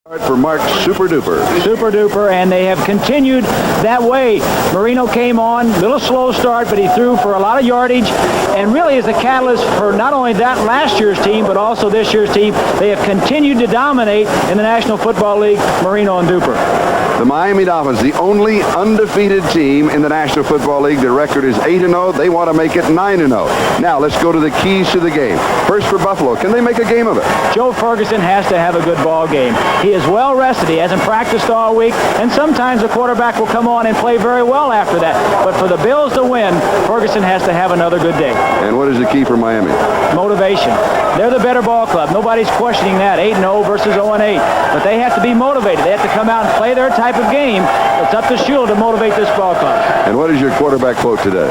For Mark Super Duper. Super Duper, and they have continued that way. Marino came on, a little slow start, but he threw for a lot of yardage, and really is a catalyst for not only that last year's team, but also this year's team. They have continued to dominate in the National Football League, Marino and Duper. The Miami Dolphins, the only undefeated team in the National Football League. Their record is 8-0. They want to make it 9-0. Now, let's go to the keys to the game. First for Buffalo, can they make a game of it? Joe Ferguson has to have a good ball game. He is well rested. He hasn't practiced all week, and sometimes the quarterback will come on and play very well after that. But for the Bills to win, Ferguson has to have another good day. And what is the key for Miami? Motivation. They're the better ball club. Nobody's questioning that. 8-0 versus 0-8. But they have to be motivated. They have to come out and play their type of game. It's up to Shula to motivate this ball club. And what is your quarterback quote today?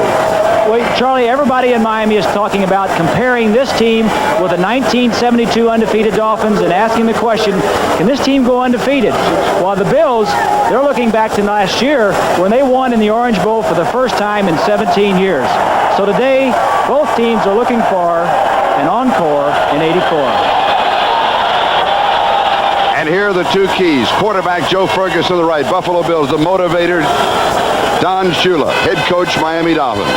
Well, Charlie, everybody in Miami is talking about comparing this team with the 1972 undefeated Dolphins and asking the question, can this team go undefeated? While the Bills, they're looking back to last year when they won in the Orange Bowl for the first time in 17 years. So today, both teams are looking for an encore in 84. And here are the two keys. Quarterback Joe Ferguson on the right, Buffalo Bills. The motivator, Don Shula, head coach, Miami Dolphins.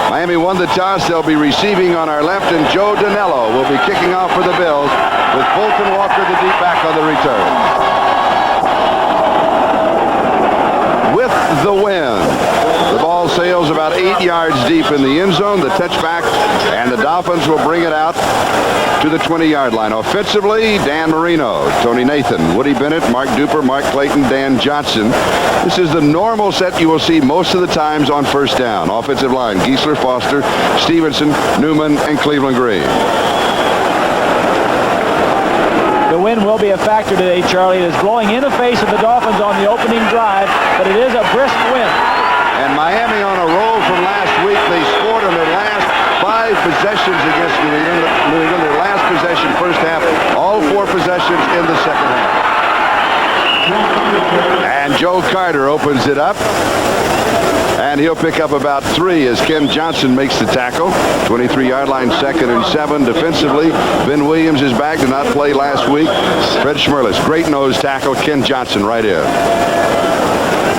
Miami won the toss. They'll be receiving on our left, and Joe Danello will be kicking off for the Bills with Fulton Walker, the deep back, on the return. With the win, the ball sails about 8 yards deep in the end zone. The touchback, and the Dolphins will bring it out to the 20-yard line. Offensively, Dan Marino, Tony Nathan, Woody Bennett, Mark Duper, Mark Clayton, Dan Johnson. This is the normal set you will see most of the times on first down. Offensive line, Geisler, Foster, Stevenson, Newman, and Cleveland Green. The wind will be a factor today, Charlie. It is blowing in the face of the Dolphins on the opening drive, but it is a brisk wind. And Miami on a roll from last week. They scored on their last 5 possessions against New England. Their last possession, first half, all 4 possessions in the second half. And Joe Carter opens it up. And he'll pick up about 3 as Ken Johnson makes the tackle. 23-yard line, 2nd and 7. Defensively, Ben Williams is back, did not play last week. Fred Schmerlis, great nose tackle. Ken Johnson right in.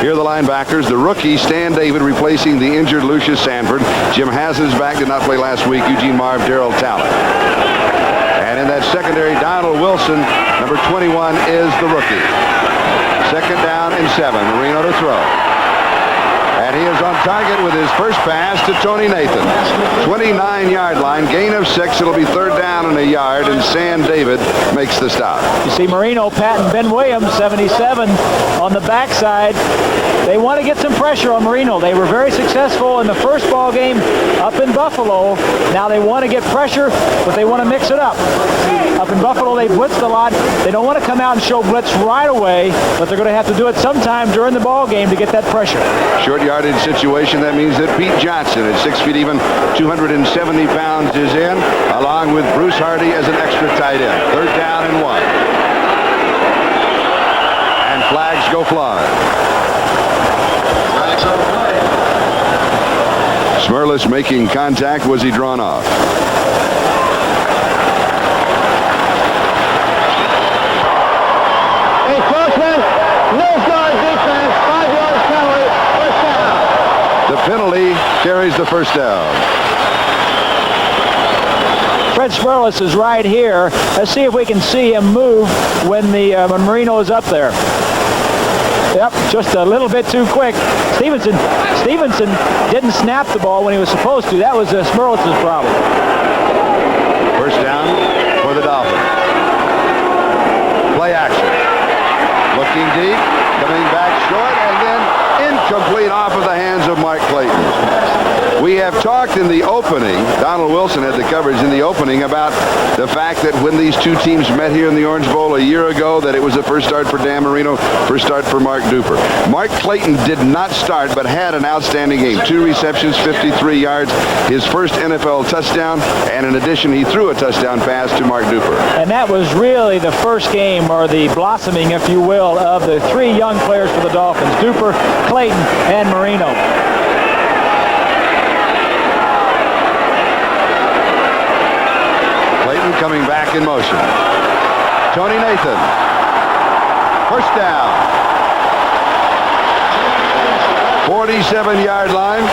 Here are the linebackers. The rookie, Stan David, replacing the injured Lucius Sanford. Jim Hasen's back, did not play last week. Eugene Marv, Darrell Talent. And in that secondary, Donald Wilson, number 21, is the rookie. 2nd down and 7. Marino to throw. And he is on target with his first pass to Tony Nathan. 29-yard line, gain of 6. It'll be 3rd down and a yard, and Stan David makes the stop. You see Marino patting Ben Williams, 77, on the backside. They want to get some pressure on Marino. They were very successful in the first ball game up in Buffalo. Now they want to get pressure, but they want to mix it up. Up in Buffalo, they blitzed a lot. They don't want to come out and show blitz right away, but they're going to have to do it sometime during the ball game to get that pressure. Short yardage situation. That means that Pete Johnson, at 6 feet even, 270 pounds, is in, along with Bruce Hardy as an extra tight end. 3rd down and 1. And flags go flying. Schmerlis making contact. Was he drawn off? The penalty carries the first down. Fred Schmerlis is right here. Let's see if we can see him move when Marino is up there. Yep, just a little bit too quick. Stevenson didn't snap the ball when he was supposed to. That was Schmerlis' problem. First down for the Dolphins. Play action. Looking deep, coming back short, and then incomplete off of the hands of Mark Clayton. We have talked in the opening, Donald Wilson had the coverage in the opening, about the fact that when these two teams met here in the Orange Bowl a year ago, that it was the first start for Dan Marino, first start for Mark Duper. Mark Clayton did not start, but had an outstanding game. 2 receptions, 53 yards, his first NFL touchdown, and in addition, he threw a touchdown pass to Mark Duper. And that was really the first game, or the blossoming, if you will, of the 3 young players for the Dolphins, Duper, Clayton, and Marino. Clayton coming back in motion. Tony Nathan First down. 47-yard line.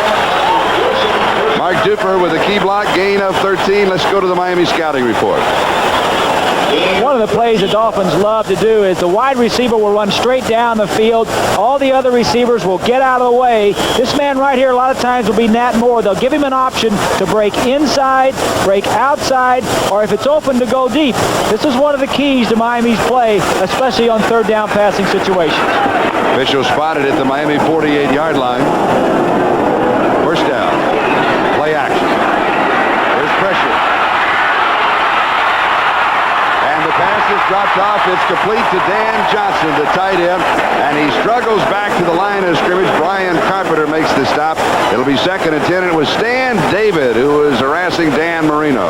Mark Duper with a key block, gain of 13. Let's go to the Miami scouting report. One of the plays the Dolphins love to do is the wide receiver will run straight down the field. All the other receivers will get out of the way. This man right here a lot of times will be Nat Moore. They'll give him an option to break inside, break outside, or if it's open to go deep. This is one of the keys to Miami's play, especially on third down passing situations. Official spotted at the Miami 48-yard line. First down. Play action. There's pressure. And the pass is dropped off. It's complete to Dan Johnson, the tight end. And he struggles back to the line of scrimmage. Brian Carpenter makes the stop. It'll be 2nd and 10. And it was Stan David who was harassing Dan Marino.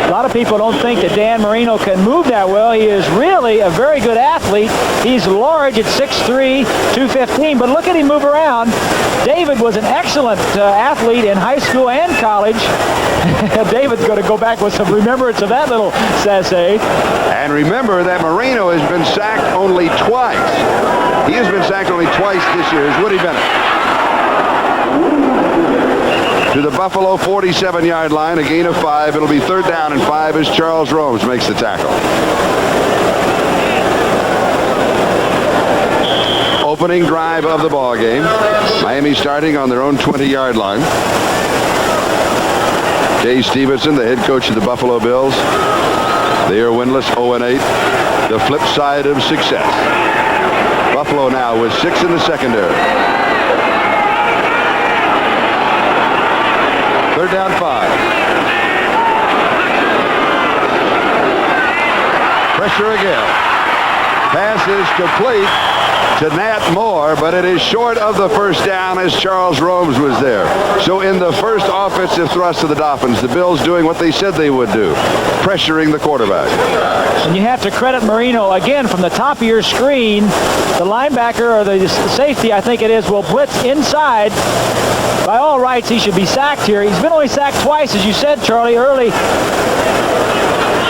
A lot of people don't think that Dan Marino can move that well. He is really a very good athlete. He's large at 6'3", 215, but look at him move around. David was an excellent athlete in high school and college. David's going to go back with some remembrance of that little sassy. And remember that Marino has been sacked only twice. He has been sacked only twice this year. Is Woody Bennett. To the Buffalo 47-yard line, a gain of 5. It'll be 3rd down and 5 as Charles Romes makes the tackle. Opening drive of the ball game. Miami starting on their own 20-yard line. Jay Stevenson, the head coach of the Buffalo Bills. They are winless, 0-8. The flip side of success. Buffalo now with 6 in the secondary. 3rd down, 5. Pressure again. Pass is complete to Nat Moore, but it is short of the first down as Charles Romes was there. So in the first offensive thrust of the Dolphins, the Bills doing what they said they would do, pressuring the quarterback. And you have to credit Marino, again, from the top of your screen. The linebacker or the safety, I think it is, will blitz inside. By all rights, he should be sacked here. He's been only sacked twice, as you said, Charlie, early.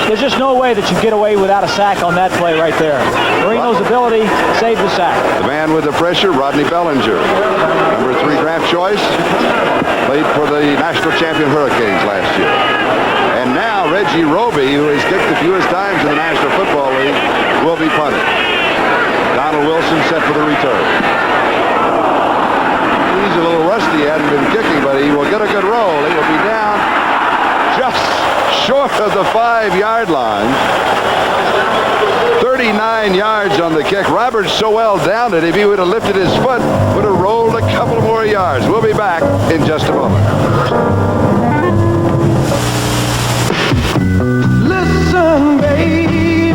There's just no way that you get away without a sack on that play right there. Marino's ability saved the sack. The man with the pressure, Rodney Bellinger. Number 3 draft choice. Played for the national champion Hurricanes last year. And now Reggie Roby, who has kicked the fewest times in the National Football League, will be punted. Donald Wilson set for the return. He's a little rusty, hadn't been kicking, but he will get a good roll. He will be down just short of the 5-yard line. 39 yards on the kick. Roberts so well downed it, if he would have lifted his foot, would have rolled a couple more yards. We'll be back in just a moment. Listen, baby,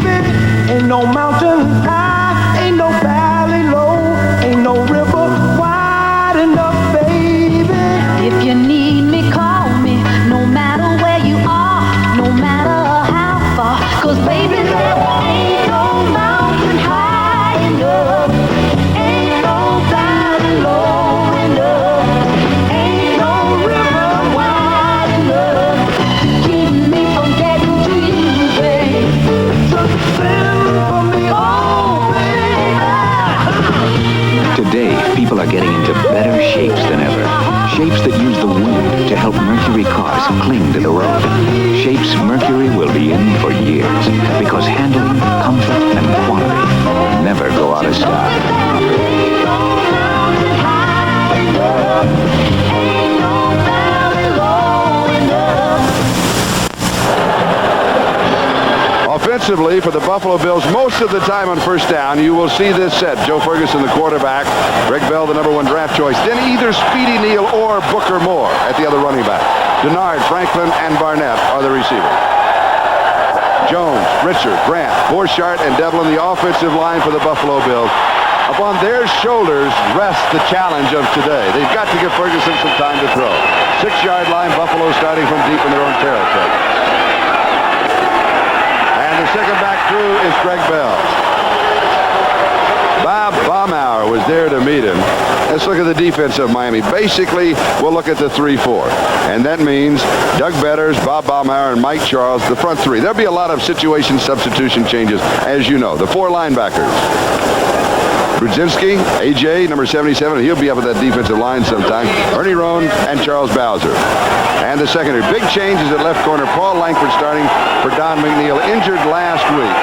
ain't no mountain high, ain't no valley low, ain't no river wide enough, baby. If you need me, call me, no matter where you are, no matter how far, 'cause baby, there ain't no mountain high enough, ain't no valley low enough, ain't no river wide enough to keep me from getting to you, babe. So send for me, oh, baby. Today, people are getting into better shapes than ever. Shapes that use the wind to help Mercury cars cling to the road. Shapes Mercury will be in for years because handling, comfort, and quality never go out of style. Ain't no mountain high enough, ain't no valley low enough. Offensively, for the Buffalo Bills, most of the time on first down, you will see this set. Joe Ferguson, the quarterback. Greg Bell, the number 1 draft choice. Then either Speedy Neal or Booker Moore at the other running back. Denard, Franklin, and Barnett are the receivers. Jones, Richard, Grant, Borchardt, and Devlin, the offensive line for the Buffalo Bills. Upon their shoulders rests the challenge of today. They've got to give Ferguson some time to throw. 6-yard line, Buffalo starting from deep in their own territory. And the second back through is Greg Bell. Bob Baumauer was there to meet him. Let's look at the defense of Miami. Basically, we'll look at the 3-4. And that means Doug Betters, Bob Baumeier, and Mike Charles, the front three. There'll be a lot of situation substitution changes, as you know. The 4 linebackers. Brudzinski, A.J., number 77, he'll be up at that defensive line sometime. Ernie Roan and Charles Bowser. And the secondary. Big changes at left corner. Paul Langford starting for Don McNeil, injured last week.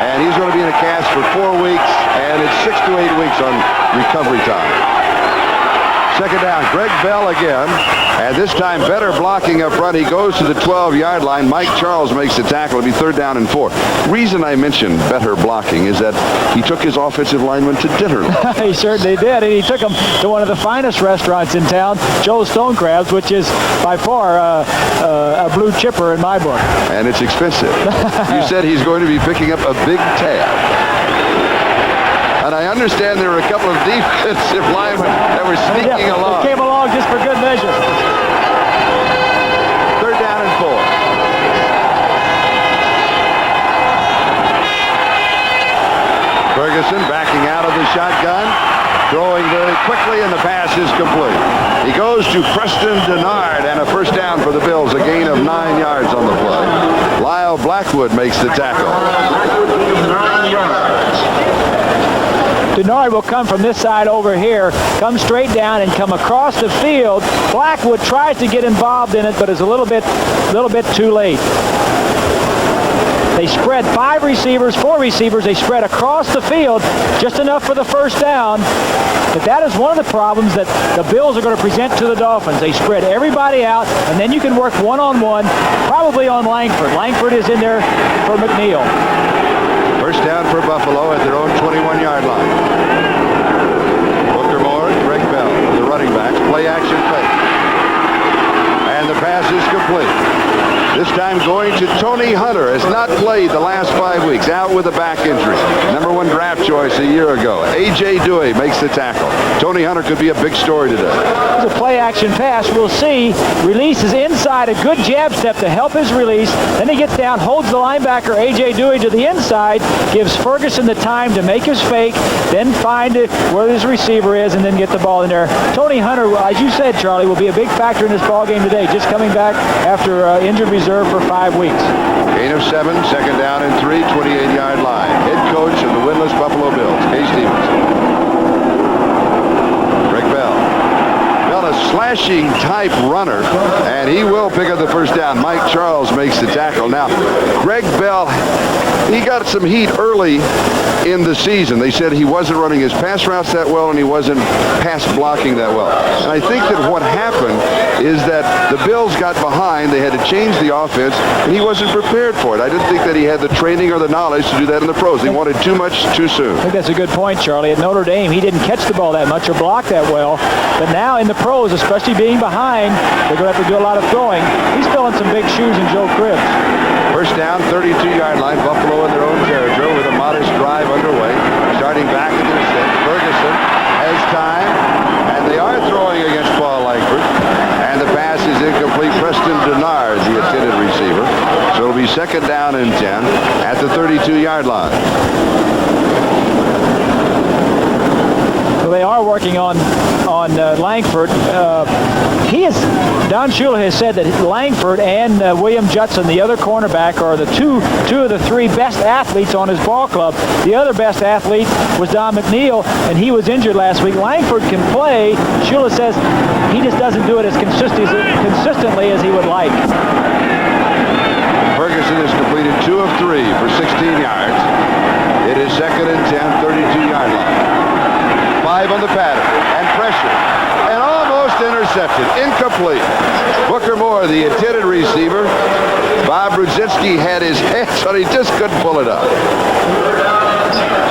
And he's going to be in a cast for 4 weeks, and it's 6 to 8 weeks on recovery time. Second down, Greg Bell again, and this time better blocking up front. He goes to the 12-yard line. Mike Charles makes the tackle. It'll be 3rd down and 4. Reason I mentioned better blocking is that he took his offensive lineman to dinner. He certainly did, and he took him to one of the finest restaurants in town, Joe's Stone Crabs, which is by far a blue chipper in my book. And it's expensive. You said he's going to be picking up a big tab. And I understand there were a couple of defensive linemen that were sneaking along. They came along just for good measure. 3rd down and 4. Ferguson backing out of the shotgun, throwing very quickly, and the pass is complete. He goes to Preston Denard, and a 1st down for the Bills, a gain of 9 yards on the play. Lyle Blackwood makes the tackle. Denard will come from this side over here, come straight down and come across the field. Blackwood tries to get involved in it, but is a little bit too late. They spread 4 receivers. They spread across the field, just enough for the 1st down. But that is one of the problems that the Bills are going to present to the Dolphins. They spread everybody out, and then you can work one-on-one, probably on Langford. Langford is in there for McNeil. 1st down for Buffalo at their own 21-yard line. Booker Moore, Greg Bell, the running backs, play action fake. And the pass is complete. This time going to Tony Hunter. Has not played the last 5 weeks. Out with a back injury. Number 1 draft choice a year ago. A.J. Dewey makes the tackle. Tony Hunter could be a big story today. It's a play-action pass. We'll see. Releases inside. A good jab step to help his release. Then he gets down, holds the linebacker, A.J. Dewey, to the inside. Gives Ferguson the time to make his fake. Then find it where his receiver is and then get the ball in there. Tony Hunter, as you said, Charlie, will be a big factor in this ball game today. Just coming back after injured reserve for 5 weeks. Gain of 7, 2nd down and 3, 28-yard line. Head coach of the winless Buffalo Bills, Kay Stevenson. Greg Bell. Bell, a slashing type runner, and he will pick up the 1st down. Mike Charles makes the tackle. Now, Greg Bell, he got some heat early in the season. They said he wasn't running his pass routes that well, and he wasn't pass blocking that well. And I think that what happened is that the Bills got behind. They had to change the offense, and he wasn't prepared for it. I didn't think that he had the training or the knowledge to do that in the pros. He wanted too much too soon. I think that's a good point, Charlie. At Notre Dame, he didn't catch the ball that much or block that well. But now in the pros, especially being behind, they're going to have to do a lot of throwing. He's filling some big shoes in Joe Cribbs. 1st down, 32-yard line. Buffalo in their own territory with a modest drive underway. Starting back at their 6. Ferguson has time, and they are throwing against Paul Langford. And the pass is incomplete. Preston Denard, the intended receiver. So it'll be 2nd down and 10 at the 32-yard line. So they are working on Langford. Don Shula has said that Langford and William Judson, the other cornerback, are the two of the 3 best athletes on his ball club. The other best athlete was Don McNeil, and he was injured last week. Langford can play. Shula says he just doesn't do it as consistently as he would like. Ferguson has completed 2 of 3 for 16 yards. It is 2nd and 10, 32-yard line. 5 on the pattern, and pressure, and almost intercepted, incomplete. Booker Moore, the intended receiver. Bob Brudzinski had his hands on it, he just couldn't pull it up.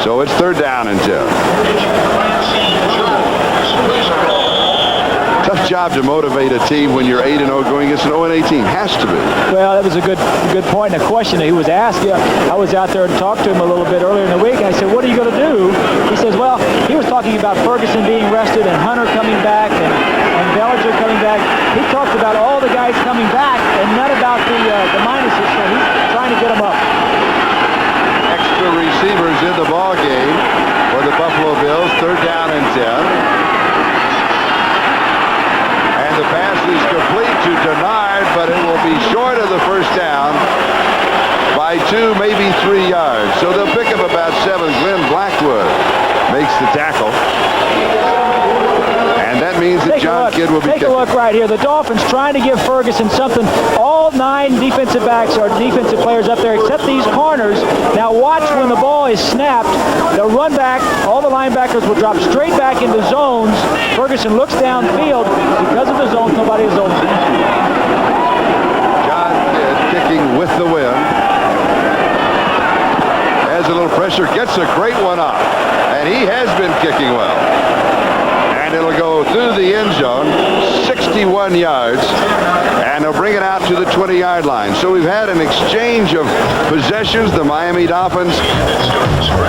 So it's 3rd down and 10. Tough job to motivate a team when you're 8-0 going against an 0-8 team. Has to be. Well, that was a good point and a question that he was asked. I was out there and talked to him a little bit earlier in the week, and I said, what are you going to do? He says, well, he was talking about Ferguson being rested and Hunter coming back and Bellinger coming back. He talked about all the guys coming back and not about the minuses, so he's trying to get them up. Extra receivers in the ball game for the Buffalo Bills. 3rd down and 10. The pass is complete to Denard, but it will be short of the first down by 2, maybe 3 yards. So they'll pick up about 7. Glenn Blackwood makes the tackle. And that means that John Kidd will be Take a look right here. The Dolphins trying to give Ferguson something. All 9 defensive backs or defensive players up there except these corners. Now watch when the ball is snapped. They'll run back. All the linebackers will drop straight back into zones. Ferguson looks downfield. Because of the zones, nobody is open. John Kidd kicking with the wind. Has a little pressure. Gets a great one up. And he has been kicking well. And it'll go through the end zone, 61 yards, and they'll bring it out to the 20-yard line. So we've had an exchange of possessions, the Miami Dolphins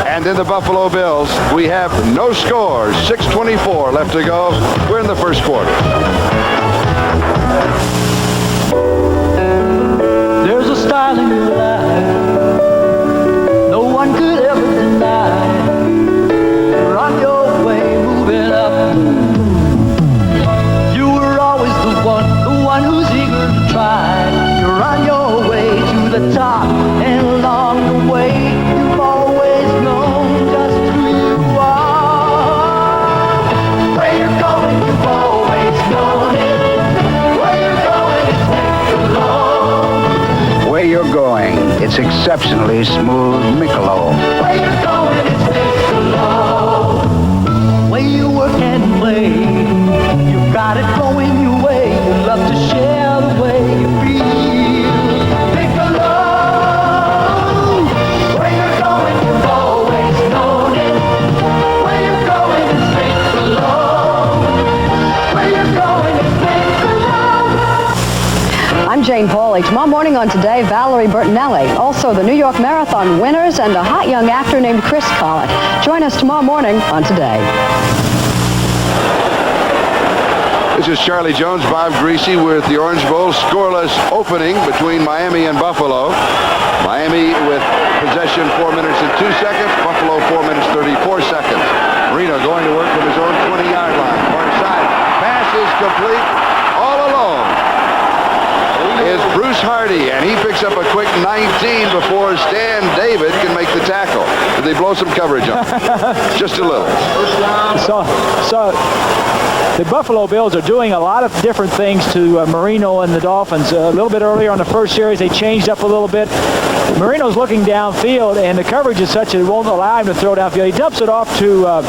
and then the Buffalo Bills. We have no scores, 6:24 left to go. We're in the first quarter. There's a style in your life no one could ever deny. You're on your way, moving up. You were always the one who's eager to try. You're on your way to the top, and along the way, you've always known just who you are. Where you're going, you've always known it. Where you're going, it's next alone. Where you're going, it's exceptionally smooth Michelob. Where you're going, it's next alone. Way you work and play, you've got it going your way. You love to share the way you feel. Pick alone. Where you're going, you've always known it. Where you're going, it's next alone. Where you're going, it's next alone. I'm Jane Pauley. Tomorrow morning on Today, Valerie Bertinelli. Also, the New York Marathon winners and a hot young actor named Chris Collett. Join us tomorrow morning on Today. This is Charlie Jones, Bob Greasy with the Orange Bowl scoreless opening between Miami and Buffalo. Miami with possession 4 minutes and 2 seconds. Buffalo 4 minutes 34 seconds. Marino going to work from his own 20-yard line. Far side. Pass is complete. All alone is Bruce Hardy, and he picks up a quick 19 before Stan David can make the tackle. Did they blow some coverage on? Just a little. So the Buffalo Bills are doing a lot of different things to Marino and the Dolphins. A little bit earlier on the first series, they changed up a little bit. Marino's looking downfield, and the coverage is such that it won't allow him to throw downfield. He dumps it off to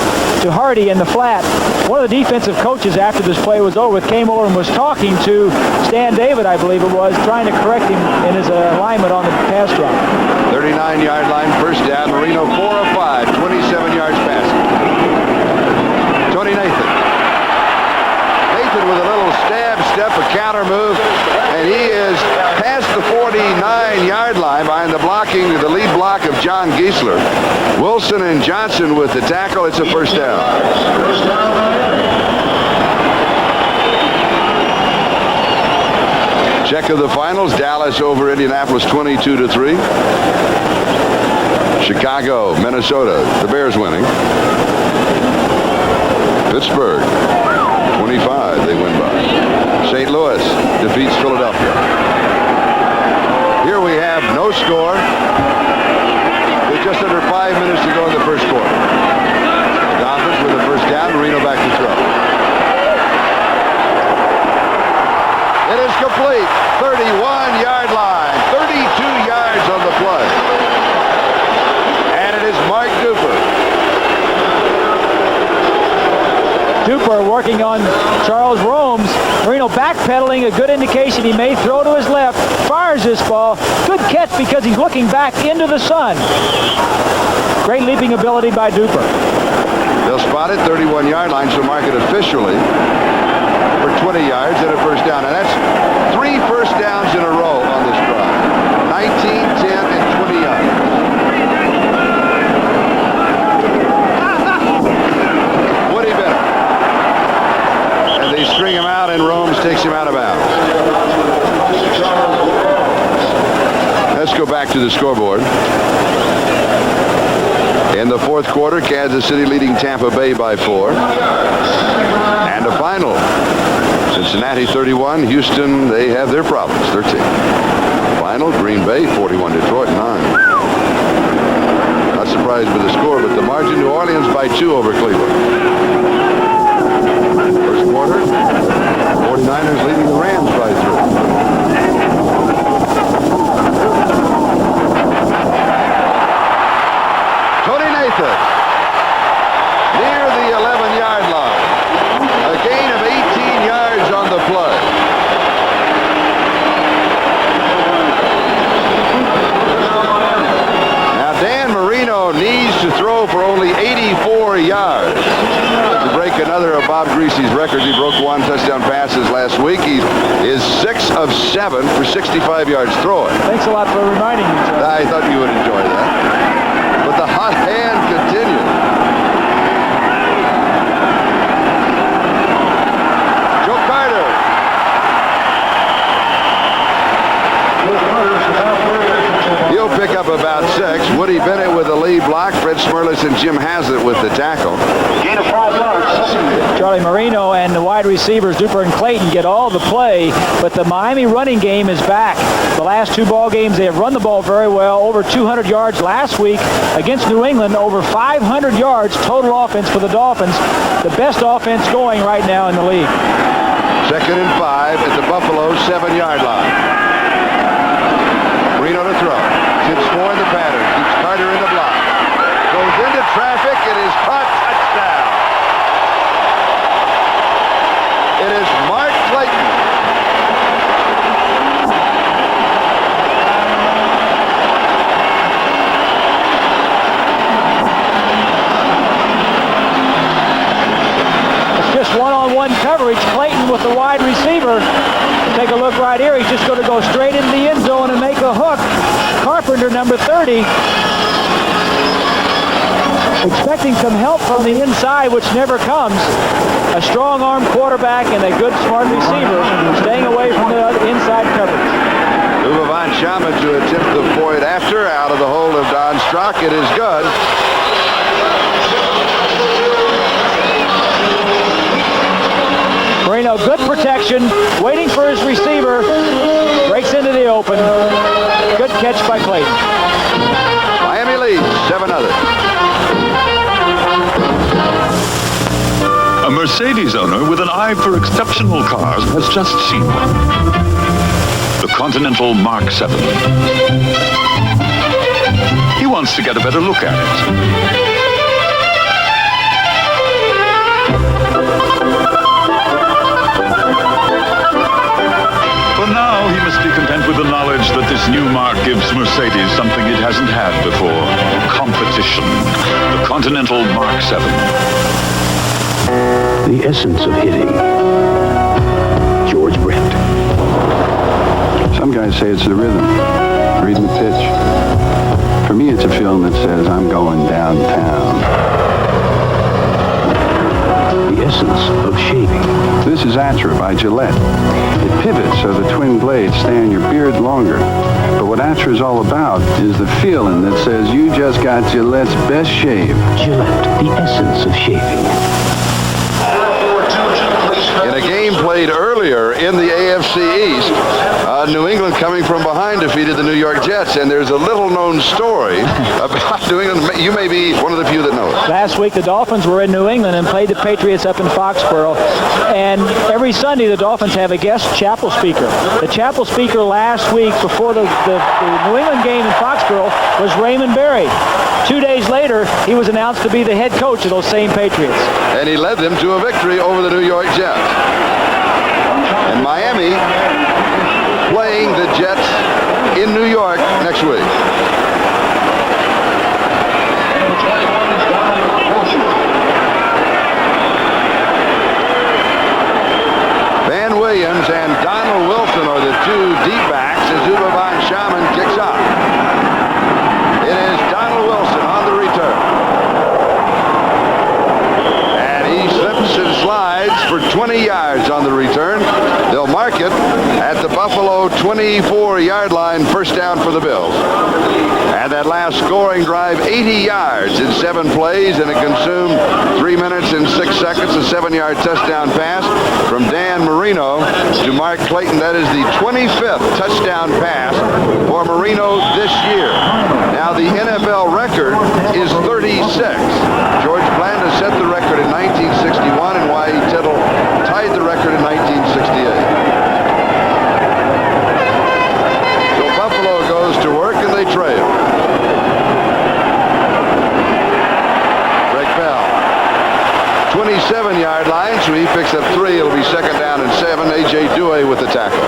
Hardy in the flat. One of the defensive coaches after this play was over with came over and was talking to Stan David, I believe it was, trying to correct him in his alignment on the pass drop. 39-yard line, first down. Marino 4 of 5, 27 yards passing. Tony Nathan. Nathan with a little stab step, a counter move, and he is past the 49-yard line behind the lead block of John Giesler. Wilson and Johnson with the tackle. It's a first down. Check of the finals. Dallas over Indianapolis 22-3. Chicago, Minnesota. The Bears winning. Pittsburgh 25. They win by. St. Louis defeats Philadelphia. Here we have no score. With just under 5 minutes to go in the first quarter. Dolphins with the first down. Marino back to throw. It is complete. 31-yard line. 32 yards on the play. And it is Mark Duper. Duper working on Charles Romes. Marino backpedaling, a good indication he may throw to his left. Fires this ball. Good catch because he's looking back into the sun. Great leaping ability by Duper. They'll spot it, 31-yard line, so mark it officially for 20 yards and a first down. And that's 3 first downs in a row on this drive. 19, 10, and 20 yards. Woody Bennett. And they string him out, and Romes takes him out of bounds. Let's go back to the scoreboard. In the fourth quarter, Kansas City leading Tampa Bay by 4. And a final Cincinnati 31, Houston, they have their problems, 13. Final, Green Bay 41, Detroit 9. Not surprised with the score, but the margin, New Orleans by 2 over Cleveland. First quarter, 49ers leading the Rams by 3. Tony Nathan near the 11-yard line. A gain of 18 yards on the play. Now Dan Marino needs to throw for only 84 yards to break another of Bob Greasy's records. He broke 1 touchdown passes last week. He is 6 of 7 for 65 yards throwing. Thanks a lot for reminding me, Joe. I thought you would enjoy that. But the hot hand continues. Joe Carter. He'll pick up about 6. Woody Bennett with the lead block. Fred Smerlis and Jim Haslett with the tackle. Gain of 5 yards. Charlie Marino and the wide receivers, Duper and Clayton, get all the play, but the Miami running game is back. The last 2 ball games, they have run the ball very well. Over 200 yards last week against New England. Over 500 yards total offense for the Dolphins. The best offense going right now in the league. 2nd and 5 at the Buffalo 7-yard line. Marino to throw. Tips 4 in the pattern. Keeps Carter in the block. Goes into traffic. It is caught. Touchdown. It is Mark Clayton. It's just one-on-one coverage. Clayton with the wide receiver. Take a look right here. He's just going to go straight into the end zone and make a hook. Carpenter, number 30. Expecting some help from the inside, which never comes. A strong-arm quarterback and a good, smart receiver staying away from the inside coverage. Uwe von Schamann to attempt the point after. Out of the hold of Don Strock. It is good. Marino, good protection, waiting for his receiver. Breaks into the open. Good catch by Clayton. Miami leads 7-0. A Mercedes owner with an eye for exceptional cars has just seen one. The Continental Mark 7. He wants to get a better look at it. For now, he must be content with the knowledge that this new Mark gives Mercedes something it hasn't had before. Competition. The Continental Mark 7. The essence of hitting. George Brett. Some guys say it's the rhythm, reading the pitch. For me, it's a film that says I'm going downtown. The essence of shaving. This is Atra by Gillette. It pivots so the twin blades stay on your beard longer. But what Atra is all about is the feeling that says you just got Gillette's best shave. Gillette, the essence of shaving. In a game played earlier in the AFC East, New England coming from behind defeated the New York Jets, and there's a little-known story about New England. You may be one of the few that know it. Last week, the Dolphins were in New England and played the Patriots up in Foxborough. And every Sunday, the Dolphins have a guest chapel speaker. The chapel speaker last week before the New England game in Foxborough was Raymond Berry. 2 days later, he was announced to be the head coach of those same Patriots. And he led them to a victory over the New York Jets. And Miami playing the Jets in New York next week. Van Williams and Donald Wilson are the 2 deep backs as Uwe von Schamann kicks off. It is Donald Wilson on the return. And he slips and slides for 20 yards on the return. They'll mark it at the Buffalo Buffalo 24-yard line, first down for the Bills. And that last scoring drive, 80 yards in 7 plays, and it consumed 3 minutes and 6 seconds, a 7-yard touchdown pass from Dan Marino to Mark Clayton. That is the 25th touchdown pass for Marino this year. Now the NFL record is 36. George Blanda set the record in 1961, and Y.E. Tittle tied the record in 1968. Goes to work, and they trail. Greg Bell, 27-yard line, so he picks up 3. It'll be second down and 7. A.J. Dewey with the tackle.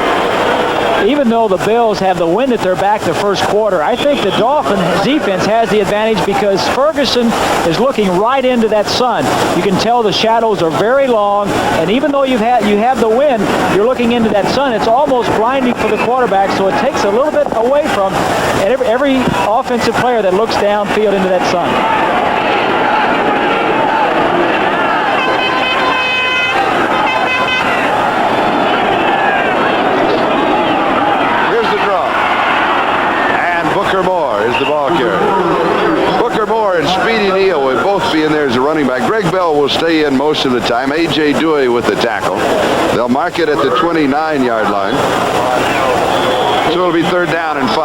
Even though the Bills have the wind at their back the first quarter, I think the Dolphins defense has the advantage because Ferguson is looking right into that sun. You can tell the shadows are very long, and even though you have the wind, you're looking into that sun. It's almost blinding for the quarterback, so it takes a little bit away from every offensive player that looks downfield into that sun. Booker Moore is the ball carrier. Booker Moore and Speedy Neal will both be in there as a running back. Greg Bell will stay in most of the time. A.J. Dewey with the tackle. They'll mark it at the 29-yard line. So it'll be third down and 5.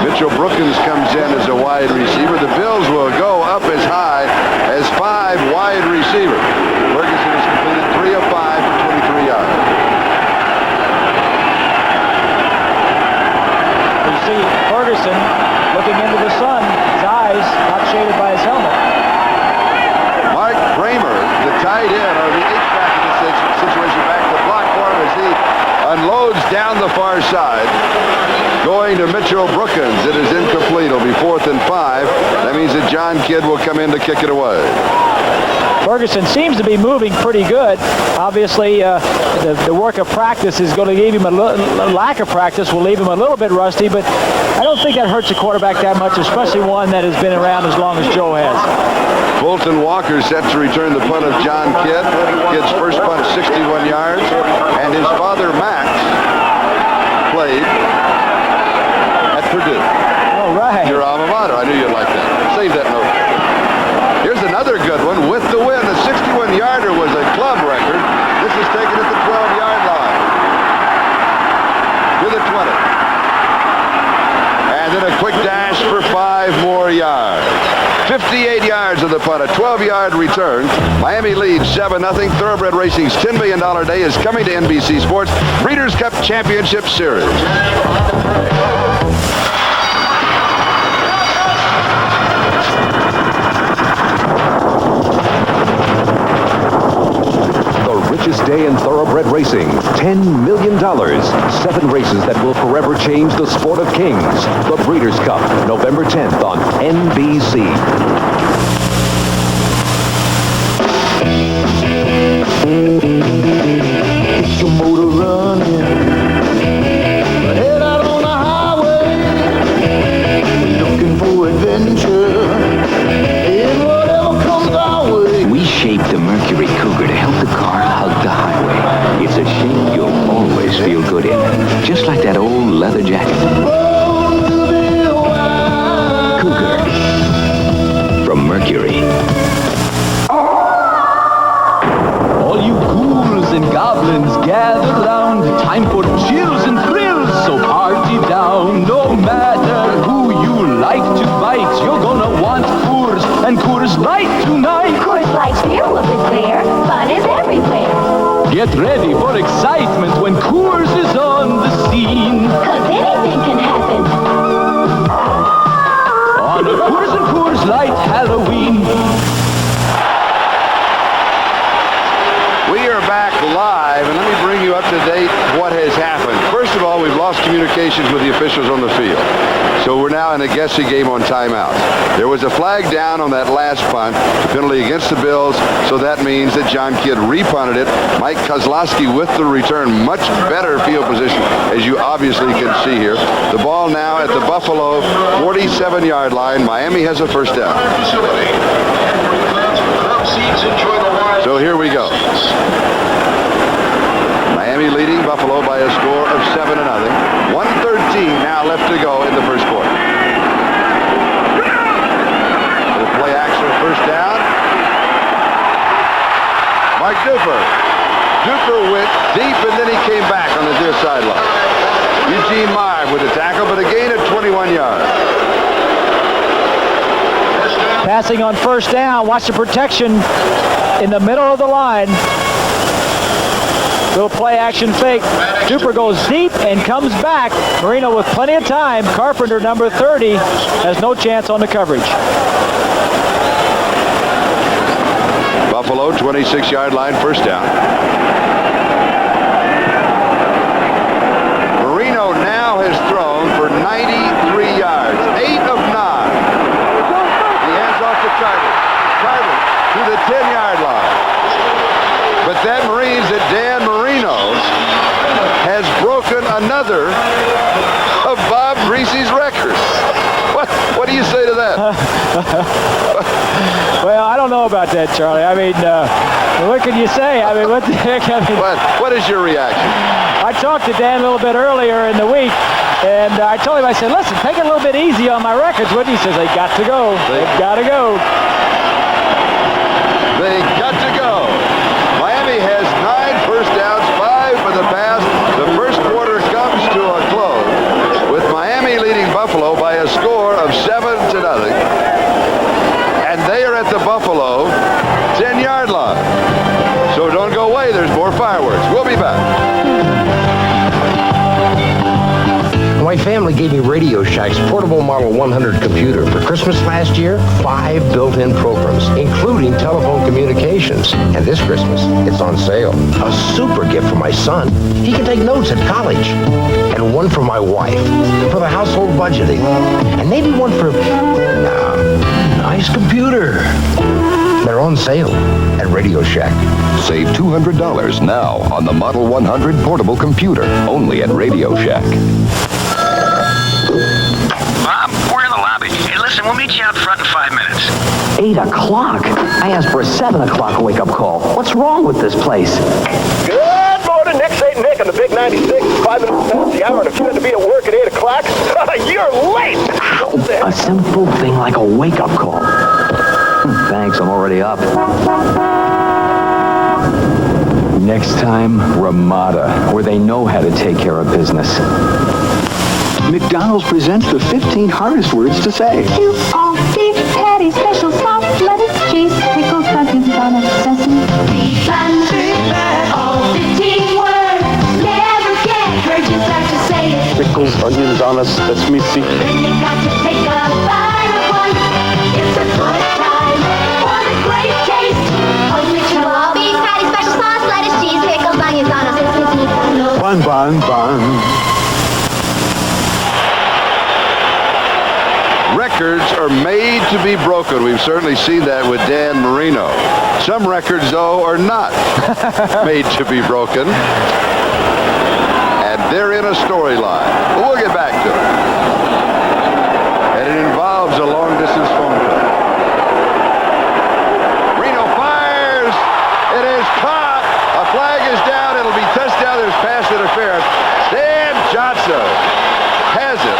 Mitchell Brookins comes in as a wide receiver. The Bills will go up as high as 5 wide receivers. Ferguson has completed 3 of 5 for 23 yards. See Ferguson looking into the sun, his eyes not shaded by his helmet. Mark Kramer, the tight end, or the H-back in this situation, back to the block for him as he unloads down the far side. Going to Mitchell Brookins. It is incomplete. It'll be 4th and 5. That means that John Kidd will come in to kick it away. Ferguson seems to be moving pretty good. Obviously, the work of practice is going to give him a lack of practice will leave him a little bit rusty, but I don't think that hurts a quarterback that much, especially one that has been around as long as Joe has. Fulton Walker set to return the punt of John Kidd. Kidd's first punt, 61 yards, and his father, Max, played at Purdue. All right. Your alma mater. I knew you'd like that. Save that note. Here's another good one with the win. The 61-yarder was a club record. This is taken at the 12-yard line. To the 20. And then a quick dash for 5 more yards. 58 yards of the punt, a 12-yard return. Miami leads 7-0. Thoroughbred Racing's $10 million day is coming to NBC Sports. Breeders' Cup Championship Series. Richest day in thoroughbred racing. $10 million. 7 races that will forever change the sport of kings. The Breeders' Cup, November 10th on NBC. Get your motor running. Head out on the highway. Looking for adventure. And whatever comes our way. We shaped the Mercury Cougar to help the car hug the highway. It's a shape you'll always feel good in. Just like that old leather jacket. Cougar. From Mercury. All you ghouls and goblins gather round. Time for chills and thrills, so party down. No matter who you like to bite, you're gonna want Coors and Coors Light tonight. Coors Light's fuel is clear, fun is everywhere. Get ready for excitement when Coors is on the scene. 'Cause anything can happen. On a Coors and Coors Light Halloween. We are back live, and let me bring you up to date what has happened. First of all, we've lost communications with the officials on the field. So we're now in a guessing game on timeouts. There was a flag down on that last punt, the penalty against the Bills, so that means that John Kidd repunted it. Mike Kozlowski with the return, much better field position, as you obviously can see here. The ball now at the Buffalo 47-yard line. Miami has a first down. So here we go. Miami leading Buffalo by a score of 7-0. 1:13 now left to go in the first quarter. We'll play action first down. Mark Duper. Duper went deep and then he came back on the near sideline. Eugene Meyer with the tackle, but a gain of 21 yards. Passing on first down. Watch the protection in the middle of the line. Little play action fake. Duper goes deep and comes back. Marino with plenty of time. Carpenter, number 30, has no chance on the coverage. Buffalo, 26-yard line, first down. Marino now has thrown for 93 yards, 8 of 9. He hands off to Carter. Carter to the 10-yard line. But that means that Dan Marino has broken another of Bob Greasy's records. What do you say to that? Well, I don't know about that, Charlie. I mean, what can you say? I mean, what the heck? I mean, what is your reaction? I talked to Dan a little bit earlier in the week, and I told him, I said, listen, take it a little bit easy on my records. What he says, they got to go. They've got to go. They got to go. Miami has 9 first downs, 5 for the pass. The first quarter comes to a close with Miami leading Buffalo by a score of 7-0. And they are at the Buffalo 10-yard line. So don't go away. There's more fireworks. We'll be back. My family gave me Radio Shack's portable Model 100 computer for Christmas last year. 5 built-in programs, including telephone communications. And this Christmas, it's on sale. A super gift for my son. He can take notes at college. And one for my wife, for the household budgeting. And maybe one for nice computer. They're on sale at Radio Shack. Save $200 now on the Model 100 portable computer, only at Radio Shack. Bob, we're in the lobby. Hey, listen, we'll meet you out front in 5 minutes. 8 o'clock? I asked for a 7 o'clock wake-up call. What's wrong with this place? Good morning, Nick St. Nick on the Big 96, 5 minutes past the hour, and if you had to be at work at 8 o'clock, you're late! A simple thing like a wake-up call. Thanks, I'm already up. Next time, Ramada, where they know how to take care of business. McDonald's presents the 15 hardest words to say. 2 all beef patty, special sauce, lettuce, cheese, pickles, onions on a sesame. Beef and all 15 words. Never get hurt, just have to say it. Pickles, onions on us, that's me, see. Then you got to take a bite of one. It's a good time for the great taste. Only 2 all beef patty, special sauce, lettuce, cheese, pickles, onions on a sesame. Bun, bun, bun. Records are made to be broken. We've certainly seen that with Dan Marino. Some records, though, are not made to be broken. And they're in a storyline. But we'll get back to it. And it involves a long-distance phone call. Marino fires. It is caught. A flag is down. It'll be touchdown. There's pass interference. Dan Johnson has it.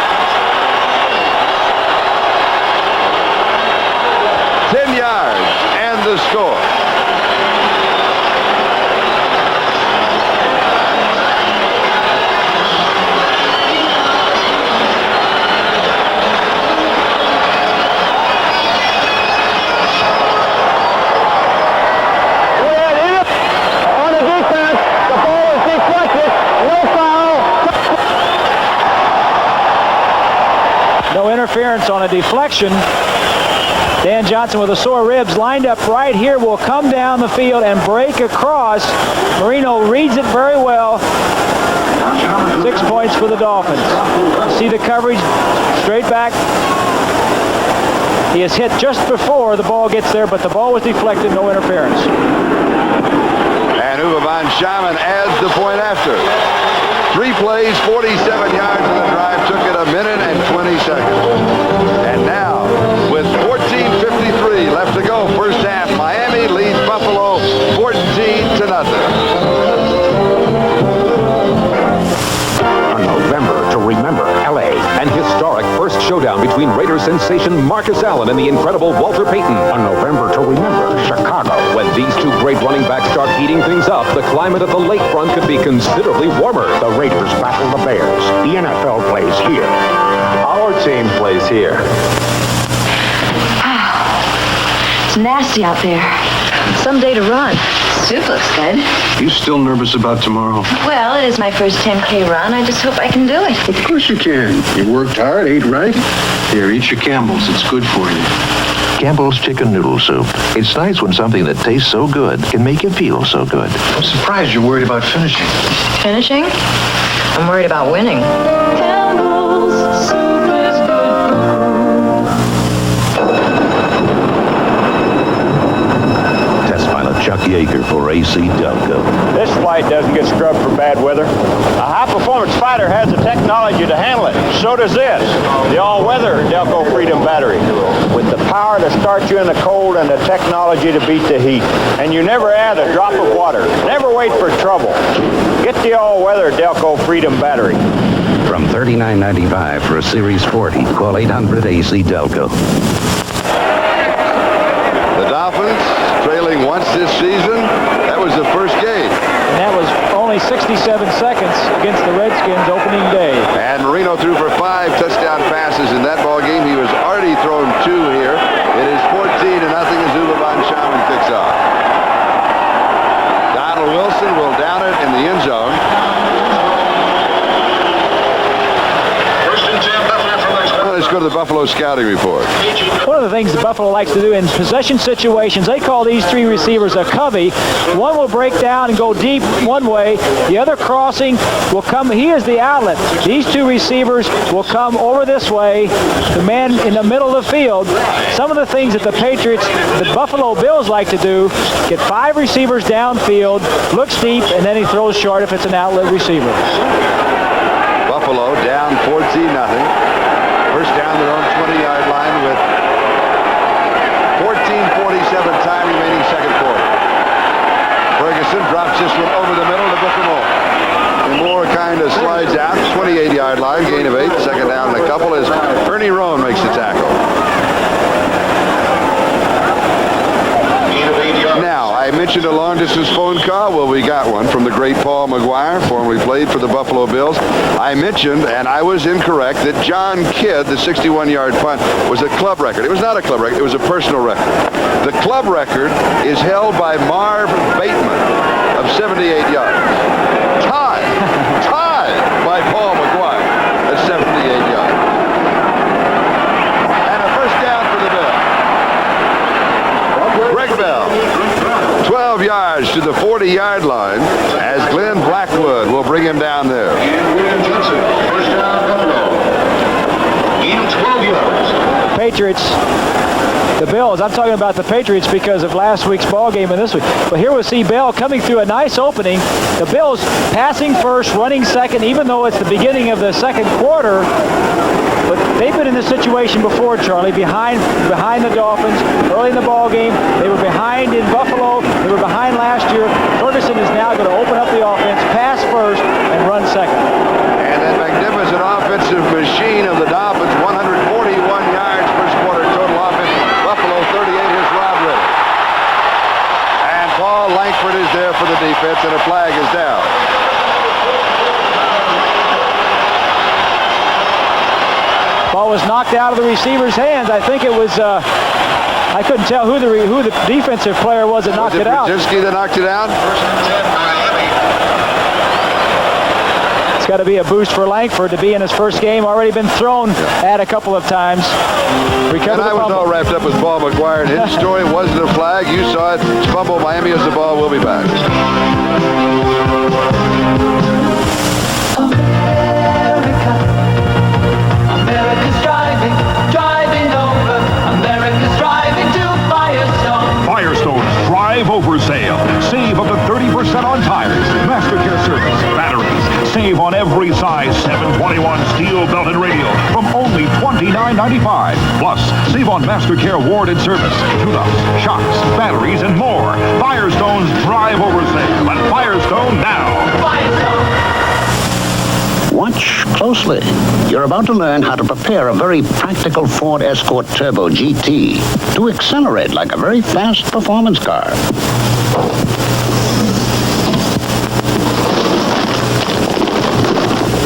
10 yards and the score. On the defense, the ball is deflected. No foul. No interference on a deflection. Dan Johnson with a sore ribs lined up right here will come down the field and break across. Marino reads it very well. 6 points for the Dolphins. See the coverage straight back. He is hit just before the ball gets there, but the ball was deflected, no interference. And Uwe von Schamann adds the point after. 3 plays, 47 yards in the drive, took it a minute and 20 seconds. And now, with 14:53 left to go, first half, Miami leads Buffalo 14-0. between Raiders sensation Marcus Allen and the incredible Walter Payton. A November to remember, Chicago. When these two great running backs start heating things up, the climate at the lakefront could be considerably warmer. The Raiders battle the Bears. The NFL plays here. Our team plays here. It's nasty out there. Some day to run. Soup looks good. You still nervous about tomorrow? Well, it is my first 10K run. I just hope I can do it. Of course you can. You worked hard, ate right. Here, eat your Campbell's. It's good for you. Campbell's Chicken Noodle Soup. It's nice when something that tastes so good can make you feel so good. I'm surprised you're worried about finishing. Finishing? I'm worried about winning. Campbell's soup is Test pilot Chuck Yeager for AC Delco. This flight doesn't get scrubbed for bad weather. A high-performance fighter has the technology to handle it. So does this, the all-weather Delco Freedom Battery, with the power to start you in the cold and the technology to beat the heat. And you never add a drop of water. Never wait for trouble. Get the all-weather Delco Freedom Battery. From $39.95 for a Series 40, call 800 AC Delco. The Dolphins trailing once this season. That was the first game. And that was only 67 seconds against the Redskins opening day. And Marino threw for 5 touchdown passes in that ball game. He was already thrown 2 here. It is 14-0 as Uwe von Schauen kicks off. Donald Wilson will down it in the end zone. Let's go to the Buffalo scouting report. One of the things the Buffalo likes to do in possession situations, they call these 3 receivers a covey. One will break down and go deep one way. The other crossing will come. He is the outlet. These 2 receivers will come over this way. The man in the middle of the field. Some of the things that the Buffalo Bills like to do, get 5 receivers downfield, looks deep, and then he throws short if it's an outlet receiver. Buffalo down 14-0. First down their own 20-yard line with 14:47 time remaining second quarter. Ferguson drops this one over the middle to Booker Moore. And Moore kind of slides out, 28-yard line, gain of 8. Second down and a couple as Ernie Roan makes the tackle. Now, I mentioned a long-distance phone call. Well, we got one from the great Paul McGuire, formerly played for the Buffalo Bills. I mentioned, and I was incorrect, that John Kidd, the 61-yard punt, was a club record. It was not a club record. It was a personal record. The club record is held by Marv Bateman of 78 yards. Tied by Paul McGuire at 78 yards. And a first down for the Bills. Greg Bell. 12 yards to the 40-yard line as Glenn Blackwood will bring him down there. Patriots, the Bills, I'm talking about the Patriots because of last week's ball game and this week. But here we see Bell coming through a nice opening. The Bills passing first, running second, even though it's the beginning of the second quarter. But they've been in this situation before, Charlie, behind the Dolphins early in the ball game. They were behind in Buffalo. They were behind last year. Ferguson is now going to open up the offense, pass first, and run second. And that magnificent offensive machine of the Dolphins, 141 yards first quarter total offense. Buffalo 38. Here's Rob Ritter. And Paul Langford is there for the defense, and a flag is down. Ball was knocked out of the receiver's hands. I think it was, I couldn't tell who the defensive player was that knocked it out. Was it Brzezinski that knocked it out? It's got to be a boost for Langford to be in his first game. Already been thrown at a couple of times. And I was all wrapped up with Paul McGuire. And his story wasn't a flag. You saw it. Fumble. Miami has the ball. We'll be back. America's driving over. America's driving to Firestone. Firestone's Drive Over Sale. Save up to 30% on tires, Mastercare service, batteries. Save on every size 721 steel belted radio from only $29.95. Plus, save on Mastercare Ward and service, tune-ups, shocks, batteries, and more. Firestone's Drive Over Sale at Firestone now. Firestone. Watch Watch closely. You're about to learn how to prepare a very practical Ford Escort Turbo GT to accelerate like a very fast performance car.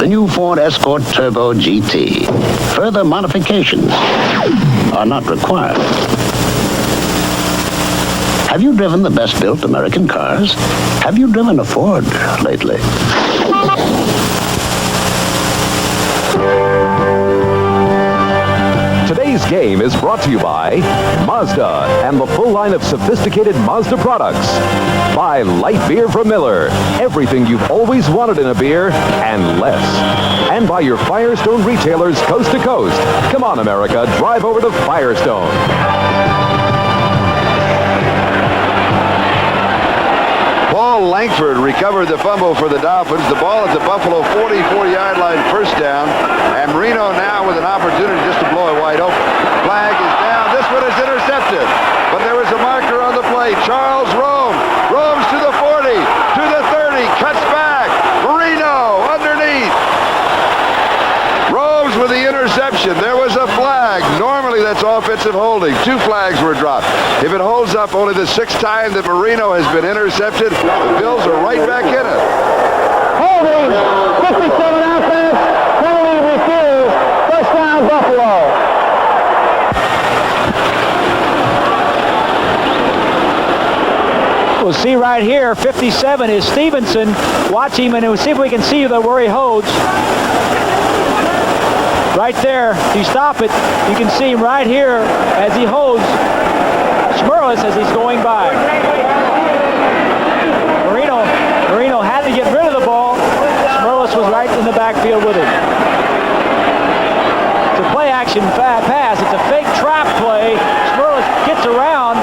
The new Ford Escort Turbo GT. Further modifications are not required. Have you driven the best-built American cars? Have you driven a Ford lately? Today's game is brought to you by Mazda and the full line of sophisticated Mazda products. By light beer from Miller. Everything you've always wanted in a beer and less. And by your Firestone retailers coast to coast. Come on, America, drive over to Firestone. Paul Langford recovered the fumble for the Dolphins. The ball at the Buffalo 44-yard line, first down. And Marino now with an opportunity just to blow it wide open. Flag is down. This one is intercepted. But there was a marker on the play. Charles Rome. Rome's to the 40, to the 30, cuts back. Marino underneath. Rome's with the interception. There was a flag. Normally that's offensive holding. 2 flags were dropped. If it holds up only the 6th time that Marino has been intercepted, the Bills are right back in it. Holding, 57 offense, penalty refused, first down Buffalo. We'll see right here, 57 is Stevenson. Watch him and we'll see if we can see where he holds. Right there, if you stop it, you can see him right here as he holds Schmerlis as he's going by. Marino had to get rid of the ball. Schmerlis was right in the backfield with him. It's a play action pass. It's a fake trap play. Schmerlis gets around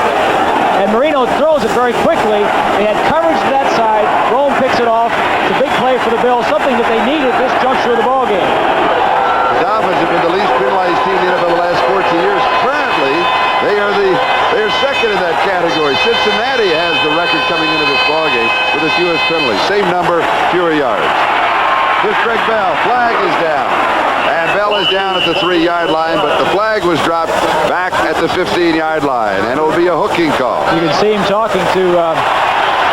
and Marino throws it very quickly. They had coverage to that side. Rome picks it off. It's a big play for the Bills, something that they needed at this juncture of the ball game. The Dolphins have been the least penalized team in the NFL the last 14 years. Currently, they are second in that category. Cincinnati has the record coming into this ballgame with the fewest penalties. Same number, fewer yards. Here's Craig Bell. Flag is down. And Bell is down at the 3-yard line, but the flag was dropped back at the 15-yard line, and it'll be a hooking call. You can see him talking to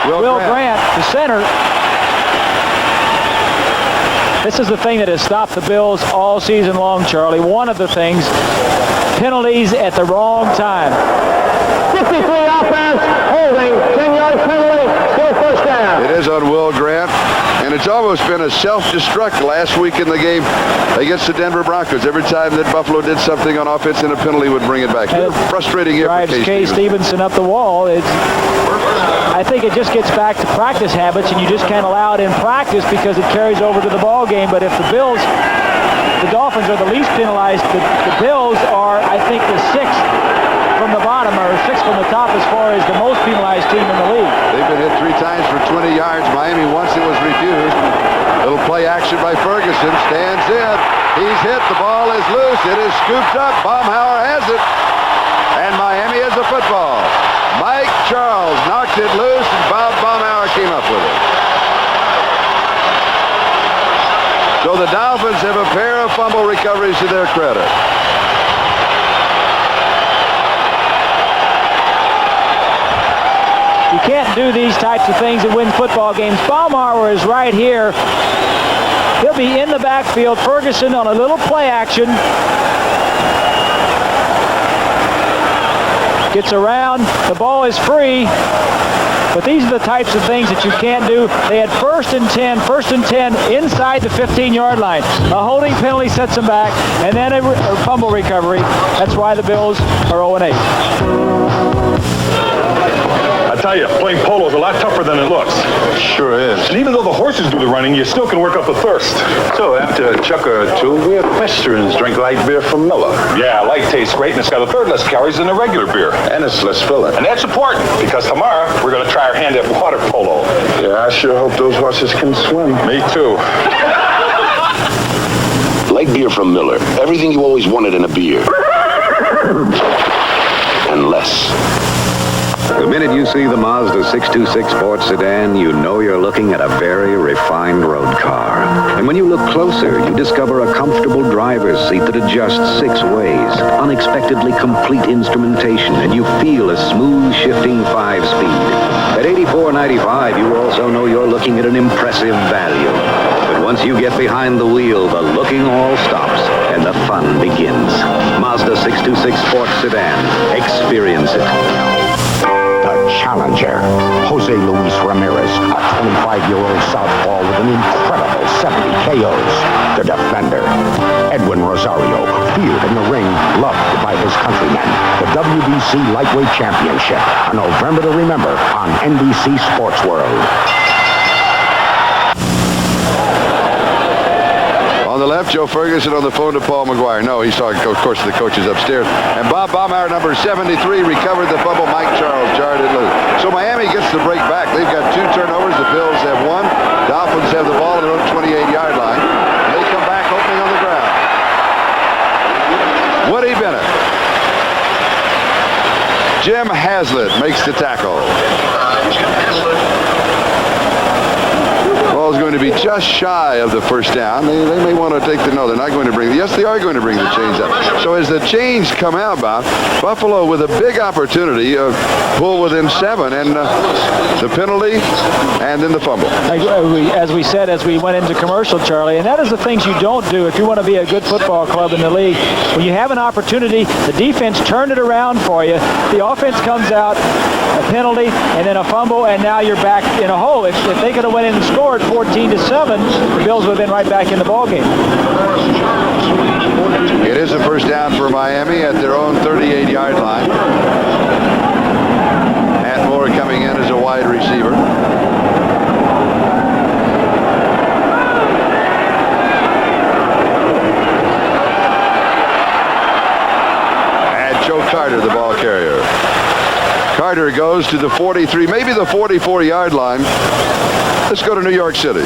Will Grant, the center. This is the thing that has stopped the Bills all season long, Charlie. One of the things, penalties at the wrong time. 53 offense, holding, 10-yard penalty, still first down. It is on Will Grant, and it's almost been a self-destruct last week in the game against the Denver Broncos. Every time that Buffalo did something on offense and a penalty would bring it back. Frustrating drives K. Stevenson up the wall. I think it just gets back to practice habits, and you just can't allow it in practice because it carries over to the ball game. But if the Dolphins are the least penalized, the Bills are, I think, the 6th from the bottom or 6th from the top as far as the most penalized team in the league. They've been hit 3 times for 20 yards. Miami, once it was refused. Little play action by Ferguson. Stands in. He's hit. The ball is loose. It is scooped up. Baumhauer has it. And Miami has the football. Mike Charles knocked it loose, and Bob Baumhauer came up with it. So the Dolphins have a pair of fumble recoveries to their credit. You can't do these types of things and win football games. Baumhauer is right here. He'll be in the backfield. Ferguson on a little play action. Gets around. The ball is free. But these are the types of things that you can't do. They had first and 10 inside the 15-yard line. A holding penalty sets them back, and then a fumble recovery. That's why the Bills are 0-8. I tell you, playing polo is a lot tougher than it looks. Sure is. And even though the horses do the running, you still can work up a thirst. So after a chuck or two, we have Westerns drink light beer from Miller. Yeah, light tastes great, and it's got a third less calories than a regular beer. And it's less filling. And that's important, because tomorrow we're going to try our hand at water polo. Yeah, I sure hope those horses can swim. Me too. Light beer from Miller. Everything you always wanted in a beer. And less. The minute you see the Mazda 626 sports sedan, you know you're looking at a very refined road car. And when you look close, closer, you discover a comfortable driver's seat that adjusts 6 ways, unexpectedly complete instrumentation, and you feel a smooth shifting 5-speed. At $84.95, you also know you're looking at an impressive value. But once you get behind the wheel, the looking all stops and the fun begins. Mazda 626 Sports Sedan. Experience it. The challenger, Jose Luis Ramirez, a 25-year-old southpaw with an incredible 70 KOs. The defender, Edwin Rosario, feared in the ring, loved by his countrymen. The WBC Lightweight Championship, a November to remember on NBC Sports World. On the left, Joe Ferguson on the phone to Paul McGuire. No, he's talking, of course, to the coaches upstairs. And Bob Baumeier, number 73, recovered the fumble. Mike Charles jarred it loose. So Miami gets the break back. They've got 2 turnovers. The Bills have 1. Dolphins have the ball on their own 28-yard line. They come back opening on the ground. Woody Bennett. Jim Haslett makes the tackle. Ball's going to be just shy of the first down. They may want to take the... No, they're not going to bring... Yes, they are going to bring the chains up. So as the chains come out, Bob, Buffalo with a big opportunity of pull within 7, and the penalty and then the fumble. As we said as we went into commercial, Charlie, and that is the things you don't do if you want to be a good football club in the league. When you have an opportunity, the defense turned it around for you. The offense comes out, a penalty, and then a fumble, and now you're back in a hole. If they could have went in and scored 14-7, the Bills would have been right back in the ballgame. It is a first down for Miami at their own 38-yard line. Matt Moore coming in as a wide receiver. And Joe Carter, the ball carrier. Carter goes to the 43, maybe the 44-yard line. Let's go to New York City.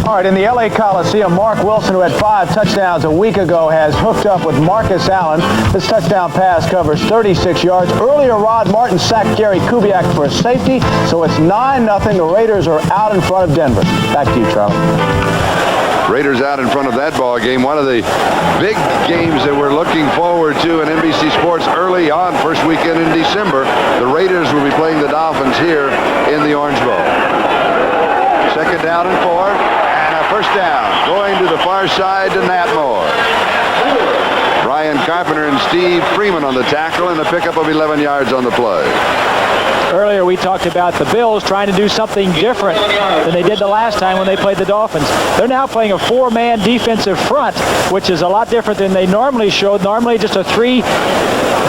All right, in the L.A. Coliseum, Mark Wilson, who had 5 touchdowns a week ago, has hooked up with Marcus Allen. This touchdown pass covers 36 yards. Earlier, Rod Martin sacked Gary Kubiak for a safety, so it's 9-0. The Raiders are out in front of Denver. Back to you, Charlie. Raiders out in front of that ball game. One of the big games that we're looking forward to in NBC Sports early on, first weekend in December. The Raiders will be playing the Dolphins here in the Orange Bowl. 2nd down and 4, and a first down going to the far side to Nat Moore. Brian Carpenter and Steve Freeman on the tackle, and a pickup of 11 yards on the play. Earlier, we talked about the Bills trying to do something different than they did the last time when they played the Dolphins. They're now playing a 4-man defensive front, which is a lot different than they normally showed. Normally, just a 3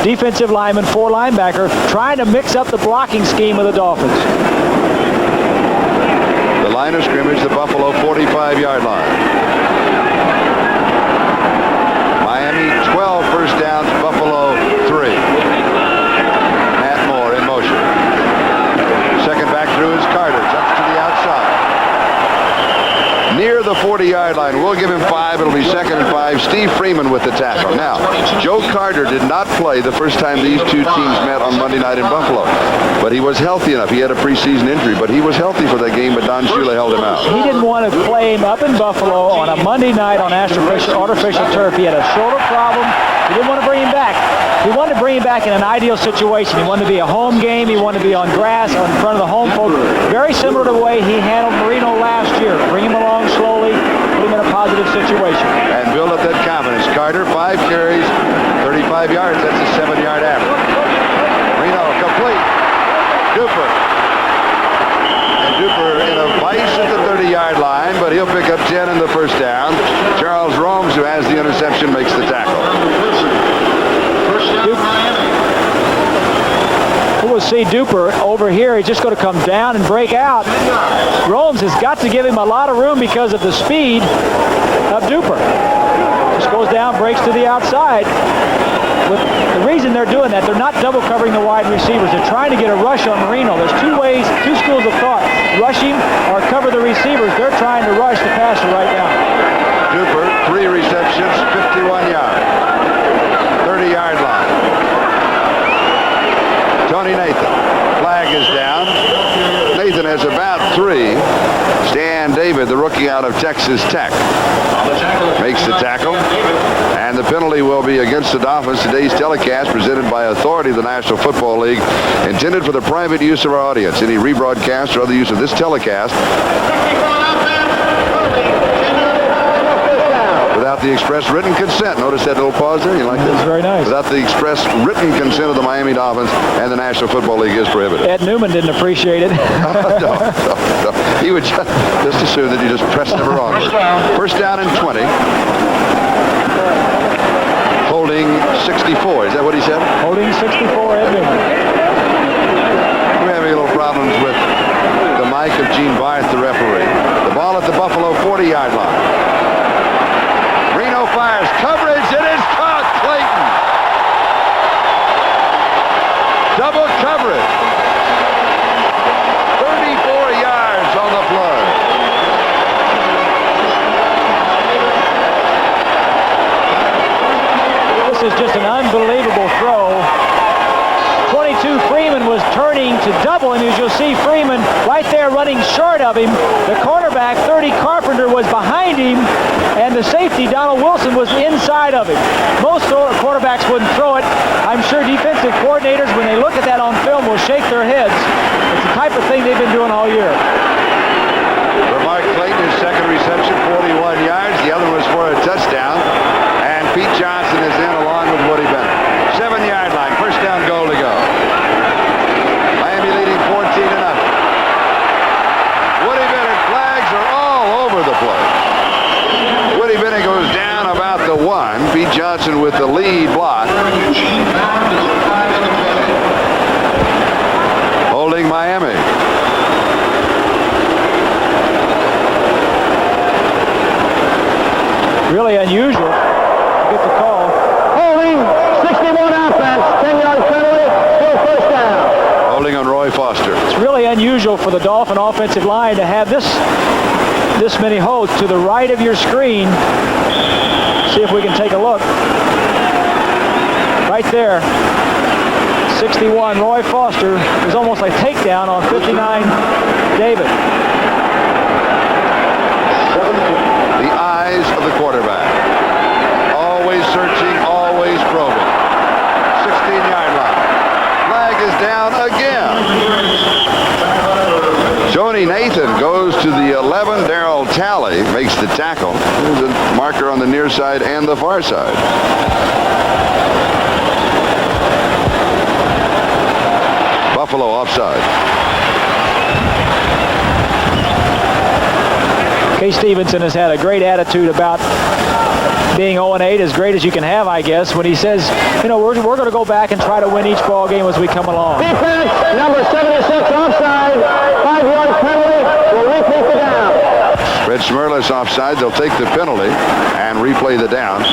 defensive lineman, 4 linebacker, trying to mix up the blocking scheme of the Dolphins. The line of scrimmage, the Buffalo 45-yard line. Miami 12 first downs, Buffalo 3. Through his Carter, jumps to the outside. Near the 40-yard line. We'll give him 5. It'll be 2nd and 5. Steve Freeman with the tackle. Now, Joe Carter did not play the first time these 2 teams met on Monday night in Buffalo. But he was healthy enough. He had a preseason injury, but he was healthy for that game, but Don Shula held him out. He didn't want to play him up in Buffalo on a Monday night on artificial turf. He had a shoulder problem. He didn't want to bring him back. He wanted to bring him back in an ideal situation. He wanted to be a home game. He wanted to be on grass in front of the home folks. Very similar to the way he handled Marino last year. Bring him along slowly, put him in a positive situation. And build up that confidence. Carter, 5 carries, 35 yards. That's a 7-yard average. Marino complete. Duper. And Duper in a vice at the 30-yard line, but he'll pick up 10 in the first down. Charles Romes, who has the interception, makes the tackle. We'll see Duper over here. He's just going to come down and break out. Romes has got to give him a lot of room because of the speed of Duper. Just goes down, breaks to the outside. With the reason they're doing that, they're not double covering the wide receivers. They're trying to get a rush on Marino. There's 2 ways, 2 schools of thought. Rush him or cover the receivers. They're trying to rush the passer right now. Duper, 3 receptions, 51 yards. 30-yard line. Tony Nathan. Flag is down. Nathan has about 3. Stan Davis David, the rookie out of Texas Tech, makes the tackle. And the penalty will be against the Dolphins. Today's telecast, presented by authority of the National Football League, intended for the private use of our audience. Any rebroadcast or other use of this telecast without the express written consent. Notice that little pause there? You like that? That's very nice. Without the express written consent of the Miami Dolphins and the National Football League is prohibited. Ed Newman didn't appreciate it. No. He would just assume that you just pressed the wrong word. First down and 20. Holding 64. Is that what he said? Holding 64, Ed Newman. We're having a little problems with the mic of Gene Barth, the referee. The ball at the Buffalo 40-yard line. Reno fires. Coverage. It is caught. Clayton. Double coverage. 34 yards on the play. This is just an unbelievable throw. 22 Freeman was turning to double him. As you'll see, Freeman right there running short of him. The cornerback, 30 Carpenter, was behind him, and the safety, Donald Wilson, was inside of him. Most quarterbacks wouldn't throw it. I'm sure defensive coordinators, when they look at that on film, will shake their heads. It's the type of thing they've been doing all year. For Mark Clayton, his second reception, 41 yards. The other was for a touchdown. And Pete Johnson is in along with Woody Bennett. 7-yard line, first down, goal to go. Miami leading 14-0. Woody Bennett, flags are all over the place. Woody Bennett goes down about the 1. Pete Johnson with the lead block. Holding Miami. Really unusual to get the call. Holding, 61 offense, 10-yard penalty, still first down. Holding on Roy Foster. It's really unusual for the Dolphin offensive line to have this many holds to the right of your screen. See if we can take a look. Right there, 61, Roy Foster. It was almost like takedown on 59, David. The eyes of the quarterback. Always searching, always probing. 16-yard line. Flag is down again. Joni Nathan goes to the 11. Darrell Talley makes the tackle. There's a marker on the near side and the far side. Buffalo offside. Kay Stevenson has had a great attitude about being 0-8, as great as you can have, I guess, when he says, you know, we're going to go back and try to win each ball game as we come along. Defense, number 76 offside, 5-yard penalty, will repeat the down. Red Schmerlis offside. They'll take the penalty and replay the down.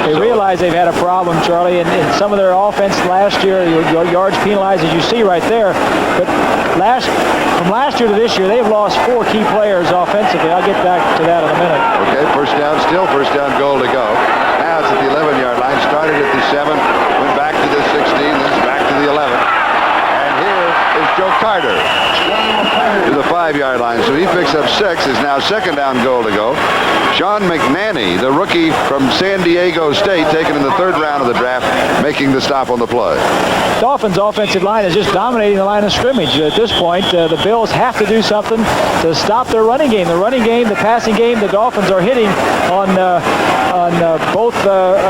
They realize they've had a problem, Charlie, in some of their offense last year. Your yards penalized, as you see right there. But from last year to this year, they've lost 4 key players offensively. I'll get back to that in a minute. Okay, first down, still first down, goal to go. Now it's at the 11-yard line. Started at the 7, went back to the 16, then back to the 11. And here is Joe Carter to the 5-yard line. So he picks up 6. Is now second down, goal to go. Sean McNanny, the rookie from San Diego State, taken in the 3rd round of the draft, making the stop on the play. Dolphins' offensive line is just dominating the line of scrimmage. At this point, the Bills have to do something to stop their running game. The running game, the passing game, the Dolphins are hitting on both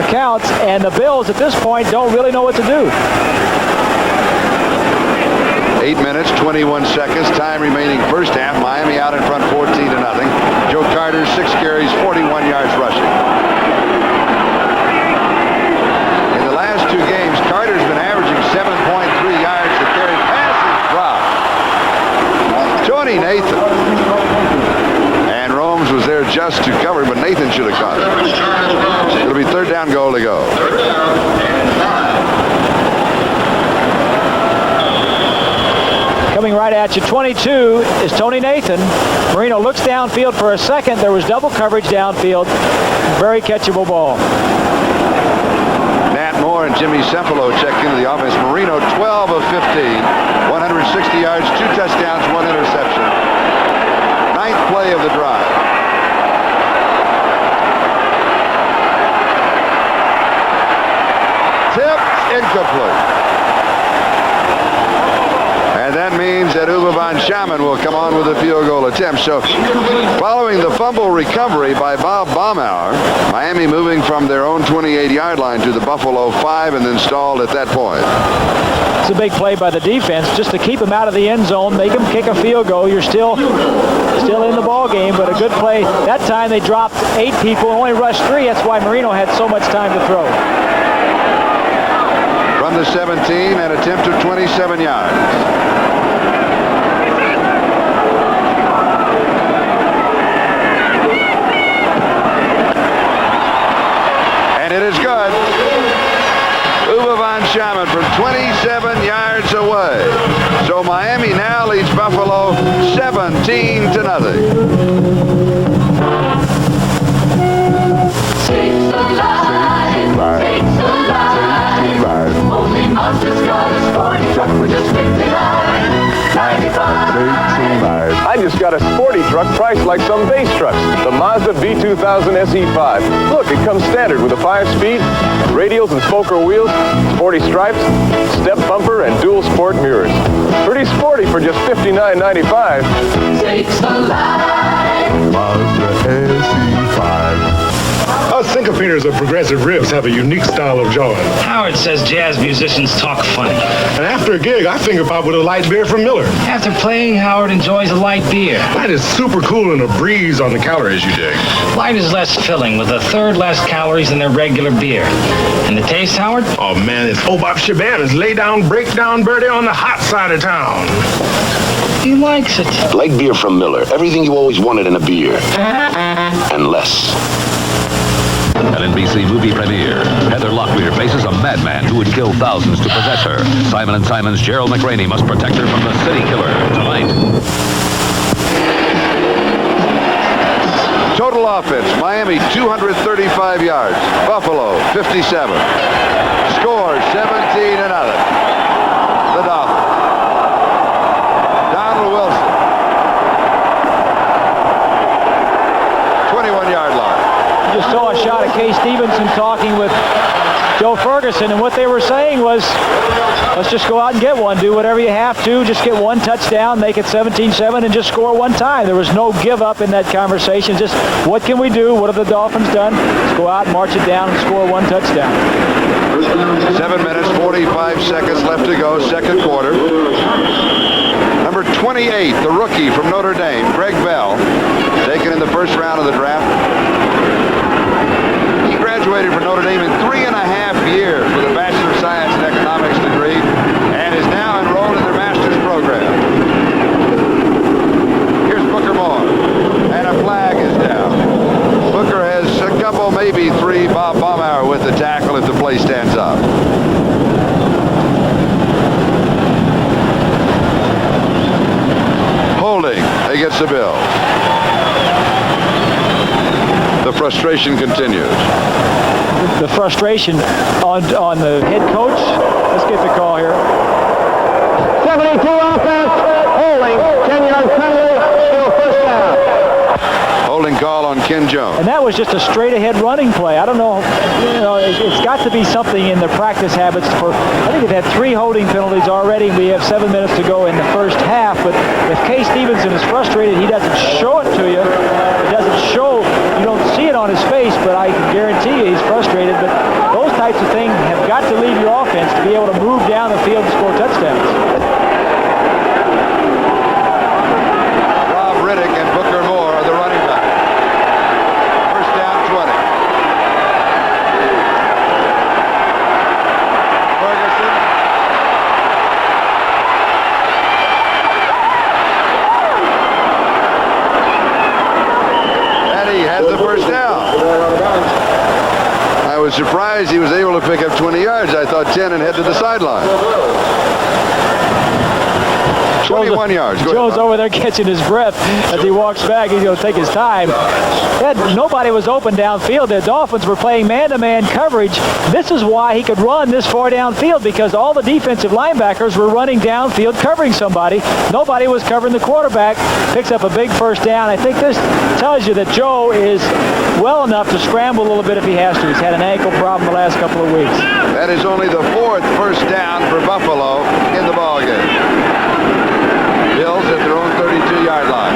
accounts, and the Bills at this point don't really know what to do. 8 minutes, 21 seconds, time remaining first half. Miami out in front 14-0. Joe Carter, 6 carries, 41 yards rushing. In the last 2 games, Carter's been averaging 7.3 yards to carry. Passes drop. Joni Nathan. And Romes was there just to cover, but Nathan should have caught it. It'll be 3rd down, goal to go. Coming right at you, 22 is Tony Nathan. Marino looks downfield for a second. There was double coverage downfield. Very catchable ball. Nat Moore and Jimmy Cefalo check into the offense. Marino, 12 of 15, 160 yards, 2 touchdowns, 1 interception. incomplete. And that means that Uwe von Schamann will come on with a field goal attempt. So following the fumble recovery by Bob Baumauer, Miami moving from their own 28-yard line to the Buffalo 5 and then stalled at that point. It's a big play by the defense just to keep him out of the end zone, make him kick a field goal. You're still in the ball game, but a good play. That time they dropped 8 people, only rushed 3. That's why Marino had so much time to throw. From the 17, an attempt of 27 yards. And it is good. Uwe von Schamann from 27 yards away. So Miami now leads Buffalo 17-0. Sakes alive, sakes alive. Only Mazda's got a sporty truck with just 95. I just got a sporty truck priced like some base trucks. The Mazda V2000 SE5. Look, it comes standard with a 5-speed, radials and spoker wheels, sporty stripes, step bumper, and dual sport mirrors. Pretty sporty for just $59.95. Sakes alive. Mazda SE5. Us syncopators of Progressive Ribs have a unique style of jawing. Howard says jazz musicians talk funny. And after a gig, I finger pop with a light beer from Miller. After playing, Howard enjoys a light beer. Light is super cool and a breeze on the calories, you dig. Light is less filling with a third less calories than their regular beer. And the taste, Howard? Oh man, it's Obop Shabanas. Lay down, break down, birdie on the hot side of town. He likes it. Light beer from Miller. Everything you always wanted in a beer. And less. An NBC movie premiere. Heather Locklear faces a madman who would kill thousands to possess her. Simon & Simon's Gerald McRaney must protect her from the city killer tonight. Total offense, Miami 235 yards. Buffalo 57. Score 17-0. The Dolphins. Donald Wilson. 21-yard line. Just saw a shot of Kay Stevenson talking with Joe Ferguson, and what they were saying was, let's just go out and get one. Do whatever you have to. Just get one touchdown, make it 17-7, and just score one time. There was no give up in that conversation. Just what can we do? What have the Dolphins done? Let's go out, march it down, and score one touchdown. 7 minutes, 45 seconds left to go, second quarter. Number 28, the rookie from Notre Dame, Greg Bell, taken in the first round of the draft. He graduated from Notre Dame in 3.5 years with a Bachelor of Science in Economics degree and is now enrolled in their master's program. Here's Booker Moore, and a flag is down. Booker has a couple, maybe 3. Bob Baumauer with the tackle if the play stands up. Holding against the Bills. The frustration continues. The frustration on the head coach. Let's get the call here. 72 offense, holding, 10-yard penalty, still first down. Holding call on Ken Jones. And that was just a straight-ahead running play. I don't know, it's got to be something in the practice habits. I think they've had 3 holding penalties already. We have 7 minutes to go in the first half. But if Kay Stevenson is frustrated, he doesn't show it to you. It doesn't show. You don't see it on his face, but I can guarantee you he's frustrated. But those types of things have got to leave your offense to be able to move down the field and score touchdowns. Rob Riddick and Booker Moore are the running back. First down, 20. Ferguson. And he has the first down. I was surprised he was able to pick up 20 yards. I thought 10 and head to the sideline. 21 yards. Go Joe's ahead, over there catching his breath as he walks back. He's going to take his time. Nobody was open downfield. The Dolphins were playing man-to-man coverage. This is why he could run this far downfield, because all the defensive linebackers were running downfield covering somebody. Nobody was covering the quarterback. Picks up a big first down. I think this tells you that Joe is well enough to scramble a little bit if he has to. He's had an ankle problem the last couple of weeks. That is only the 4th first down for Buffalo in the ballgame. Bills at their own 32-yard line.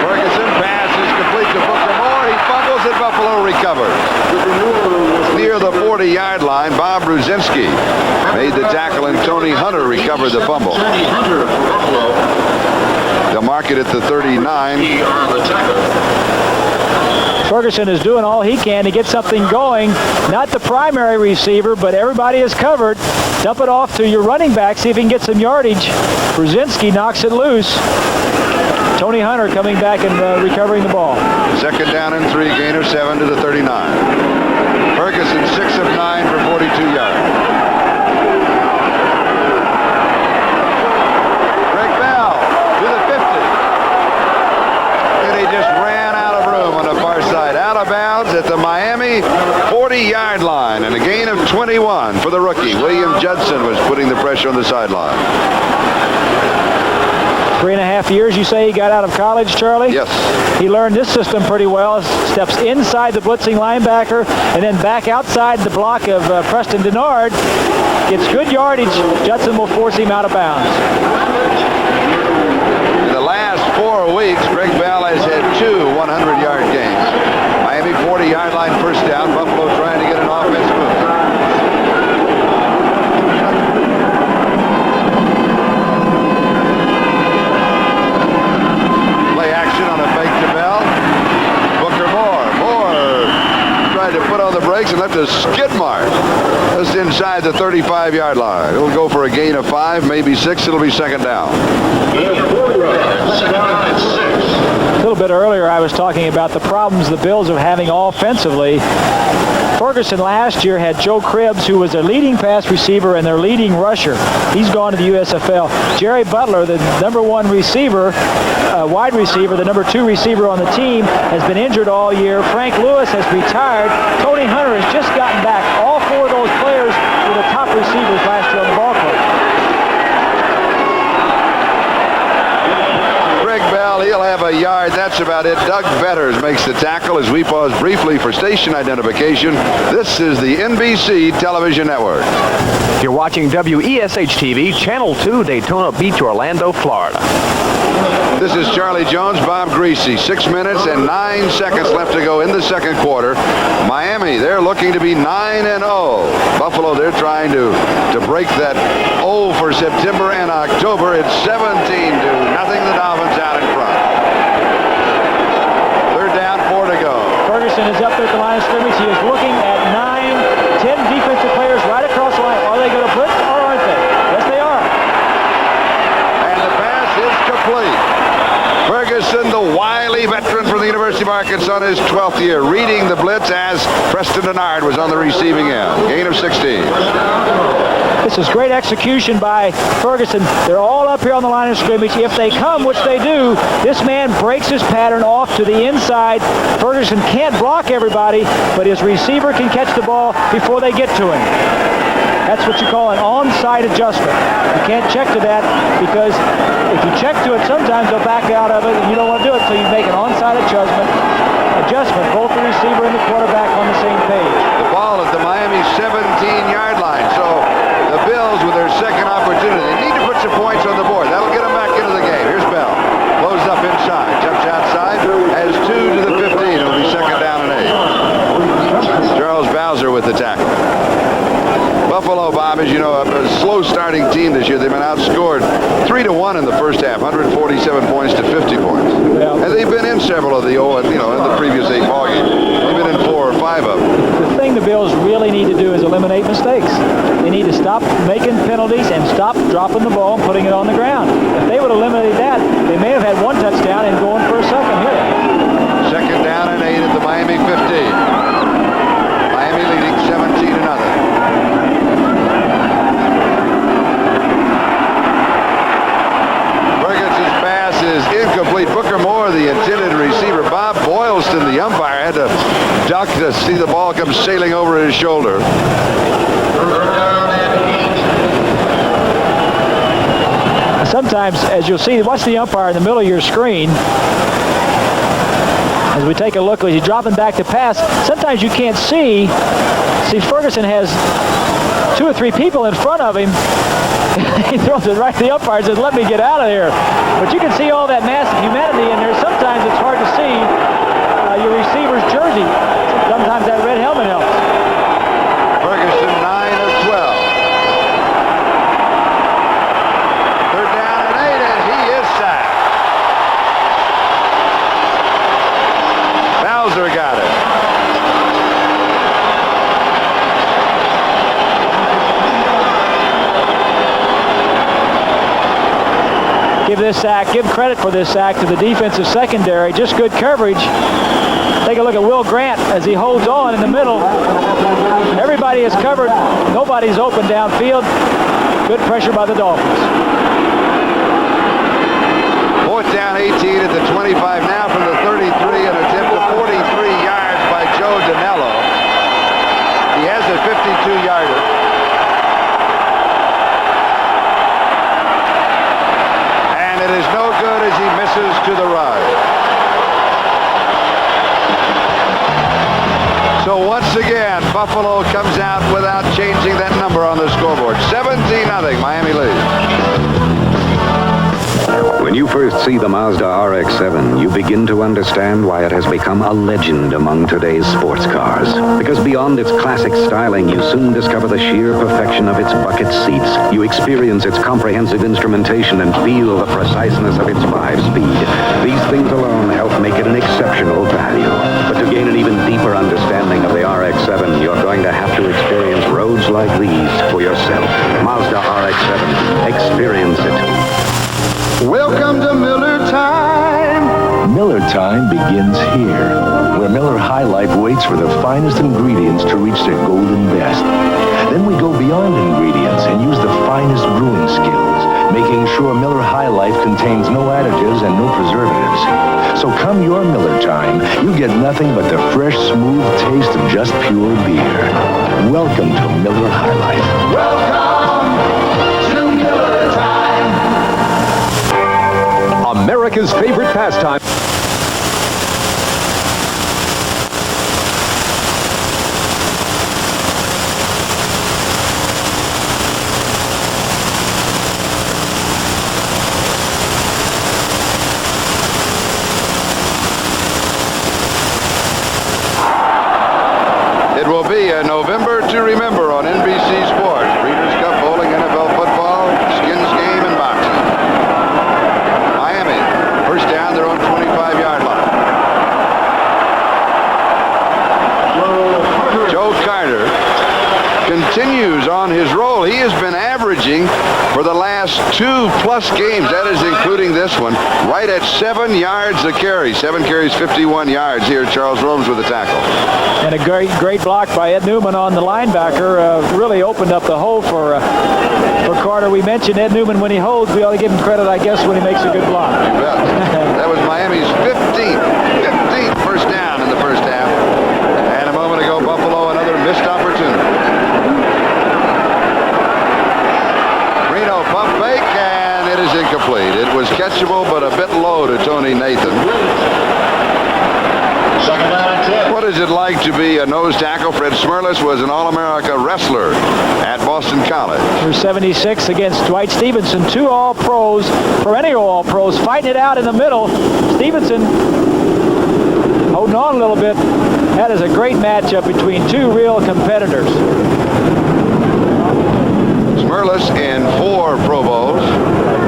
Ferguson passes complete to Booker Moore. He fumbles and Buffalo recovers. Near the 40-yard line, Bob Brzezinski made the tackle and Tony Hunter recovered the fumble. They'll mark it at the 39. Ferguson is doing all he can to get something going. Not the primary receiver, but everybody is covered. Dump it off to your running back, see if he can get some yardage. Brzezinski knocks it loose. Tony Hunter coming back and recovering the ball. Second down and 3, gain of 7 to the 39. Ferguson 6 of 9 for 42 yards. Greg Bell to the 50. And he just ran out of room on the far side. Out of bounds at the Miami 40-yard line. And a gain of 21 for the rookie. William Judson was putting the pressure on the sideline. 3.5 years, you say he got out of college, Charlie? Yes. He learned this system pretty well. Steps inside the blitzing linebacker and then back outside the block of Preston Denard. Gets good yardage. Judson will force him out of bounds. In the last 4 weeks, Greg Bell has had 2 100-yard gains. Miami 40-yard line first down. Buffalo trying to get an offense moving. To put on the brakes and left a skid mark just inside the 35-yard line. It'll go for a gain of 5, maybe 6. It'll be second down. A little bit earlier, I was talking about the problems the Bills are having offensively. Ferguson last year had Joe Cribbs, who was their leading pass receiver and their leading rusher. He's gone to the USFL. Jerry Butler, the number 1 receiver, wide receiver, the number 2 receiver on the team, has been injured all year. Frank Lewis has retired. Tony Hunter has just gotten back. All 4 of those players were the top receivers last year on the ball club. Greg Bell, he'll have a yard. That's about it. Doug Betters makes the tackle as we pause briefly for station identification. This is the NBC Television Network. You're watching WESH-TV, Channel 2, Daytona Beach, Orlando, Florida. This is Charlie Jones, Bob Greasy. 6 minutes and 9 seconds left to go in the second quarter. Miami, they're looking to be 9-0. Buffalo, they're trying to break that 0 for September and October. It's 17-0. The Dolphins out in front. Third down, 4 to go. Ferguson is up there at the line of scrimmage. He is looking at 9, 10 defensive players right across the line. Are they going to blitz or aren't they? Yes, they are. And the pass is complete. Ferguson, the wily veteran from the University of Arkansas in his 12th year, reading the blitz as Preston Denard was on the receiving end. Gain of 16. This is great execution by Ferguson. They're all up here on the line of scrimmage. If they come, which they do, this man breaks his pattern off to the inside. Ferguson can't block everybody, but his receiver can catch the ball before they get to him. That's what you call an onside adjustment. You can't check to that because if you check to it, sometimes they'll back out of it, and you don't want to do it, so you make an onside adjustment, both the receiver and the quarterback on the same page. The ball at the Miami 17-yard line. So the Bills, with their second opportunity, they need to put some points on the board. That'll get them back into the game. Here's Bell. Closed up inside. Jumps outside. Has 2 to the 15. It'll be second down and 8. Charles Bowser with the tackle. Buffalo, Bob, as you know, a slow-starting team this year. They've been outscored 3-1 in the first half, 147 points to 50 points. Yeah. And they've been in several of the, in the previous 8 ball games. They've been in 4 or 5 of them. The thing the Bills really need to do is eliminate mistakes. They need to stop making penalties and stop dropping the ball and putting it on the ground. If they would eliminate that, they may have had 1 touchdown and going for a second here. Second down and 8 at the Miami 15. Miami leading 17-0. umpire had to duck to see the ball come sailing over his shoulder. Sometimes, as you'll see, watch the umpire in the middle of your screen. As we take a look, as he's dropping back to pass, sometimes you can't see. See, Ferguson has 2 or 3 people in front of him. He throws it right to the umpire and says, let me get out of here. But you can see all that massive humanity in there. Sometimes it's hard to see your receiver's jersey. Sometimes that red helmet helps. Ferguson, 9 of 12. Third down and 8, and he is sacked. Bowser got it. Give credit for this sack to the defensive secondary. Just good coverage. Take a look at Will Grant as he holds on in the middle. Everybody is covered. Nobody's open downfield. Good pressure by the Dolphins. 4th down, 18 at the 25 now from the 33, an attempt to 43 yards by Joe Danello. He has a 52-yarder. It is no good as he misses to the right. So once again, Buffalo comes out without changing that number on the scoreboard. 17-0, Miami leads. When you first see the Mazda RX-7, you begin to understand why it has become a legend among today's sports cars. Because beyond its classic styling, you soon discover the sheer perfection of its bucket seats. You experience its comprehensive instrumentation and feel the preciseness of its 5-speed. These things alone help make it an exceptional value. But to gain an even deeper understanding of the RX-7, you're going to have to experience roads like these for yourself. Mazda RX-7. Experience it. Welcome to Miller Time. Miller Time begins here, where Miller High Life waits for the finest ingredients to reach their golden best. Then we go beyond ingredients and use the finest brewing skills, making sure Miller High Life contains no additives and no preservatives. So come your Miller Time, you get nothing but the fresh, smooth taste of just pure beer. Welcome to Miller High Life. Welcome to Miller Time. America's favorite pastime. It will be a November to remember on NBC Sports. Breeders' Cup bowling, NFL football, skins game, and boxing. Miami, first down, their own 25-yard line. Joe Carter continues on his roll. He has been averaging for the last 2+ games, that is including this one, right at 7 yards a carry. 7 carries, 51 yards here. Charles Rhodes with the tackle. And a great block by Ed Newman on the linebacker. Really opened up the hole for Carter. We mentioned Ed Newman when he holds. We ought to give him credit, I guess, when he makes a good block. That was Miami's 15th first down in the first half. And a moment ago, Buffalo, another missed opportunity. Reno pump fake, and it is incomplete. It was catchable, but a bit low to Tony Nathan. Second down and 10. What is it like to be a nose tackle? Fred Smirlis was an All-America wrestler at Boston College. For 76 against Dwight Stevenson, 2 All-Pros, perennial All-Pros, fighting it out in the middle. Stevenson holding on a little bit. That is a great matchup between 2 real competitors. Smirlis in 4 Pro Bowls,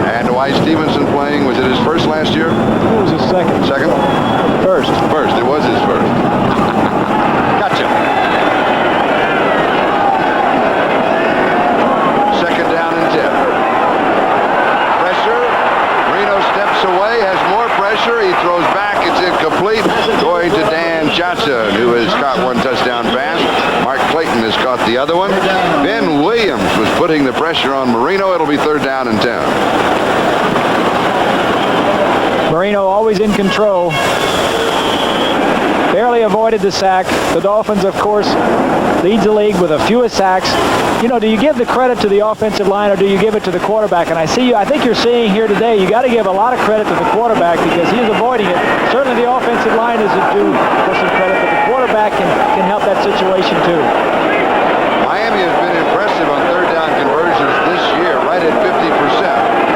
and Dwight Stevenson playing, was it his first last year? It was his second. Second? First. First, it was his first. Gotcha. Second down and 10. Pressure. Reno steps away, has more pressure. He throws back. It's incomplete. Going to Dan Johnson, who has caught 1 touchdown pass. Mark Clayton has caught the other one. Ben Williams was putting the pressure on Marino. It'll be 3rd down and 10. Marino always in control. barely avoided the sack. The Dolphins, of course, leads the league with the fewest sacks. You know, do you give the credit to the offensive line or do you give it to the quarterback? And I think you're seeing here today, you got to give a lot of credit to the quarterback because he is avoiding it. Certainly the offensive line isn't due for some credit, but the quarterback can help that situation too. Miami has been impressive on third down conversions this year, right at 50%.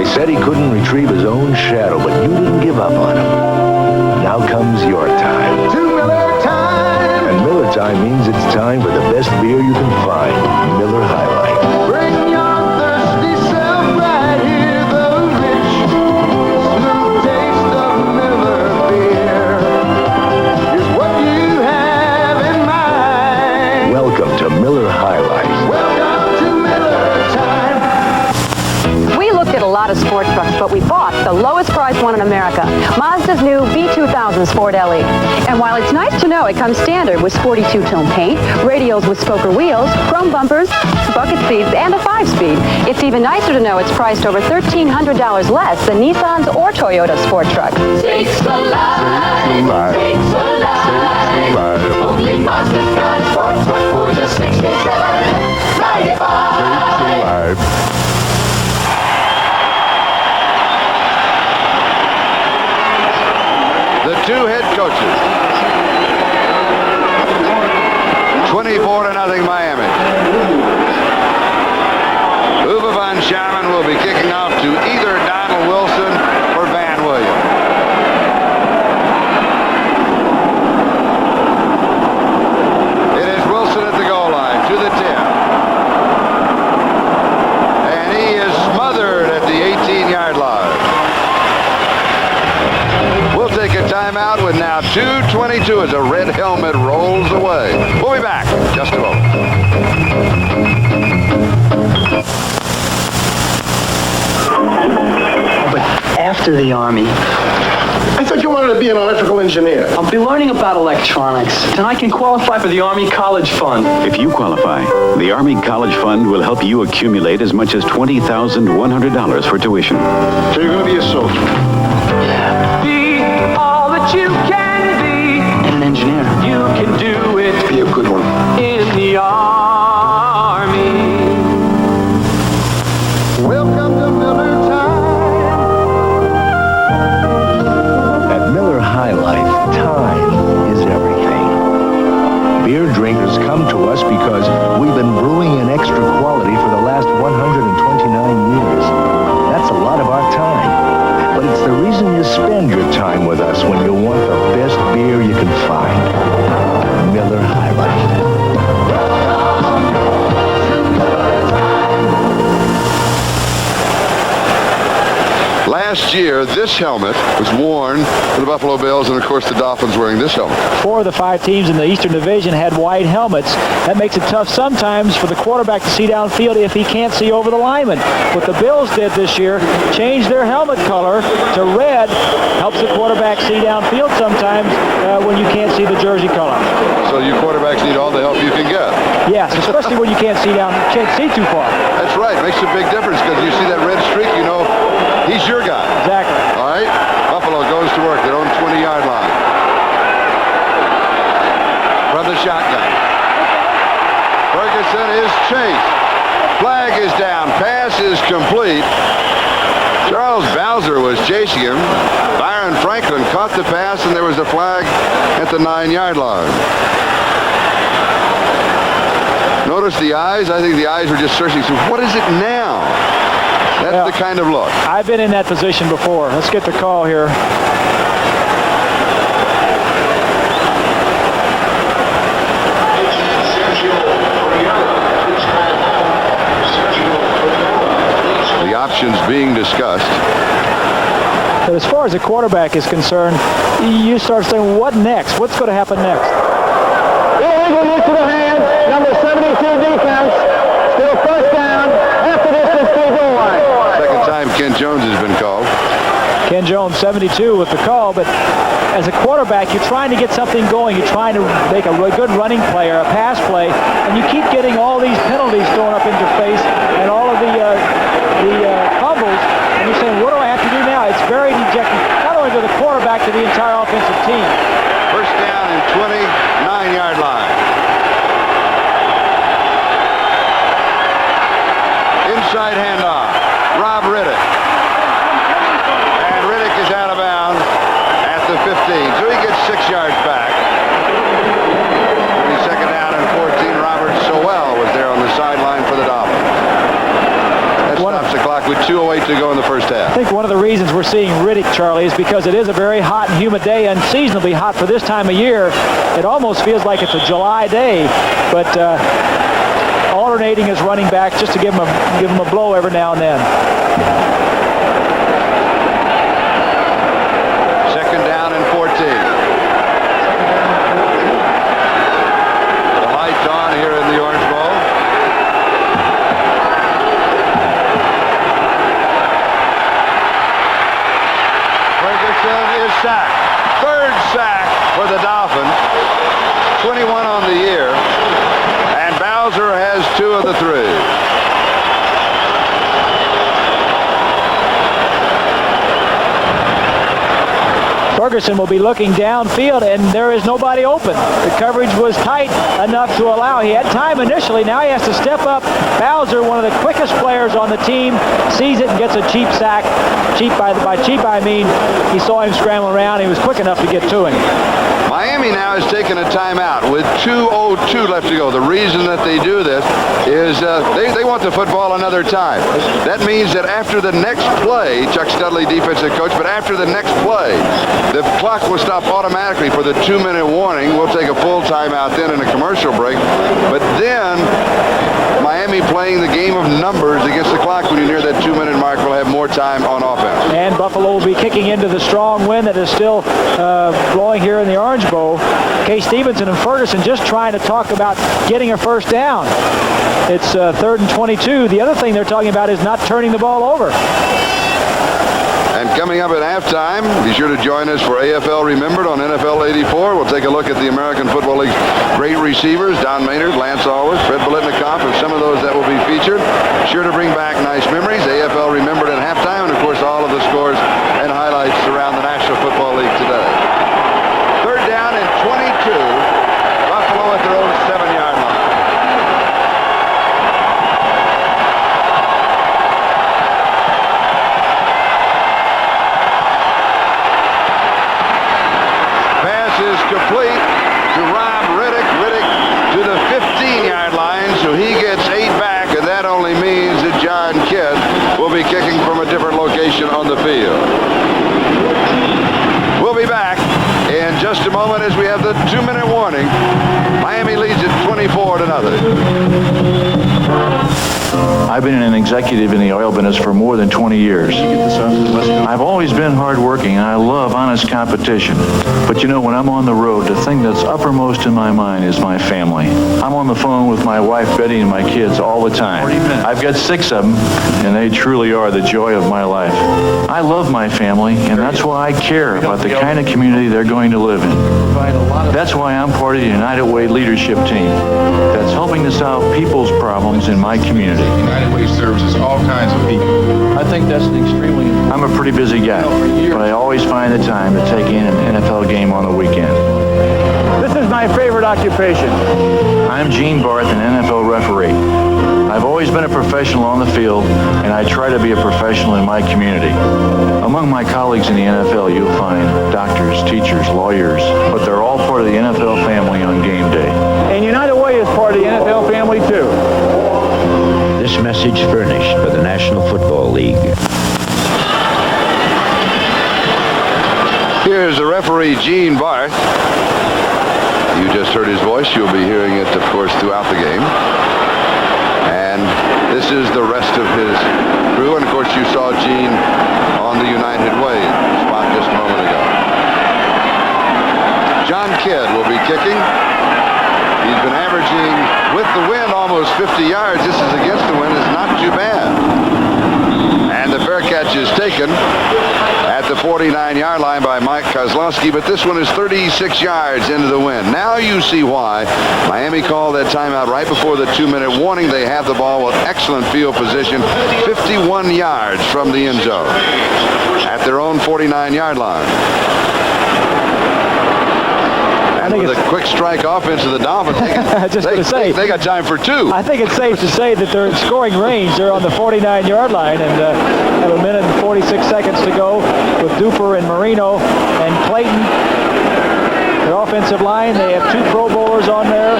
Said he couldn't retrieve his own shadow, but you didn't give up on him. Now comes your time. Miller time! And Miller time means it's time for the best beer you can find. Miller High Life. Bring your thirsty self right here, the rich, smooth taste of Miller beer is what you have in mind. Welcome to Miller High Life. Welcome to Miller time. We looked at a lot of sport trucks, but we bought the lowest priced one in America, Mazda's new B2000 Sport LE. And while it's nice to know it comes standard with sporty two-tone paint, radials with spoker wheels, chrome bumpers, bucket seats, and a 5-speed, it's even nicer to know it's priced over $1,300 less than Nissan's or Toyota sport trucks. Takes a lot, takes a lot. Only Mazda's got sport truck for the 67.95. Two head coaches. 24-0 Miami. Uwe von Schaman will be kicking off to either Donald Wilson or Van Williams. It is Wilson at the goal line to the 10. And he is smothered at the 18-yard line. We'll take a timeout with now 2:22 as a red helmet rolls away. We'll be back in just a moment. But after the Army... I thought you wanted to be an electrical engineer. I'll be learning about electronics, and I can qualify for the Army College Fund. If you qualify, the Army College Fund will help you accumulate as much as $20,100 for tuition. So you're going to be a soldier. Be all that you can be. And an engineer. You can do it. Be a good one. In the Army. Welcome to Miller time. At Miller High Life, time is everything. Beer drinkers come to us because we've been brewing in extra quality for the last 129 years. That's a lot of our time. But it's the reason you spend your time with us when you want the best beer you can find. Miller High Life. Last year, this helmet was worn for the Buffalo Bills, and of course the Dolphins wearing this helmet. 4 of the 5 teams in the Eastern Division had white helmets. That makes it tough sometimes for the quarterback to see downfield if he can't see over the lineman. What the Bills did this year, changed their helmet color to red, helps the quarterback see downfield sometimes when you can't see the jersey color. So you quarterbacks need all the help you can get. Yeah, especially when you can't see too far. That's right. Makes a big difference because you see that red streak, you know he's your guy. Exactly. All right. Buffalo goes to work. Their own 20-yard line. From the shotgun. Ferguson is chased. Flag is down. Pass is complete. Charles Bowser was chasing him. Byron Franklin caught the pass, and there was a flag at the 9-yard line. Notice the eyes. I think the eyes were just searching. So what is it now? That's the kind of look. I've been in that position before. Let's get the call here. The options being discussed. But as far as the quarterback is concerned, you start saying, what next? What's going to happen next? Illegal use of the hand, number 72 defense. Still first down. After this is free goal line. Second time Ken Jones has been called. Ken Jones, 72 with the call, but as a quarterback, you're trying to get something going. You're trying to make a good running play or a pass play, and you keep getting all these penalties thrown up in your face and all of the fumbles, and you're saying, what do I have to do now? It's very dejecting, not only to the quarterback, to the entire offensive team. First down and 20, 9-yard line. Inside handoff. Rob Riddick. And Riddick is out of bounds at the 15. So he gets 6 yards back. 22nd down and 14. Robert Sowell was there on the sideline for the Dolphins. That stops the clock with 2:08 to go in the first half. I think one of the reasons we're seeing Riddick, Charlie, is because it is a very hot and humid day, unseasonably hot for this time of year. It almost feels like it's a July day, but alternating his running backs just to give him a blow every now and then. Second down and 14. The lights on here in the Orange Bowl. Ferguson is sacked. Third sack for the Dolphins. 21 on the year. And Bowser has 2 of the 3. Ferguson will be looking downfield, and there is nobody open. The coverage was tight enough to allow. He had time initially. Now he has to step up. Bowser, one of the quickest players on the team, sees it and gets a cheap sack. By cheap, I mean he saw him scramble around. He was quick enough to get to him. Miami now has taken a timeout with 2:02 left to go. The reason that they do this is they want the football another time. That means that after the next play, Chuck Studley, defensive coach, but after the next play, the clock will stop automatically for the 2-minute warning. We'll take a full timeout then and a commercial break. But then Miami playing the game of numbers against the clock when you near that 2-minute mark will have more time on offense. And Buffalo will be kicking into the strong wind that is still blowing here in the Orange Bowl. Kay Stevenson and Ferguson just trying to talk about getting a first down. It's 3rd and 22. The other thing they're talking about is not turning the ball over. And coming up at halftime, be sure to join us for AFL Remembered on NFL 84. We'll take a look at the American Football League's great receivers, Don Maynard, Lance Alworth, Fred Biletnikoff, and some of those that will be featured. Sure to bring back nice memories. AFL Remembered at halftime, and of course all of the scores and highlights around the National Football League today. Third down and 22. Buffalo at their own 7-yard line. Is complete to Rob Riddick. Riddick to the 15-yard line, so he gets 8 back, and that only means that John Kidd will be kicking from a different location on the field. We'll be back in just a moment as we have the 2-minute warning. Miami leads it 24-0. I've been an executive in the oil business for more than 20 years. I've always been hardworking, and I love honest competition. But you know, when I'm on the road, the thing that's uppermost in my mind is my family. I'm on the phone with my wife, Betty, and my kids all the time. I've got 6 of them, and they truly are the joy of my life. I love my family, and that's why I care about the kind of community they're going to live in. That's why I'm part of the United Way leadership team that's helping to solve people's problems in my community. United Way services all kinds of people. I think that's an extremely... I'm a pretty busy guy, but I always find the time to take in an NFL game on the weekend. This is my favorite occupation. I'm Gene Barth, an NFL referee. I've always been a professional on the field, and I try to be a professional in my community. Among my colleagues in the NFL, you'll find doctors, teachers, lawyers, but they're all part of the NFL family on game day. And United Way is part of the NFL family, too. This message furnished by the National Football League. Here's the referee, Gene Barth. You just heard his voice. You'll be hearing it, of course, throughout the game. And this is the rest of his crew. And, of course, you saw Gene on the United Way spot just a moment ago. John Kidd will be kicking. He's been averaging, with the wind, almost 50 yards. This is against the wind. It's not too bad. And the fair catch is taken at the 49-yard line by Mike Kozlowski, but this one is 36 yards into the wind. Now you see why Miami called that timeout right before the 2-minute warning. They have the ball with excellent field position, 51 yards from the end zone at their own 49-yard line. And with a quick strike offense of the Dolphins, they got time for 2. I think it's safe to say that they're in scoring range. They're on the 49-yard line and have a minute and 46 seconds to go with Duper and Marino and Clayton. Their offensive line, they have 2 Pro Bowlers on there.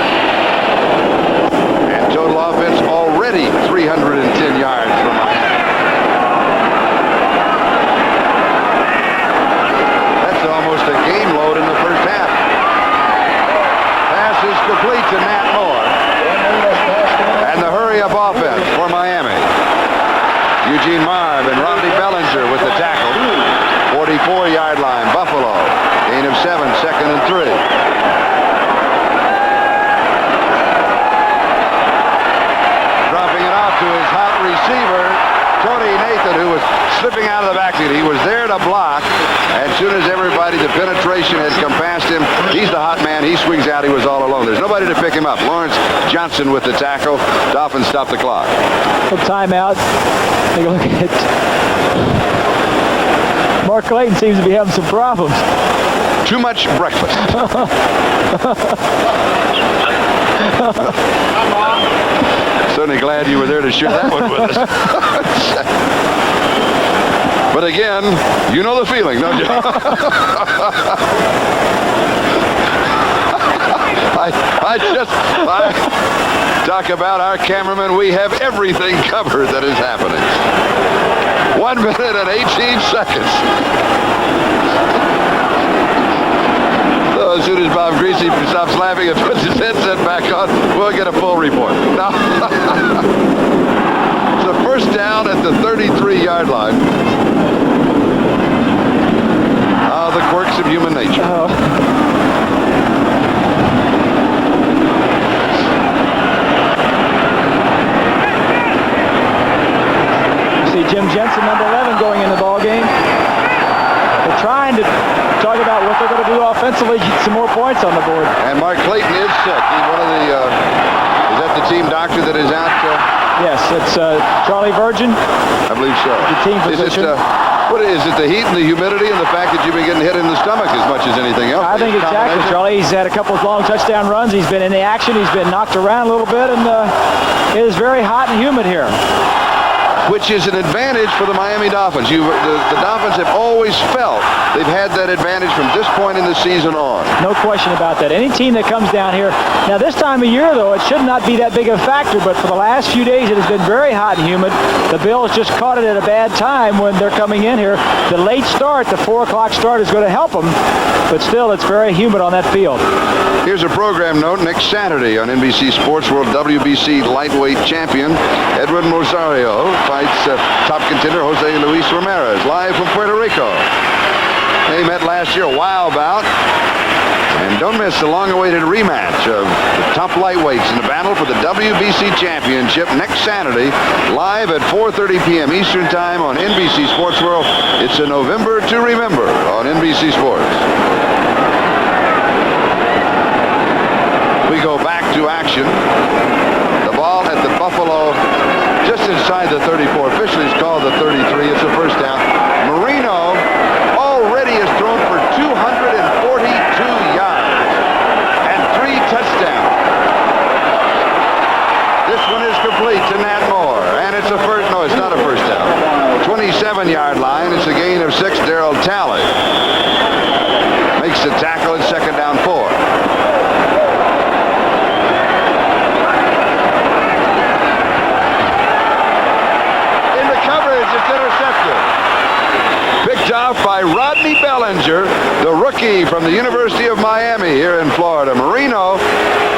And total offense already 310 yards from Miami. That's almost a game load in the first half. Pass is complete to Nat Moore. And the hurry-up offense for Miami. Eugene Marv and Rodney Bellinger with the tackle. 44-yard line, Buffalo. Gain of 7, 2nd and 3. Dropping it off to his hot receiver, Tony Nathan, who was slipping out of the backfield. He was there to block. As soon as everybody, the penetration had come past him, he's the hot man. He swings out. He was all alone. There's nobody to pick him up. Lawrence Johnson with the tackle. Dolphins stop the clock. A timeout. Take a look at it. Mark Clayton seems to be having some problems. Too much breakfast. Certainly glad you were there to share that one with us. But again, you know the feeling, don't you? I talk about our cameraman. We have everything covered that is happening. 1 minute and 18 seconds. So as soon as Bob Greasy stops laughing and puts his headset back on, we'll get a full report. No. It's a first down at the 33-yard line. The quirks of human nature. See Jim Jensen, number 11, going in the ball game. They're trying to talk about what they're going to do offensively, get some more points on the board. And Mark Clayton is sick. He's one of the, is that the team doctor that is out? Yes, it's Charlie Virgin. I believe so. The team physician. What is it, the heat and the humidity and the fact that you've been getting hit in the stomach as much as anything else? I think exactly, Charlie. He's had a couple of long touchdown runs. He's been in the action. He's been knocked around a little bit, and it is very hot and humid here. Which is an advantage for the Miami Dolphins. The Dolphins have always felt they've had that advantage from this point in the season on. No question about that. Any team that comes down here, now this time of year, though, it should not be that big of a factor, but for the last few days, it has been very hot and humid. The Bills just caught it at a bad time when they're coming in here. The late start, the 4 o'clock start, is going to help them, but still, it's very humid on that field. Here's a program note. Next Saturday on NBC Sports World, WBC lightweight champion Edwin Rosario fights top contender Jose Luis Ramirez, live from Puerto Rico. They met last year, a while bout. And don't miss the long-awaited rematch of the top lightweights in the battle for the WBC championship next Saturday, live at 4:30 p.m. Eastern Time on NBC Sports World. It's a November to remember on NBC Sports. We go back to action. The ball at the Buffalo, just inside the 34. Officially it's called the 33. It's a first down. Marino already has thrown for 242 yards and 3 touchdowns. This one is complete to Nat Moore, and it's a first. No, it's not a first down. 27-yard line. It's a gain of 6. Darryl Talley makes the tackle at second down 4. It's intercepted. Picked off by Rodney Bellinger, the rookie from the University of Miami here in Florida. Marino,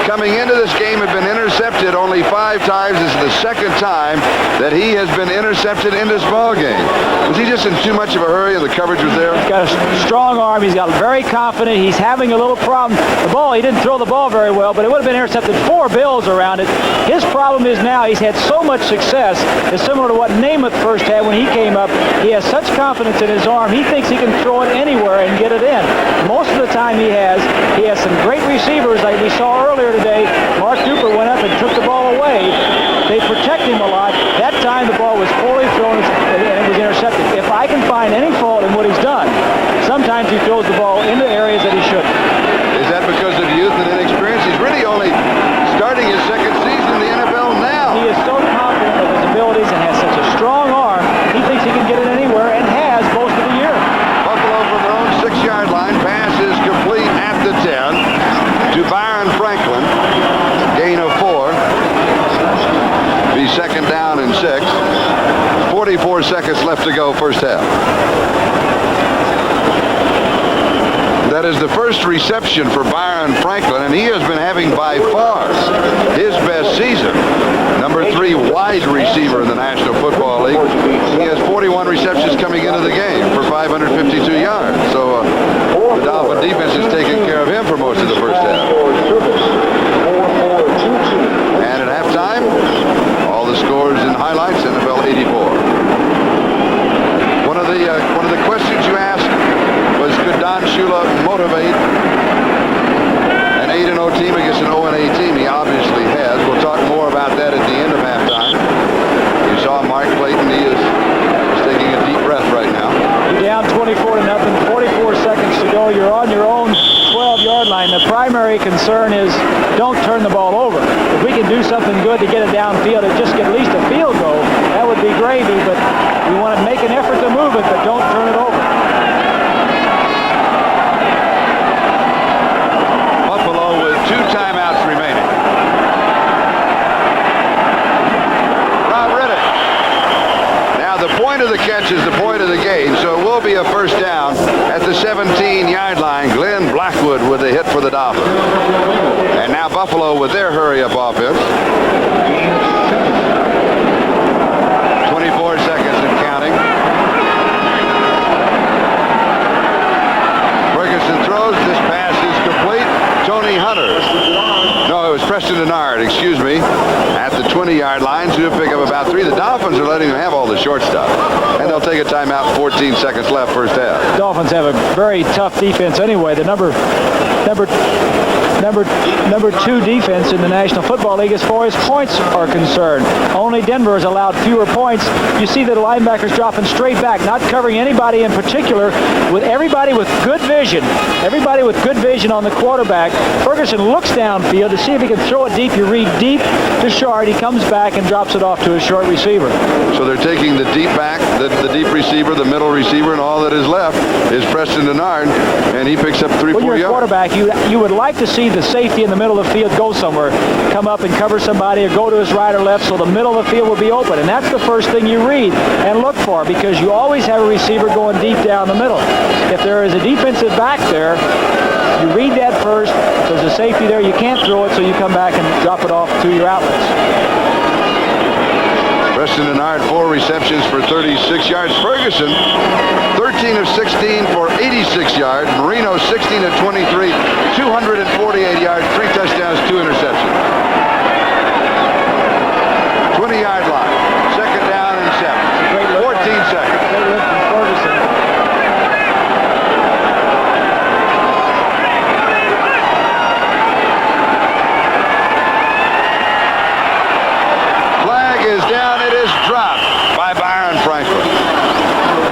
coming into this game, had been intercepted only 5 times. This is the second time that he has been intercepted in this ball game. Was he just in too much of a hurry and the coverage was there? He's got a strong arm. He's got very confident. He's having a little problem. The ball, he didn't throw the ball very well, but it would have been intercepted. 4 Bills around it. His problem is now he's had so much success. It's similar to what Namath first had when he came up. He has such confidence in his arm. He thinks he can throw it anywhere and get it in. Most of the time he has some great receivers like we saw earlier today. Mark Duper went up and took the ball away. They protect him a lot. That time the ball was poorly thrown and it was intercepted. If I can find any fault in what he's done, sometimes he throws the ball into areas that he shouldn't. Is that because of youth and inexperience? He's really only starting his second season in the NFL now. He is so confident of his abilities and has such a strong arm, he thinks he can get it anywhere and has most of the year. Buffalo from their own 6-yard line. Pass is complete at the 10 to Byron Franklin. Gain of 4. Be second down and 6. 44 seconds left to go, first half. That is the first reception for Byron Franklin, and he has been having by far his best season. Number 3 wide receiver in the National Football League. He has 41 receptions coming into the game for 552 yards. So the Dolphin defense is taking care of him for most of the first half. And at halftime, all the scores and highlights, NFL 84. One of the questions you asked was, could Don Shula motivate an 8-0 team against an 0-8 team? He obviously has. We'll talk more about that at the end of halftime. You saw Mark Clayton. He is taking a deep breath right now. You're down 24-0, 44 seconds to go. You're on your own 12-yard line. The primary concern is don't turn the ball over. If we can do something good to get it downfield and just get at least a field goal, that would be gravy, but we want to make an effort to move it, but don't turn it over. Buffalo with 2 timeouts remaining. Rob Riddick. Now the point of the catch is the point of the game, so it will be a first down at the 17-yard line. Glenn Blackwood with a hit for the Dolphins. And now Buffalo with their hurry-up offense. 24 seconds and counting. Ferguson throws. This pass is complete. Tony Hunter. No, it was Preston Denard, excuse me, at the 20-yard line. So he'll pick up about 3. The Dolphins are letting them have all the short stuff. And they'll take a timeout. 14 seconds left, first half. Dolphins have a very tough defense anyway. The number number 2 defense in the National Football League as far as points are concerned. Only Denver has allowed fewer points. You see the linebackers dropping straight back, not covering anybody in particular, with everybody with good vision. Everybody with good vision on the quarterback. Ferguson looks downfield to see if he can throw it deep. You read deep to short. He comes back and drops it off to a short receiver. So they're taking the deep back, the deep receiver, the middle receiver, and all that is left is Preston Denard, and he picks up 3-4 yards. When you're a quarterback, you would like to see the safety in the middle of the field go somewhere, come up and cover somebody, or go to his right or left, so the middle of the field will be open. And that's the first thing you read and look for, because you always have a receiver going deep down the middle. If there is a defensive back there, you read that first. There's a safety there. You can't throw it, so you come back and drop it off to your outlets. Preston Denard, 4 receptions for 36 yards. Ferguson, 13 of 16 for 86 yards. Marino, 16 of 23, 248 yards, 3 touchdowns, 2 interceptions. 20-yard line. Second down and 7. 14 seconds. Great lift from Ferguson. Flag is down. It is dropped by Byron Franklin.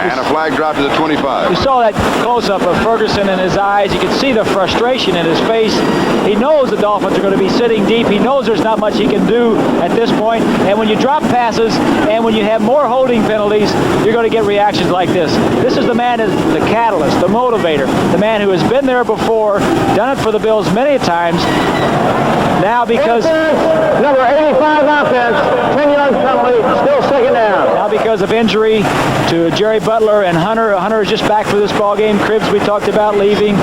And a flag dropped to the 25. You saw that close-up of Ferguson in his eyes. You could see the frustration in his face. He knows the Dolphins are going to be sitting deep. He knows there's not much he can do at this point. And when you drop passes and when you have more holding penalties, you're going to get reactions like this. This is the man, the catalyst, the motivator, the man who has been there before, done it for the Bills many times. Now because... Number 85 offense, 10-yard penalty, still second down. Now because of injury to Jerry Butler and Hunter. Hunter is just back for this ball game. Cribbs we talked about leaving.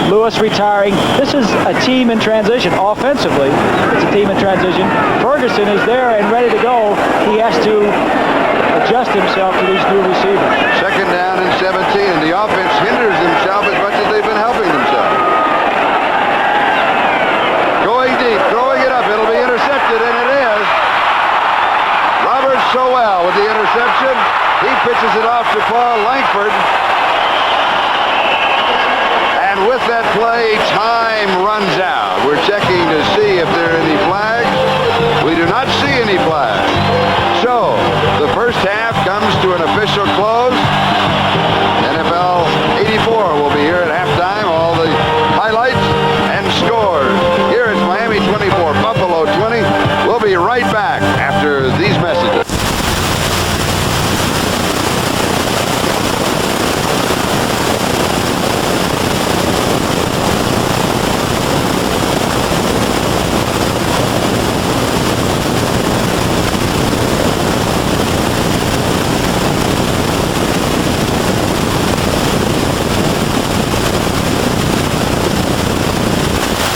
Lewis retiring. This is a team in transition. Offensively, it's a team in transition. Ferguson is there and ready to go. He has to adjust himself to these new receivers. Second down and 17, and the offense hinders themselves as much as they've been helping themselves. Going deep, throwing it up. It'll be intercepted, and it is. Robert Sowell with the interception. He pitches it off to Paul Langford. And with that play, time runs out. We're checking to see if there are any flags. We do not see any flags. So, the first half comes to an official close. NFL 84 will be here at halftime. All the highlights and scores. Here it's Miami 24, Buffalo 20. We'll be right back after these messages.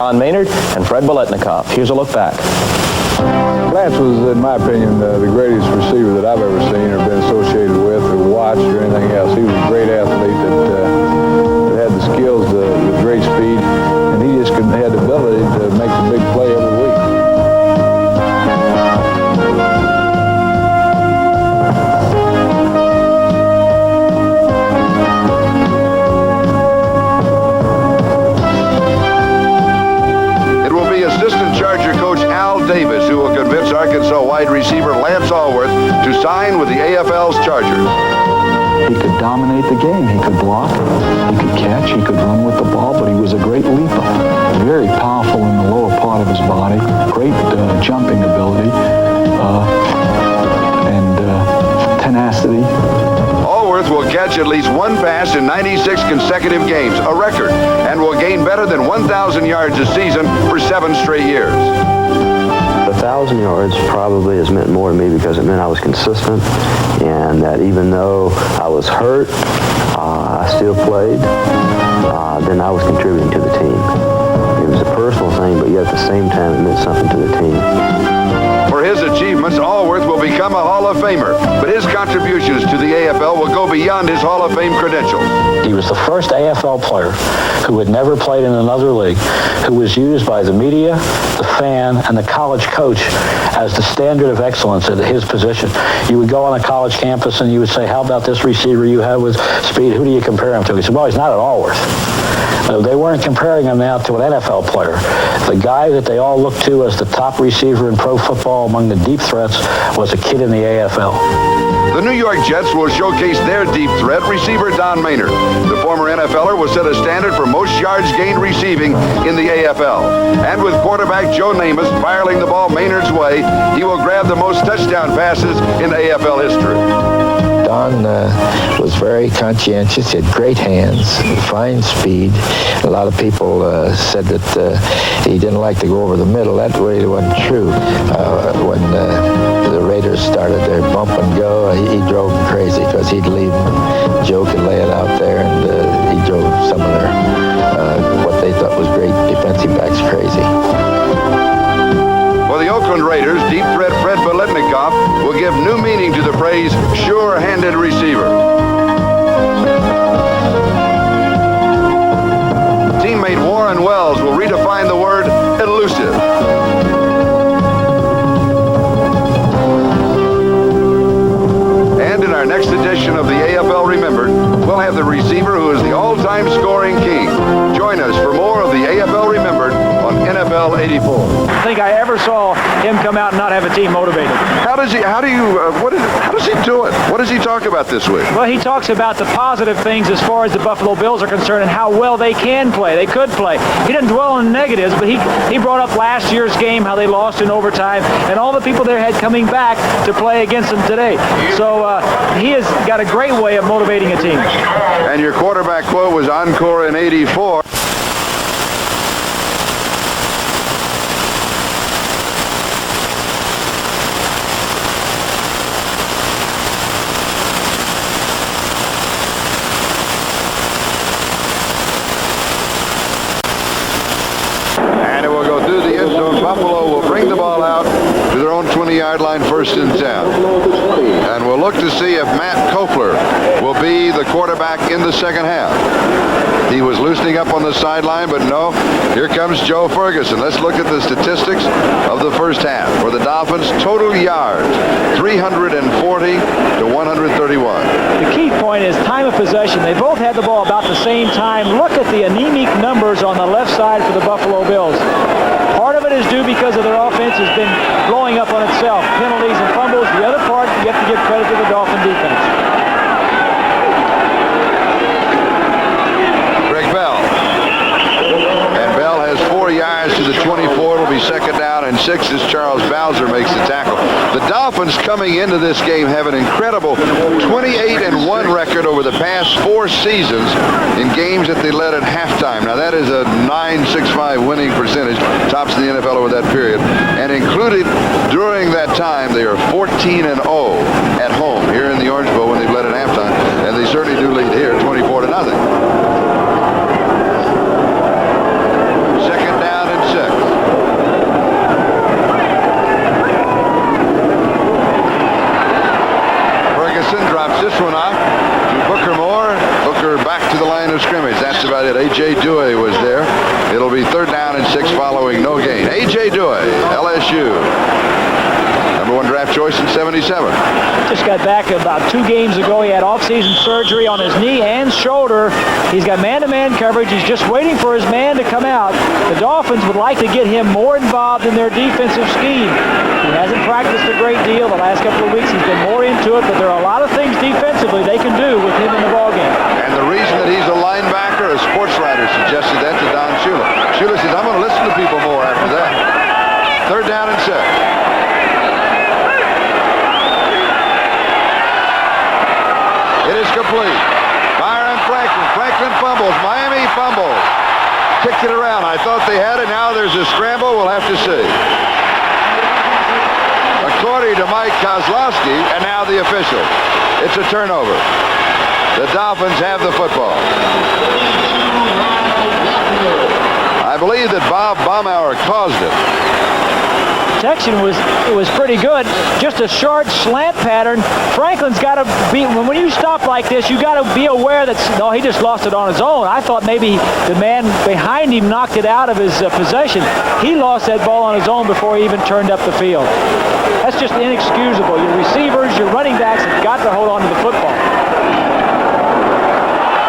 Ron Maynard and Fred Biletnikoff. Here's a look back. Lance was, in my opinion, the greatest receiver that I've ever seen or been associated with or watched or anything else. He was a great athlete that had the skills, the great speed, and he just had the ability to make the big play every week. Davis, who will convince Arkansas wide receiver Lance Allworth to sign with the AFL's Chargers. He could dominate the game. He could block, he could catch, he could run with the ball, but he was a great leaper. Very powerful in the lower part of his body, great jumping ability, and tenacity. Allworth will catch at least one pass in 96 consecutive games, a record, and will gain better than 1,000 yards a season for 7 straight years. 1,000 yards probably has meant more to me because it meant I was consistent, and that even though I was hurt, I still played, then I was contributing to the team. It was a personal thing, but yet at the same time it meant something to the team. For his achievements, Allworth will become a Hall of Famer, but his contributions to the AFL will go beyond his Hall of Fame credentials. He was the first AFL player who had never played in another league, who was used by the media, the fan, and the college coach as the standard of excellence at his position. You would go on a college campus and you would say, how about this receiver you have with speed? Who do you compare him to? He said, well, he's not at Allworth. They weren't comparing him now to an NFL player. The guy that they all looked to as the top receiver in pro football among the deep threats was a kid in the AFL. The New York Jets will showcase their deep threat receiver Don Maynard. The former NFLer will set a standard for most yards gained receiving in the AFL. And with quarterback Joe Namath spiraling the ball Maynard's way, he will grab the most touchdown passes in AFL history. Don was very conscientious. He had great hands, fine speed. A lot of people said that he didn't like to go over the middle. That really wasn't true. When the Raiders started their bump and go, he drove them crazy because he'd leave them. Joe could lay it out there, and he drove some of their, what they thought was great defensive backs crazy. For the Oakland Raiders, deep threat Fred Biletnikoff will give new meaning to the phrase sure-handed receiver. Teammate Warren Wells will redefine the word elusive. And in our next edition of the AFL Remembered, we'll have the receiver who is the all-time scoring king. Join us for more of the AFL Remembered on NFL 84. I think I ever saw him come out and not have a team motivated. How does he do it? What does he talk about this week? Well, he talks about the positive things as far as the Buffalo Bills are concerned and how well they can play. They could play. He didn't dwell on the negatives, but he brought up last year's game, how they lost in overtime, and all the people they had coming back to play against them today. So he has got a great way of motivating a team. And your quarterback quote was encore in 84. Buffalo will bring the ball out to their own 20-yard line, first and 10. And we'll look to see if Matt Kofler will be the quarterback in the second half. He was loosening up on the sideline, but no, here comes Joe Ferguson. Let's look at the statistics of the first half. For the Dolphins, total yards, 340 to 131. The key point is time of possession. They both had the ball about the same time. Look at the anemic numbers on the left side for the Buffalo Bills. Part of it is due because of their offense has been blowing up on itself. Penalties and fumbles. The other part, you have to give credit to the Dolphin defense. Greg Bell. And Bell has 4 yards to the 24. It'll be second down and 6 as Charles Bowser makes the tackle. The Dolphins coming into this game have an incredible 28-1 record over the past 4 seasons in games that they led at halftime. Now that is a .965 winning percentage, tops in the NFL over that period. And included during that time, they are 14-0 at home here in the Orange Bowl when they've led at halftime. And they certainly do lead here, 24-0. Second down and 6. Drops this one off to Booker Moore. Booker back to the line of scrimmage. That's about it. A.J. Dewey was there. It'll be third down and 6 following no gain. A.J. Dewey, LSU. #1 draft choice in 77. Just got back about 2 games ago. He had off-season surgery on his knee and shoulder. He's got man-to-man coverage. He's just waiting for his man to come out. The Dolphins would like to get him more involved in their defensive scheme. He hasn't practiced a great deal the last couple of weeks. He's been more into it, but there are a lot of things defensively they can do with him in the ballgame. And the reason that he's a linebacker, a sports writer suggested that to Don Shula. Shula says, I'm going to listen to people more after that. Third down and 6. It is complete. Byron Franklin. Franklin fumbles. Miami fumbles. Kicked it around. I thought they had it. Now there's a scramble. We'll have to see. According to Mike Kozlowski, and now the official, it's a turnover. The Dolphins have the football. I believe that Bob Baumauer caused it. protection was pretty good. Just a short slant pattern. Franklin's got to be, when you stop like this, you got to be aware that, no, he just lost it on his own. I thought maybe the man behind him knocked it out of his possession. He lost that ball on his own before he even turned up the field. That's just inexcusable. Your receivers, your running backs have got to hold on to the football.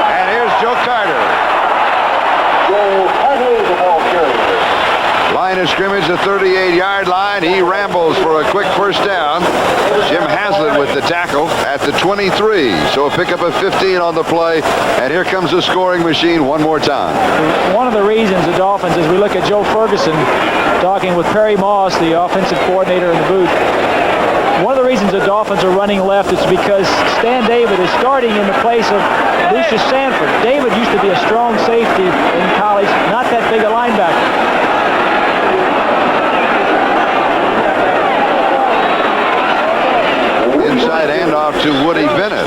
And here's Joe Carter. Joe Carter, the ball carrier. Line of scrimmage, the 38-yard line. He rambles for a quick first down. Jim Haslett with the tackle at the 23. So a pickup of 15 on the play. And here comes the scoring machine one more time. One of the reasons the Dolphins, as we look at Joe Ferguson talking with Perry Moss, the offensive coordinator in the booth, one of the reasons the Dolphins are running left is because Stan David is starting in the place of Lucius Sanford. David used to be a strong safety in college, not that big a linebacker. Inside handoff to Woody Bennett.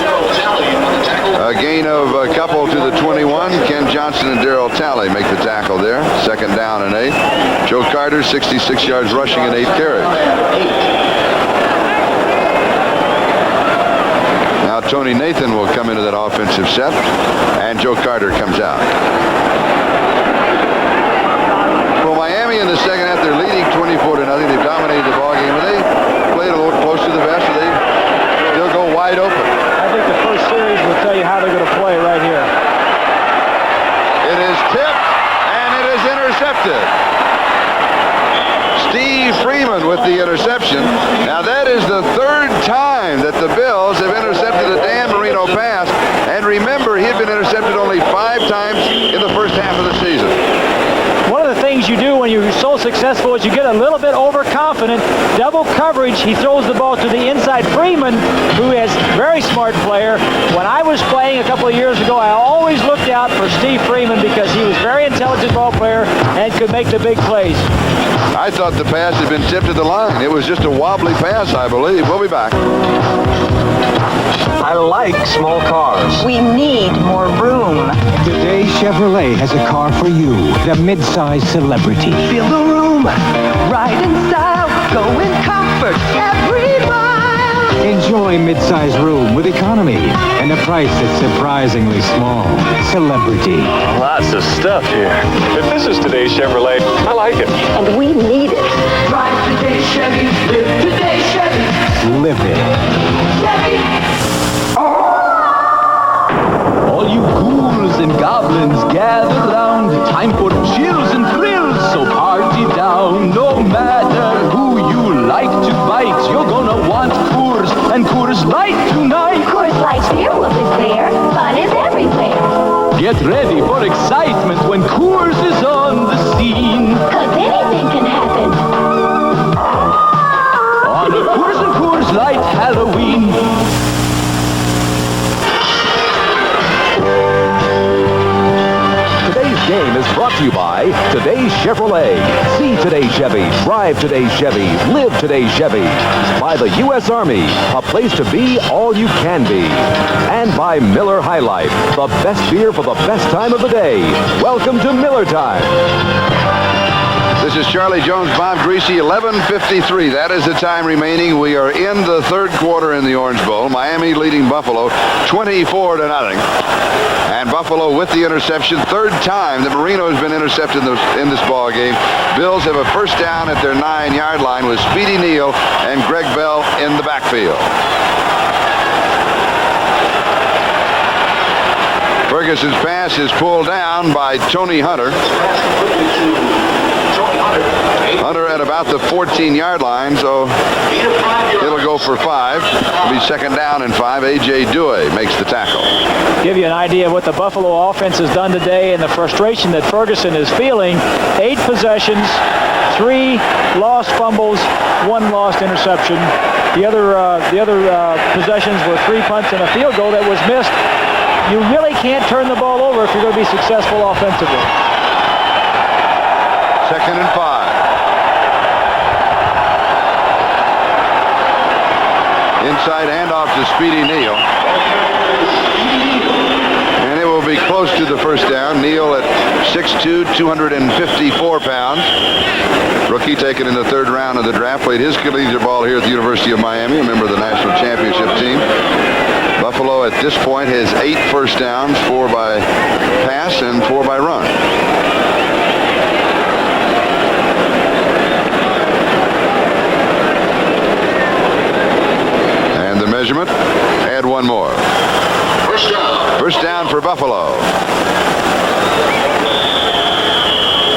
A gain of a couple to the 21. Ken Johnson and Darrell Talley make the tackle there. Second down and 8. Joe Carter, 66 yards rushing and 8 carries. Now Tony Nathan will come into that offensive set, and Joe Carter comes out. Well, Miami in the second half, they're leading 24-0. They've dominated the ball game, but they played a little close to the vest. So they still go wide open. I think the first series will tell you how they're going to play right here. It is tipped, and it is intercepted. Steve Freeman with the interception. Now that is the third time that the Bills have intercepted a Dan Marino pass. And remember, he had been intercepted only 5 times in the first half of the season. One of the things you do when you're so successful is you get a little bit overconfident. Double coverage, he throws the ball to the inside. Freeman, who is a very smart player. When I was playing a couple of years ago, I always looked out for Steve Freeman because he was a very intelligent ball player and could make the big plays. I thought the pass had been tipped to the line. It was just a wobbly pass, I believe. We'll be back. I like small cars. We need more room. Today, Chevrolet has a car for you, the midsize celebrity. Feel the room, ride in style, go in comfort every mile. Enjoy midsize room with economy and a price that's surprisingly small. Celebrity. Lots of stuff here. If this is today's Chevrolet, I like it. And we need it. Drive today, Chevy. Live today, Chevy. Live it. Chevy. All you ghouls and goblins gather round. Time for chills and thrills, so party down. No matter who you like to bite, you're gonna want Coors and Coors Light tonight. Coors Light beer will be there. Fun is everywhere. Get ready for excitement when Coors is on the scene. 'Cause anything can happen. On a Coors and Coors Light Halloween. Today's game is brought to you by Today's Chevrolet. See today's Chevy, drive today's Chevy, live today's Chevy. By the U.S. Army, a place to be all you can be. And by Miller High Life, the best beer for the best time of the day. Welcome to Miller Time. This is Charlie Jones, Bob Greasy, 11:53. That is the time remaining. We are in the third quarter in the Orange Bowl. Miami leading Buffalo 24-0. And Buffalo with the interception. Third time that Marino has been intercepted in this ball game. Bills have a first down at their 9-yard line with Speedy Neal and Greg Bell in the backfield. Ferguson's pass is pulled down by Tony Hunter. Hunter at about the 14-yard line, so it'll go for 5. It'll be second down and 5. A.J. Dewey makes the tackle. Give you an idea of what the Buffalo offense has done today and the frustration that Ferguson is feeling. 8 possessions, 3 lost fumbles, 1 lost interception. The other possessions were 3 punts and a field goal that was missed. You really can't turn the ball over if you're going to be successful offensively. Second and 5. Inside handoff to Speedy Neal. And it will be close to the first down. Neal at 6'2", 254 pounds. Rookie taken in the third round of the draft. Played his collegiate ball here at the University of Miami, a member of the national championship team. Buffalo at this point has 8 first downs, 4 by pass and 4 by run. And the measurement, add one more. First down for Buffalo.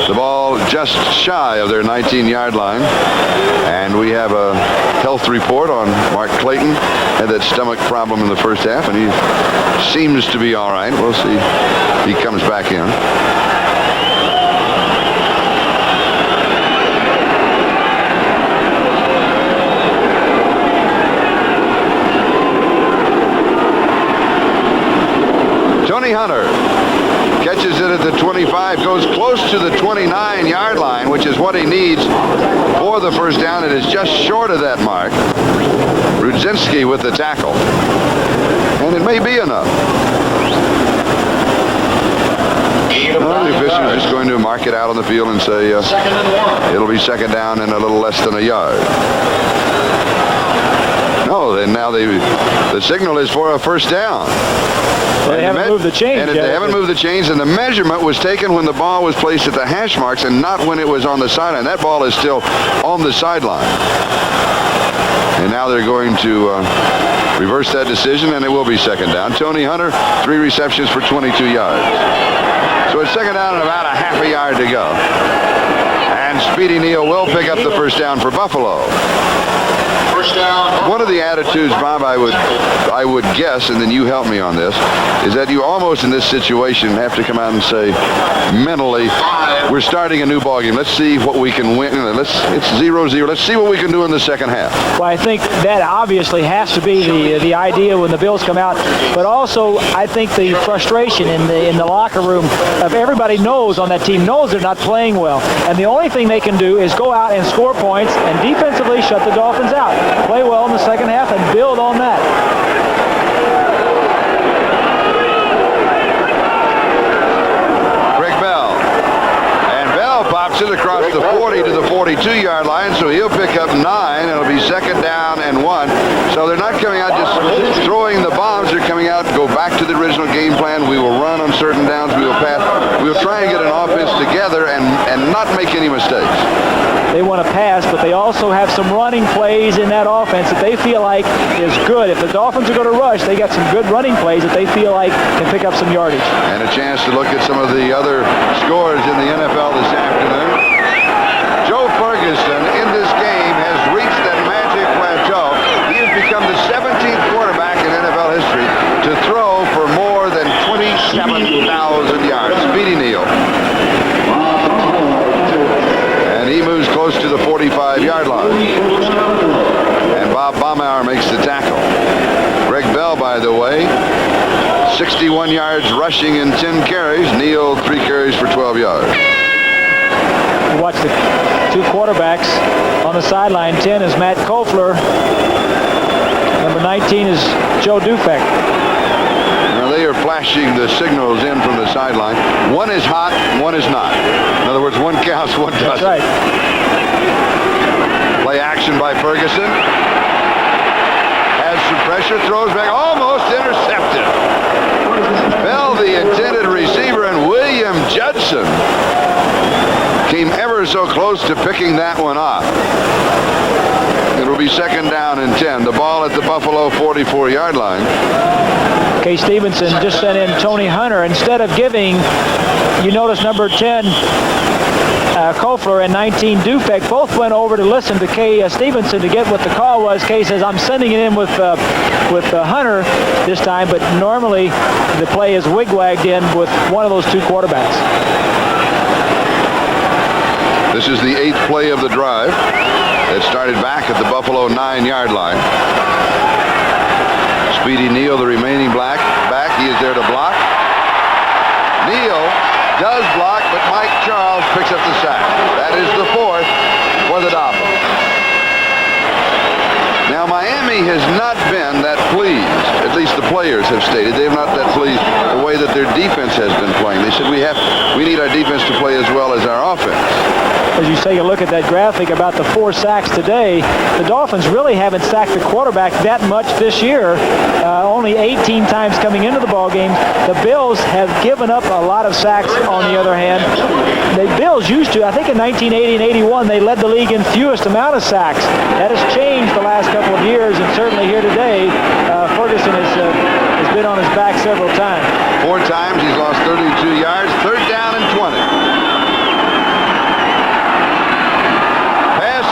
The ball just shy of their 19-yard line. And we have a health report on Mark Clayton. Had that stomach problem in the first half, and he seems to be all right. We'll see if he comes back in. Tony Hunter catches it at the 25, goes close to the 29-yard line, which is what he needs for the first down. It is just short of that mark. Rudzinski with the tackle. And it may be enough. Well, the official is just going to mark it out on the field and say it'll be second down and a little less than a yard. No, then now the signal is for a first down. Well, they haven't moved the chains yet. They haven't moved the chains, and the measurement was taken when the ball was placed at the hash marks and not when it was on the sideline. That ball is still on the sideline. And now they're going to reverse that decision, and it will be second down. Tony Hunter, 3 receptions for 22 yards. So it's second down and about a half a yard to go. And Speedy Neal will pick up the first down for Buffalo. One of the attitudes, Bob, I would guess, and then you help me on this, is that you almost in this situation have to come out and say mentally, we're starting a new ballgame. Let's see what we can win. It's 0-0. Let's see what we can do in the second half. Well, I think that obviously has to be the idea when the Bills come out. But also, I think the frustration in the locker room of everybody knows on that team knows they're not playing well. And the only thing they can do is go out and score points and defensively shut the Dolphins out. Play well in the second half and build on that. Greg Bell. And Bell pops it across the 40 to the 42-yard line, so he'll pick up 9, and it'll be second down and 1. So they're not coming out just throwing the bombs. They're coming out, go back to the original game plan. We will run on certain downs. We will pass. We'll try and get an offense together and not make any mistakes. They want to pass, but they also have some running plays in that offense that they feel like is good. If the Dolphins are going to rush, they got some good running plays that they feel like can pick up some yardage. And a chance to look at some of the other scores in the NFL this afternoon. Joe Ferguson in this game has reached that magic plateau. He has become the 17th quarterback in NFL history to throw for more than 27,000 yards. Speedy Neal. And he moves close to the 45-yard line. And Bob Baumauer makes the tackle. Greg Bell, by the way, 61 yards rushing in 10 carries. Neal, 3 carries for 12 yards. Watch the 2 quarterbacks on the sideline. 10 is Matt Kofler. Number 19 is Joe Dufek. Now they are flashing the signals in from the sideline. One is hot, one is not. In other words, one counts, one doesn't. That's right. Play action by Ferguson. Has some pressure, throws back, almost intercepted. Bell, the intended receiver, and William Judson came ever so close to picking that one off. It'll be second down and 10. The ball at the Buffalo 44-yard line. Kay Stevenson just sent in Tony Hunter. Instead of giving, you notice number 10, Kofler, and 19, Dufek, both went over to listen to Kay Stevenson to get what the call was. Kay says, I'm sending it in with Hunter this time, but normally the play is wigwagged in with one of those 2 quarterbacks. This is the 8th play of the drive. It started back at the Buffalo 9-yard line. Speedy Neal, the remaining back. He is there to block. Neal does block, but Mike Charles picks up the sack. That is the 4th for the Dolphins. Now, Miami has not been that pleased, at least the players have stated they have not that pleased the way that their defense has been playing. They said we need our defense to play as well as our offense. As you take a look at that graphic about the 4 sacks today, the Dolphins really haven't sacked the quarterback that much this year, only 18 times coming into the ball game. The Bills have given up a lot of sacks on the other hand. The Bills used to, I think in 1980 and 81, they led the league in fewest amount of sacks. That has changed the last couple of years, and certainly here today, Ferguson has been on his back several times. 4 times he's lost 32 yards, 3rd down and 20.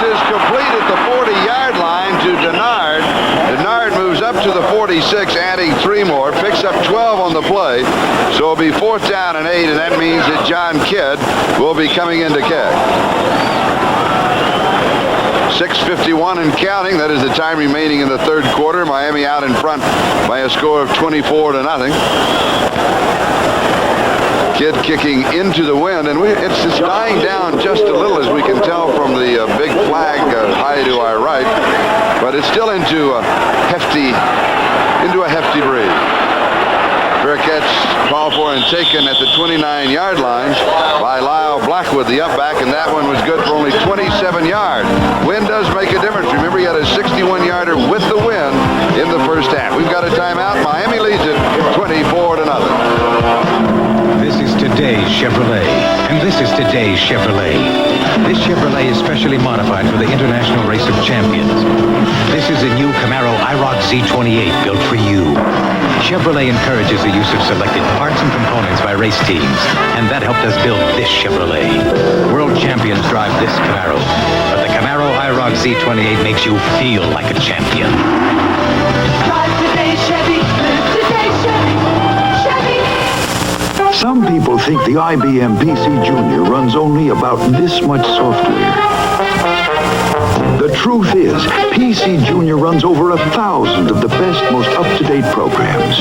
Is complete at the 40-yard line to Denard. Denard moves up to the 46, adding 3 more, picks up 12 on the play. So it'll be 4th down and 8, and that means that John Kidd will be coming into kick. 6:51 and counting. That is the time remaining in the 3rd quarter. Miami out in front by a score of 24-0. Kidd kicking into the wind, and it's dying down just a little, as we can tell from the big flag high to our right, but it's still into a hefty breeze. Fair catch called for and taken at the 29-yard line by Lyle Blackwood, the up back, and that one was good for only 27 yards. Wind does make a difference. Remember, he had a 61-yarder with the wind in the first half. We've got a timeout. Miami leads it 24-0. This is today's Chevrolet, and this is today's Chevrolet. This Chevrolet is specially modified for the International Race of Champions. This is a new Camaro IROC Z28 built for you. Chevrolet encourages the use of selected parts and components by race teams, and that helped us build this Chevrolet. World champions drive this Camaro, but the Camaro IROC Z28 makes you feel like a champion. Drive today's Chevy, live today's Chevy. Some people think the IBM PC Junior runs only about this much software. The truth is, PC Junior runs over 1,000 of the best, most up-to-date programs,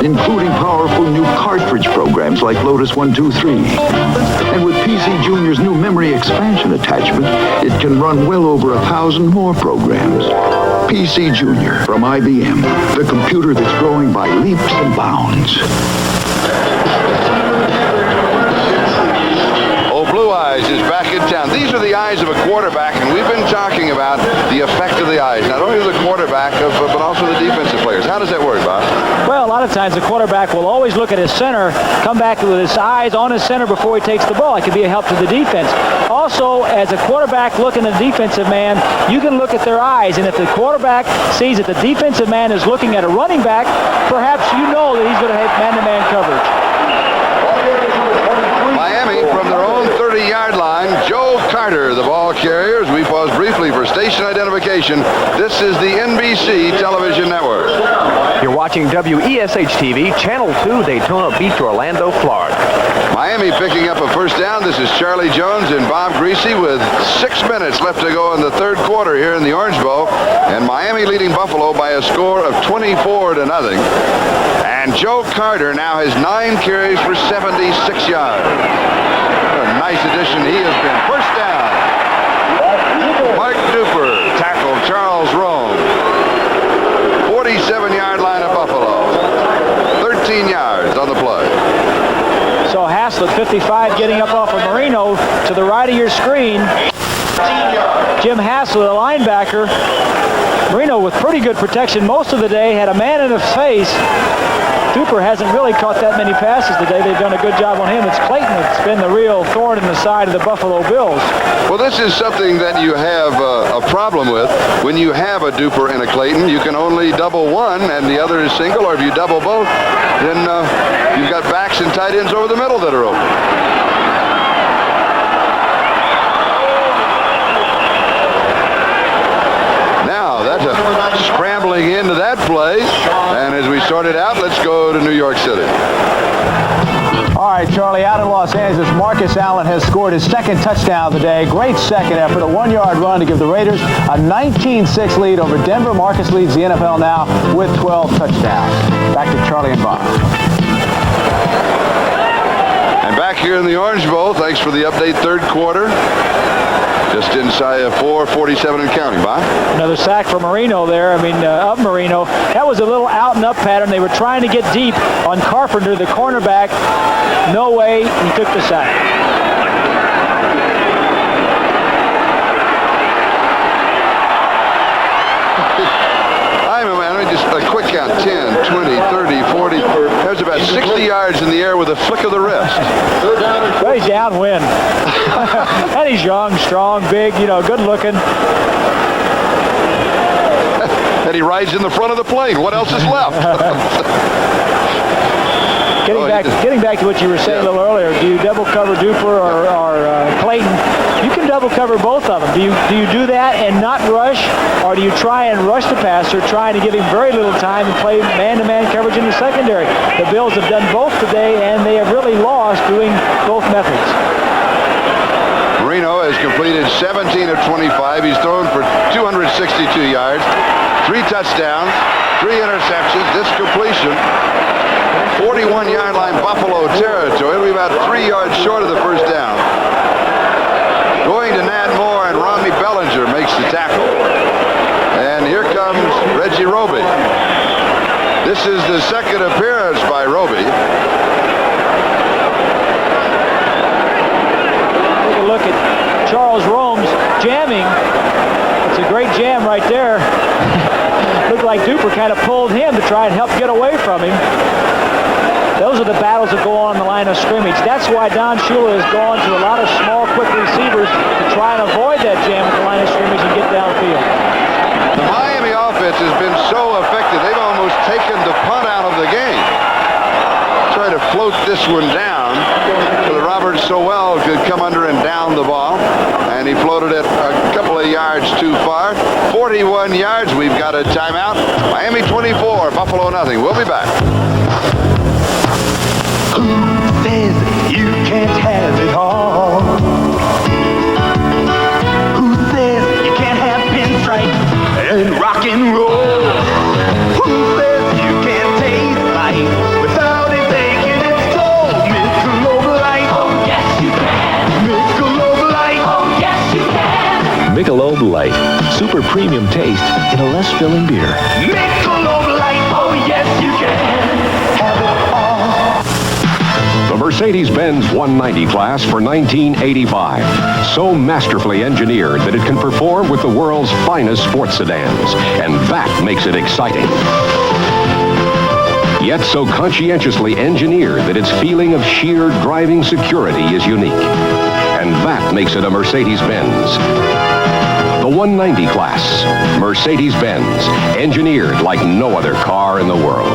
including powerful new cartridge programs like Lotus 123. And with PC Junior's new memory expansion attachment, it can run well over 1,000 more programs. PC Junior from IBM, the computer that's growing by leaps and bounds. Blue Eyes is back in town. These are the eyes of a quarterback, and we've been talking about the effect of the eyes, not only of the quarterback, but also the defensive players. How does that work, Bob? Well, a lot of times the quarterback will always look at his center, come back with his eyes on his center before he takes the ball. It can be a help to the defense. Also, as a quarterback looking at a defensive man, you can look at their eyes, and if the quarterback sees that the defensive man is looking at a running back, perhaps you know that he's going to have man-to-man coverage. Miami from their own 30-yard line. Joe Carter, the ball carriers. We pause briefly for station identification. This is the NBC Television Network. You're watching WESH-TV, Channel 2, Daytona Beach, Orlando, Florida. Miami picking up a 1st down. This is Charlie Jones and Bob Greasy with 6 minutes left to go in the 3rd quarter here in the Orange Bowl. And Miami leading Buffalo by a score of 24-0. And Joe Carter now has 9 carries for 76 yards. What a nice addition he has been. 1st down. Mark Duper tackled Charles Rome. 47-yard line of Buffalo. 13 yards on the play. So Haslett, 55, getting up off of Marino to the right of your screen. Jim Haslett, a linebacker. Marino with pretty good protection most of the day, had a man in the face. Duper hasn't really caught that many passes today. They've done a good job on him. It's Clayton that's been the real thorn in the side of the Buffalo Bills. Well, this is something that you have a problem with. When you have a Duper and a Clayton, you can only double one and the other is single, or if you double both, then you've got backs and tight ends over the middle that are open. Now, that's a scrambling into that play. And as we started out, let's go to New York City. All right, Charlie, out in Los Angeles, Marcus Allen has scored his 2nd touchdown of the day. Great second effort, a 1-yard run to give the Raiders a 19-6 lead over Denver. Marcus leads the NFL now with 12 touchdowns. Back to Charlie and Bob. And back here in the Orange Bowl, thanks for the update, 3rd quarter. Just inside of 4:47 and counting. Bob? Another sack for Marino there. Of Marino. That was a little out and up pattern. They were trying to get deep on Carpenter, the cornerback. No way. He took the sack. Just a quick count, 10, 20, 30, 40. There's about 60 yards in the air with a flick of the wrist. Well, he's downwind. And he's young, strong, big, good looking. And he rides in the front of the plane. What else is left? Getting back to what you were saying a little earlier, do you double cover Duper or Clayton? You can double cover both of them. Do you do that and not rush, or do you try and rush the passer, trying to give him very little time and play man-to-man coverage in the secondary? The Bills have done both today, and they have really lost doing both methods. Marino has completed 17 of 25. He's thrown for 262 yards, 3 touchdowns, 3 interceptions. This completion, 41-yard line Buffalo territory. We're about 3 yards short of the first down. Going to Nat Moore, and Rami Bellinger makes the tackle. And here comes Reggie Roby. This is the second appearance by Roby. Take a look at Charles Rome's jamming. It's a great jam right there. Looked like Duper kind of pulled him to try and help get away from him. Those are the battles that go on in the line of scrimmage. That's why Don Shula has gone to a lot of small, quick receivers to try and avoid that jam at the line of scrimmage and get downfield. The Miami offense has been so effective, they've almost taken the punt out of the game. Try to float this one down so that Robert Sowell could come under and down the ball. And he floated it a couple of yards too far. 41 yards. We've got a timeout. Miami 24, Buffalo nothing. We'll be back. Who says you can't have it all? Who says you can't have pinstripes and rock and roll? Who says you can't taste life without it taking its toll? Michelob Light, oh yes you can. Michelob Light, oh yes you can. Michelob Light, super premium taste in a less filling beer. Michelob Light, oh yes you can. Have it all. The Mercedes-Benz 190 class for 1985. So masterfully engineered that it can perform with the world's finest sports sedans. And that makes it exciting. Yet so conscientiously engineered that its feeling of sheer driving security is unique. And that makes it a Mercedes-Benz. The 190 class. Mercedes-Benz. Engineered like no other car in the world.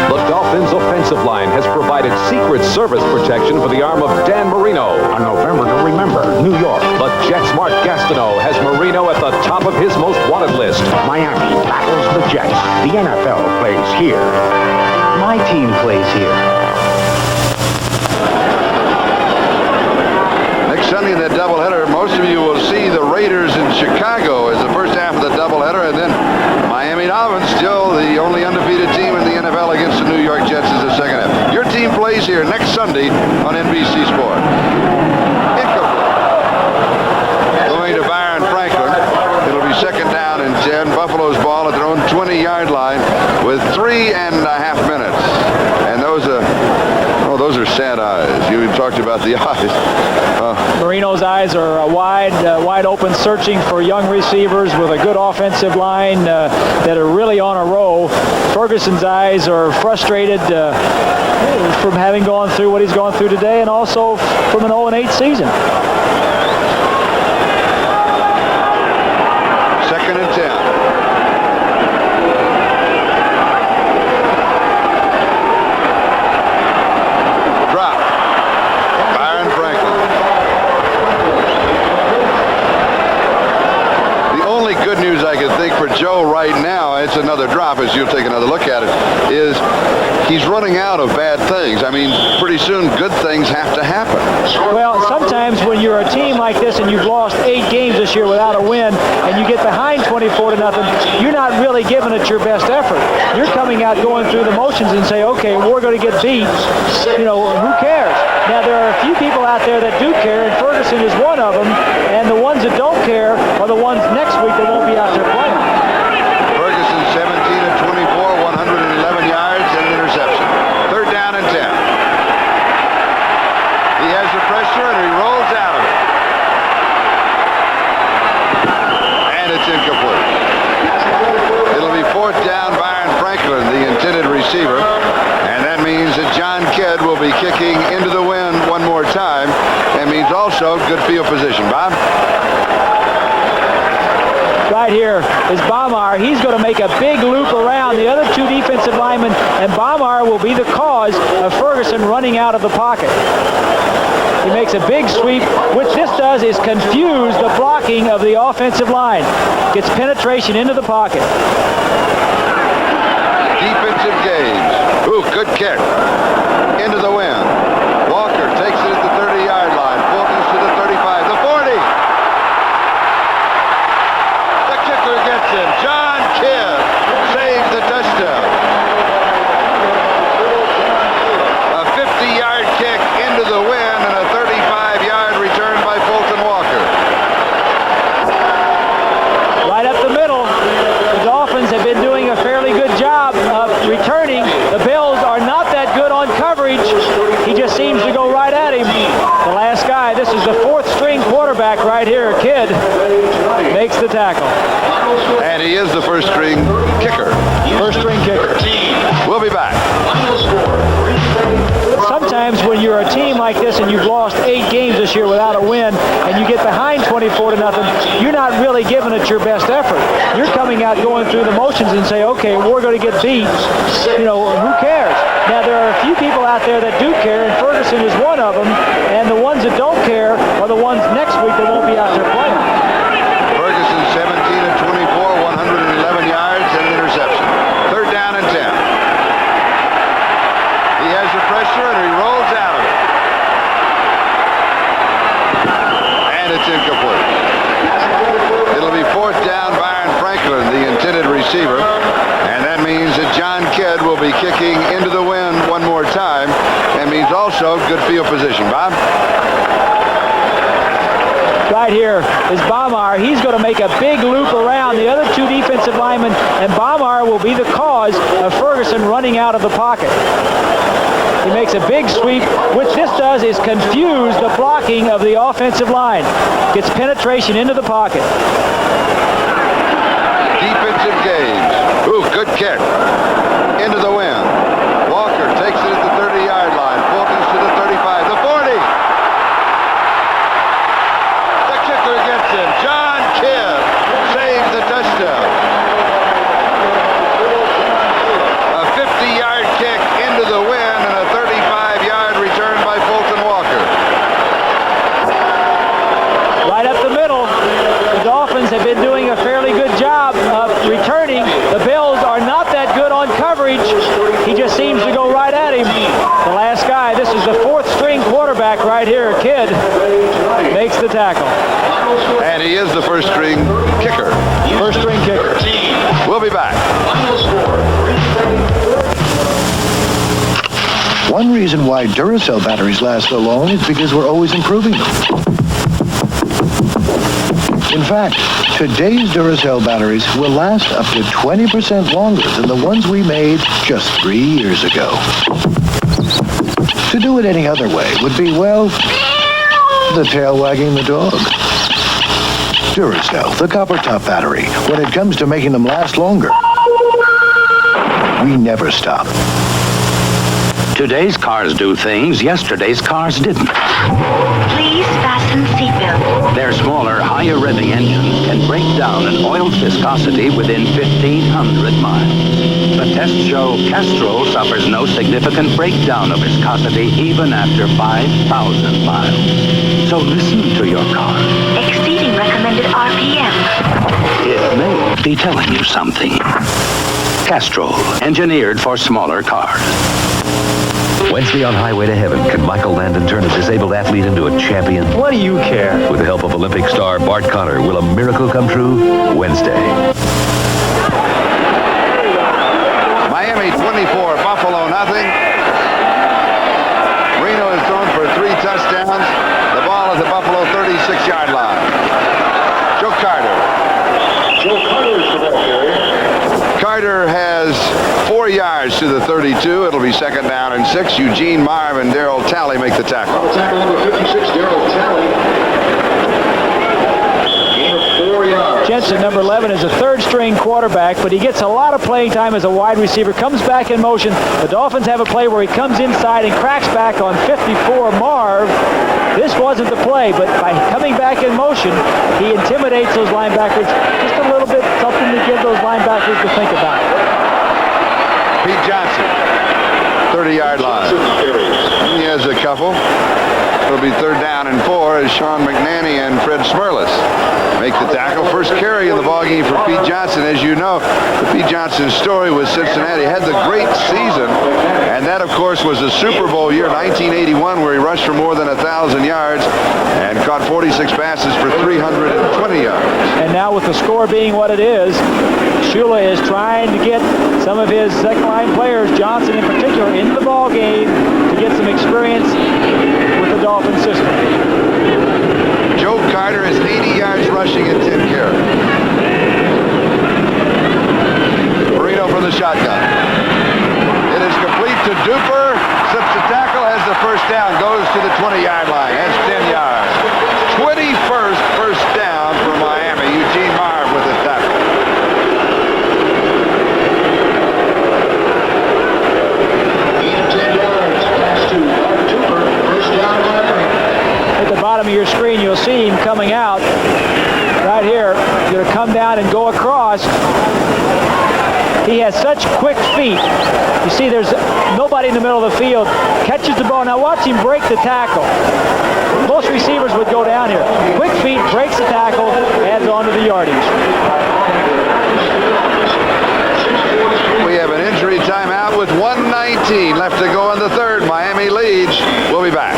The Dolphins offensive line has provided Secret Service protection for the arm of Dan Marino. On November to remember, New York. But Jets Mark Gastineau has Marino at the top of his most wanted list. Miami battles the Jets. The NFL plays here. My team plays here. Next Sunday in that doubleheader, most of you will see the Raiders in Chicago as the first half of the doubleheader, and then Miami Dolphins, still the only undefeated team in the NFL against the New York Jets, is the second half. Your team plays here next Sunday on NBC Sports. Going to Byron Franklin. It'll be second down and 10. Buffalo's ball at their own 20-yard line with 3.5 minutes. And those are sad eyes. You talked about the eyes. Marino's eyes are wide open, searching for young receivers with a good offensive line that are really on a roll. Ferguson's eyes are frustrated from having gone through what he's gone through today, and also from an 0-8 season. Second and 10. Good news I can think for Joe right now, it's another drop as you'll take another look at it, is he's running out of bad things. I mean, pretty soon good things have to happen. Well, sometimes when you're a team like this and you've lost 8 games this year without a win and you get behind 24-0, you're not really giving it your best effort. You're coming out going through the motions and say, okay, we're going to get beat. You know, who cares? Now, there are a few people out there that do care, and Ferguson is one of them, and the ones that don't care are the ones next week that won't be out there playing. Ferguson 17 of 24, 111 yards and an interception. 3rd down and 10. He has the pressure and he rolls out of it. And it's incomplete. It'll be 4th down. Byron Franklin, the intended receiver. And that means that John Kidd will be kicking into the wind one more time. That means also good field position. Bob? Right here is Baumar. He's going to make a big loop around the other 2 defensive linemen, and Baumar will be the cause of Ferguson running out of the pocket. He makes a big sweep. What this does is confuse the blocking of the offensive line. Gets penetration into the pocket. Defensive games. Ooh, good kick. Into the wind. Walker takes it at the 30-yard line. Fulton's to the 35, the 40. The kicker gets him. John Kidd saves the touchdown. A 50-yard kick into the wind and a 35-yard return by Fulton Walker. Right up the middle. The Dolphins have been doing a fairly good job of returning. The Bills are not that good on coverage. He just seems to go right at him. The last guy, this is the 4th string quarterback right here. Kidd makes the tackle. And he is the 1st string kicker. 1st string kicker. We'll be back. Sometimes when you're a team like this and you've lost 8 games this year without a win and you get behind 24-0, you're not really giving it your best effort. You're coming out going through the motions and say, okay, we're going to get beat. You know, who cares? Now, there are a few people out there that do care, and Ferguson is one of them, and the ones that don't care are the ones next week that won't be out there playing. Ferguson 17 of 24, 111 yards and an interception. 3rd down and 10. He has the pressure and he rolls out of it. And it's incomplete. It'll be 4th down. Byron Franklin, the intended receiver. And that means that John Kidd will be kicking into the wind one more time. That means also good field position. Bob? Right here is Baumar. He's going to make a big loop around the other 2 defensive linemen, and Baumar will be the cause of Ferguson running out of the pocket. He makes a big sweep. What this does is confuse the blocking of the offensive line. Gets penetration into the pocket. Defensive games. Ooh, good kick. Into the wind. Walker takes it at the 30-yard line. Fulton's to the 35, the 40. The kicker gets him. John Kidd saves the touchdown. A 50-yard kick into the wind and a 35-yard return by Fulton Walker. Right up the middle. The Dolphins have been doing a fairly good job of returning. The Bills are not that good on coverage. He just seems to go right at him. The last guy, this is the 4th string quarterback right here. Kidd makes the tackle. And he is the 1st string kicker. 1st string kicker. We'll be back. One reason why Duracell batteries last so long is because we're always improving them. In fact, today's Duracell batteries will last up to 20% longer than the ones we made just 3 years ago. To do it any other way would be, well, the tail wagging the dog. Duracell, the copper top battery. When it comes to making them last longer, we never stop. Today's cars do things yesterday's cars didn't. Please fasten seatbelt. Their smaller, higher revving engines can break down an oil's viscosity within 1,500 miles. The tests show Castrol suffers no significant breakdown of viscosity even after 5,000 miles. So listen to your car. Exceeding recommended RPM. It may be telling you something. Castrol, engineered for smaller cars. Wednesday on Highway to Heaven, can Michael Landon turn a disabled athlete into a champion? What do you care? With the help of Olympic star Bart Connor, will a miracle come true? Wednesday. Miami 24, Buffalo nothing. Reno has thrown for 3 touchdowns. The ball at the Buffalo 36-yard line. Joe Carter. Joe Carter is the ball carrier. Carter has 4 yards to the 32. It'll be 2nd down and 6. Eugene Marv and Darryl Talley make the tackle. Tackle number 56, Darryl Talley. Gain of 4 yards. Jensen, number 11, is a third-string quarterback, but he gets a lot of playing time as a wide receiver. Comes back in motion. The Dolphins have a play where he comes inside and cracks back on 54 Marv. This wasn't the play, but by coming back in motion, he intimidates those linebackers. Just a little bit, something to give those linebackers to think about. Pete Johnson, 30-yard line. He has a couple. It'll be 3rd down and 4 as Sean McNanny and Fred Smerlis make the tackle. First carry in the ballgame for Pete Johnson. As you know, the Pete Johnson story was Cincinnati had the great season, and that, of course, was a Super Bowl year, 1981, where he rushed for more than 1,000 yards and caught 46 passes for 320 yards. And now with the score being what it is, Shula is trying to get some of his second-line players, Johnson in particular, into the ball game to get some experience with the Dolphin system. Joe Carter has 80 yards rushing and 10 carries. Marino from the shotgun. It is complete to Duper. Slips the tackle, has the first down, goes to the 20-yard line, has 10 yards. 21st first down for Miami. Eugene Marv with the tackle. At the bottom of your screen, you'll see him coming out right here. He's going to come down and go across. He has such quick feet. You see, there's nobody in the middle of the field. Catches the ball. Now watch him break the tackle. Most receivers would go down here. Quick feet, breaks the tackle, adds on to the yardage. We have an injury timeout with 1:19 left to go in the 3rd. Miami leads. We'll be back.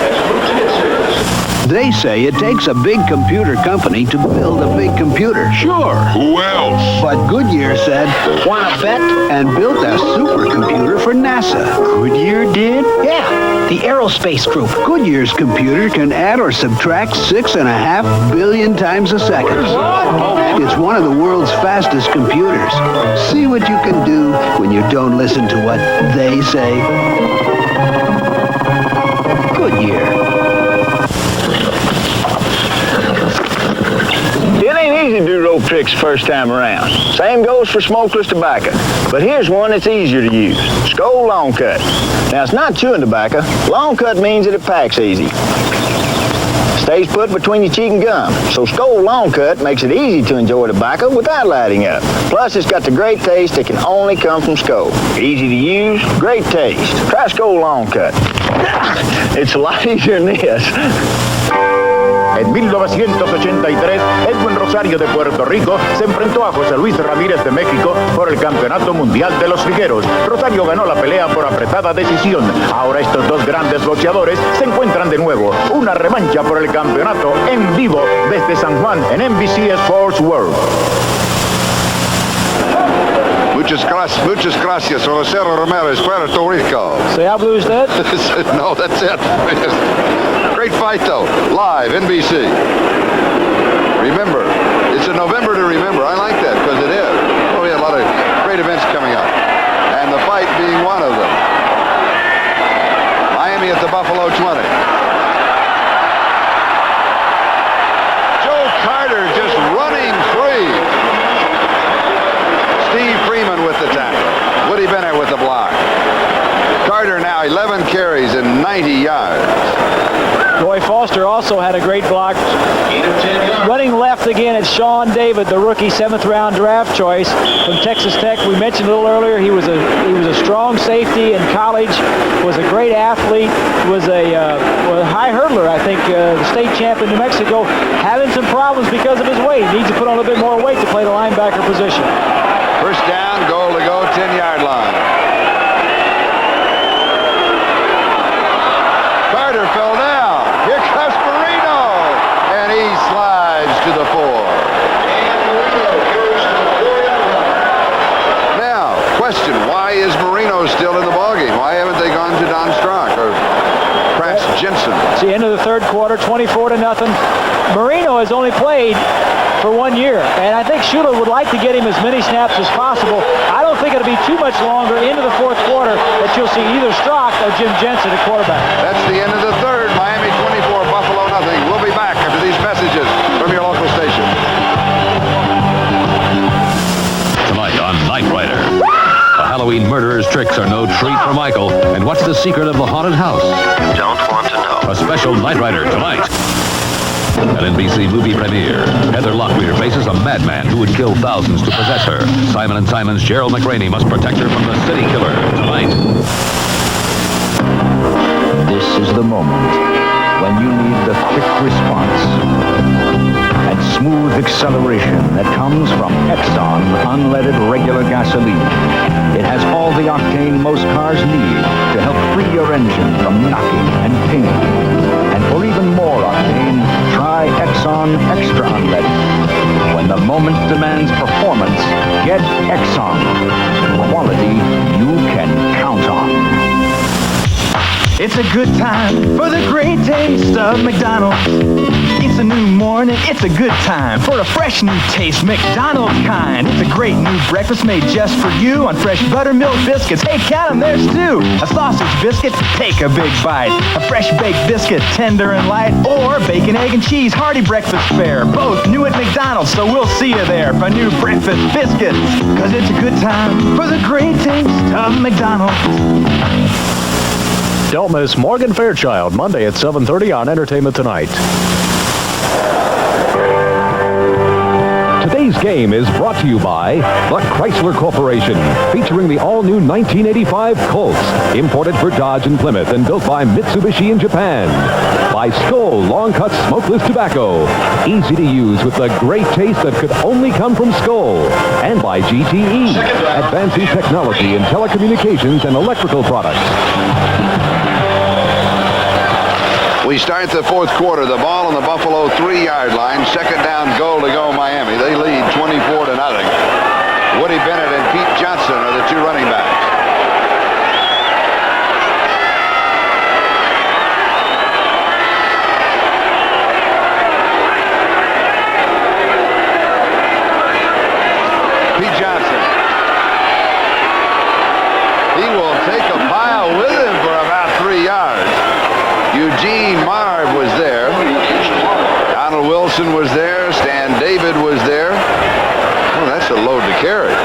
They say it takes a big computer company to build a big computer. Sure. Who else? But Goodyear said, "Wanna bet?" and built a supercomputer for NASA. Goodyear did? Yeah, the aerospace group. Goodyear's computer can add or subtract 6.5 billion times a second. It's one of the world's fastest computers. See what you can do when you don't listen to what they say. Goodyear. It ain't easy to do rope tricks first time around. Same goes for smokeless tobacco. But here's one that's easier to use. Skoal Long Cut. Now, it's not chewing tobacco. Long Cut means that it packs easy. Stays put between your cheek and gum. So Skoal Long Cut makes it easy to enjoy tobacco without lighting up. Plus, it's got the great taste that can only come from Skoal. Easy to use, great taste. Try Skoal Long Cut. It's a lot easier than this. En 1983, Edwin Rosario de Puerto Rico se enfrentó a José Luis Ramírez de México por el Campeonato Mundial de los Ligueros. Rosario ganó la pelea por apretada decisión. Ahora estos dos grandes boxeadores se encuentran de nuevo. Una revancha por el campeonato en vivo desde San Juan en NBC Sports World. Muchas gracias, Rosero Ramirez, Puerto Rico. So how blues that? No, that's it. Great fight, though. Live, NBC. Remember. It's a November to remember. I like that because it is. Well, we have a lot of great events coming up. And the fight being one of them. Miami at the Buffalo 20. Joe Carter just running free. Steve Freeman with the tackle. Woody Bennett with the block. Carter now 11 carries and 90 yards. Roy Foster also had a great block. Running left again, it's Sean David, the rookie 7th-round draft choice from Texas Tech. We mentioned a little earlier he was a strong safety in college, was a great athlete, was a high hurdler, I think, the state champ in New Mexico, having some problems because of his weight. He needs to put on a little bit more weight to play the linebacker position. First down, goal to go, 10-yard line. Carter fell down. Here comes Marino, and he slides to the 4. Now, question, why is Marino still in the ballgame? Why haven't they gone to Don Strock or Jensen? It's the end of the third quarter, 24-0. Marino has only played for 1 year, and I think Shula would like to get him as many snaps as possible. I don't think it'll be too much longer into the fourth quarter that you'll see either Strock or Jim Jensen at quarterback. That's the end of the third. Miami 24, Buffalo nothing. We'll be back after these messages from your local station. Tonight on Knight Rider. The Halloween murderer's tricks are no treat for Michael. And what's the secret of the haunted house? You don't want to know. A special Knight Rider tonight. An NBC movie premiere. Heather Locklear faces a madman who would kill thousands to possess her. Simon & Simon's Gerald McRaney must protect her from the city killer tonight. This is the moment when you need the quick response and smooth acceleration that comes from Exxon unleaded regular gasoline. It has all the octane most cars need to help free your engine from knocking and pinging. And for even more octane, try Exxon Extra Unleaded. When the moment demands performance, get Exxon. Quality you can count on. It's a good time for the great taste of McDonald's. It's a new morning, it's a good time for a fresh new taste, McDonald's kind. It's a great new breakfast made just for you on fresh buttermilk biscuits. Hey, count them, there's two. A sausage biscuit, take a big bite. A fresh baked biscuit, tender and light. Or bacon, egg, and cheese, hearty breakfast fare. Both new at McDonald's, so we'll see you there for new breakfast biscuits. Cause it's a good time for the great taste of McDonald's. Don't miss Morgan Fairchild, Monday at 7:30 on Entertainment Tonight. Today's game is brought to you by the Chrysler Corporation, featuring the all-new 1985 Colts, imported for Dodge and Plymouth and built by Mitsubishi in Japan. By Skoal Long-Cut Smokeless Tobacco, easy to use with the great taste that could only come from Skoal. And by GTE, advancing technology in telecommunications and electrical products. We start the fourth quarter. The ball on the Buffalo 3-yard line. Second down, goal to go Miami. They lead 24-0. Woody Bennett and Pete Johnson are the two running backs. Pete Johnson. He will take a pile with him for about 3 yards. Eugene Marv was there. Donald Wilson was there. Stan David was there. Oh, that's a load to carry.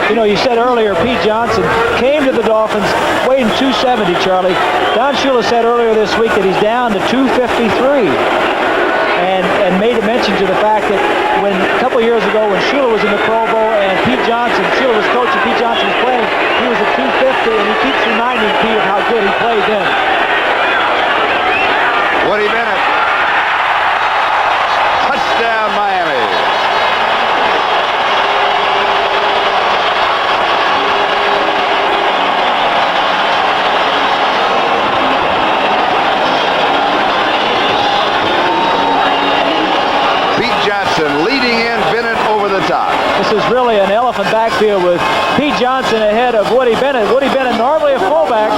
You know, you said earlier Pete Johnson came to the Dolphins weighing 270, Charlie. Don Shula said earlier this week that he's down to 253. And made a mention to the fact that when a couple years ago when Shula was in the Pro Bowl and Shula was coaching, Pete Johnson was playing, he was at 250, and he keeps reminding Pete of how good he played then. Woody Bennett. Touchdown, Miami. Pete Johnson leading in, Bennett over the top. This is really an elephant backfield with Pete Johnson ahead of Woody Bennett. Woody Bennett, normally a fullback,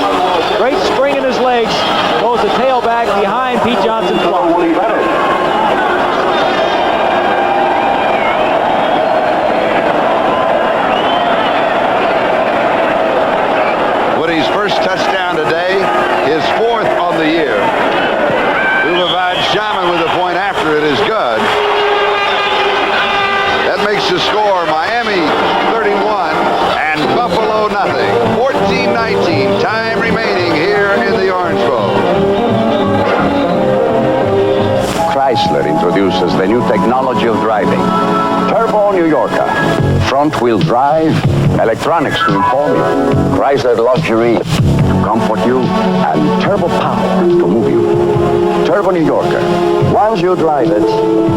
great spring in his legs, goes the tailback behind Pete Johnson's block. Woody's first touchdown today, his fourth on the year. Who provides Shaman with a point after it is good. That makes the score Miami 31 and Buffalo nothing. 14-19, time remaining here in the Orange Bowl. Chrysler introduces the new technology of driving. Turbo New Yorker. Front-wheel drive, electronics to inform you. Chrysler luxury to comfort you, and turbo power to move you. Turbo New Yorker. Once you drive it,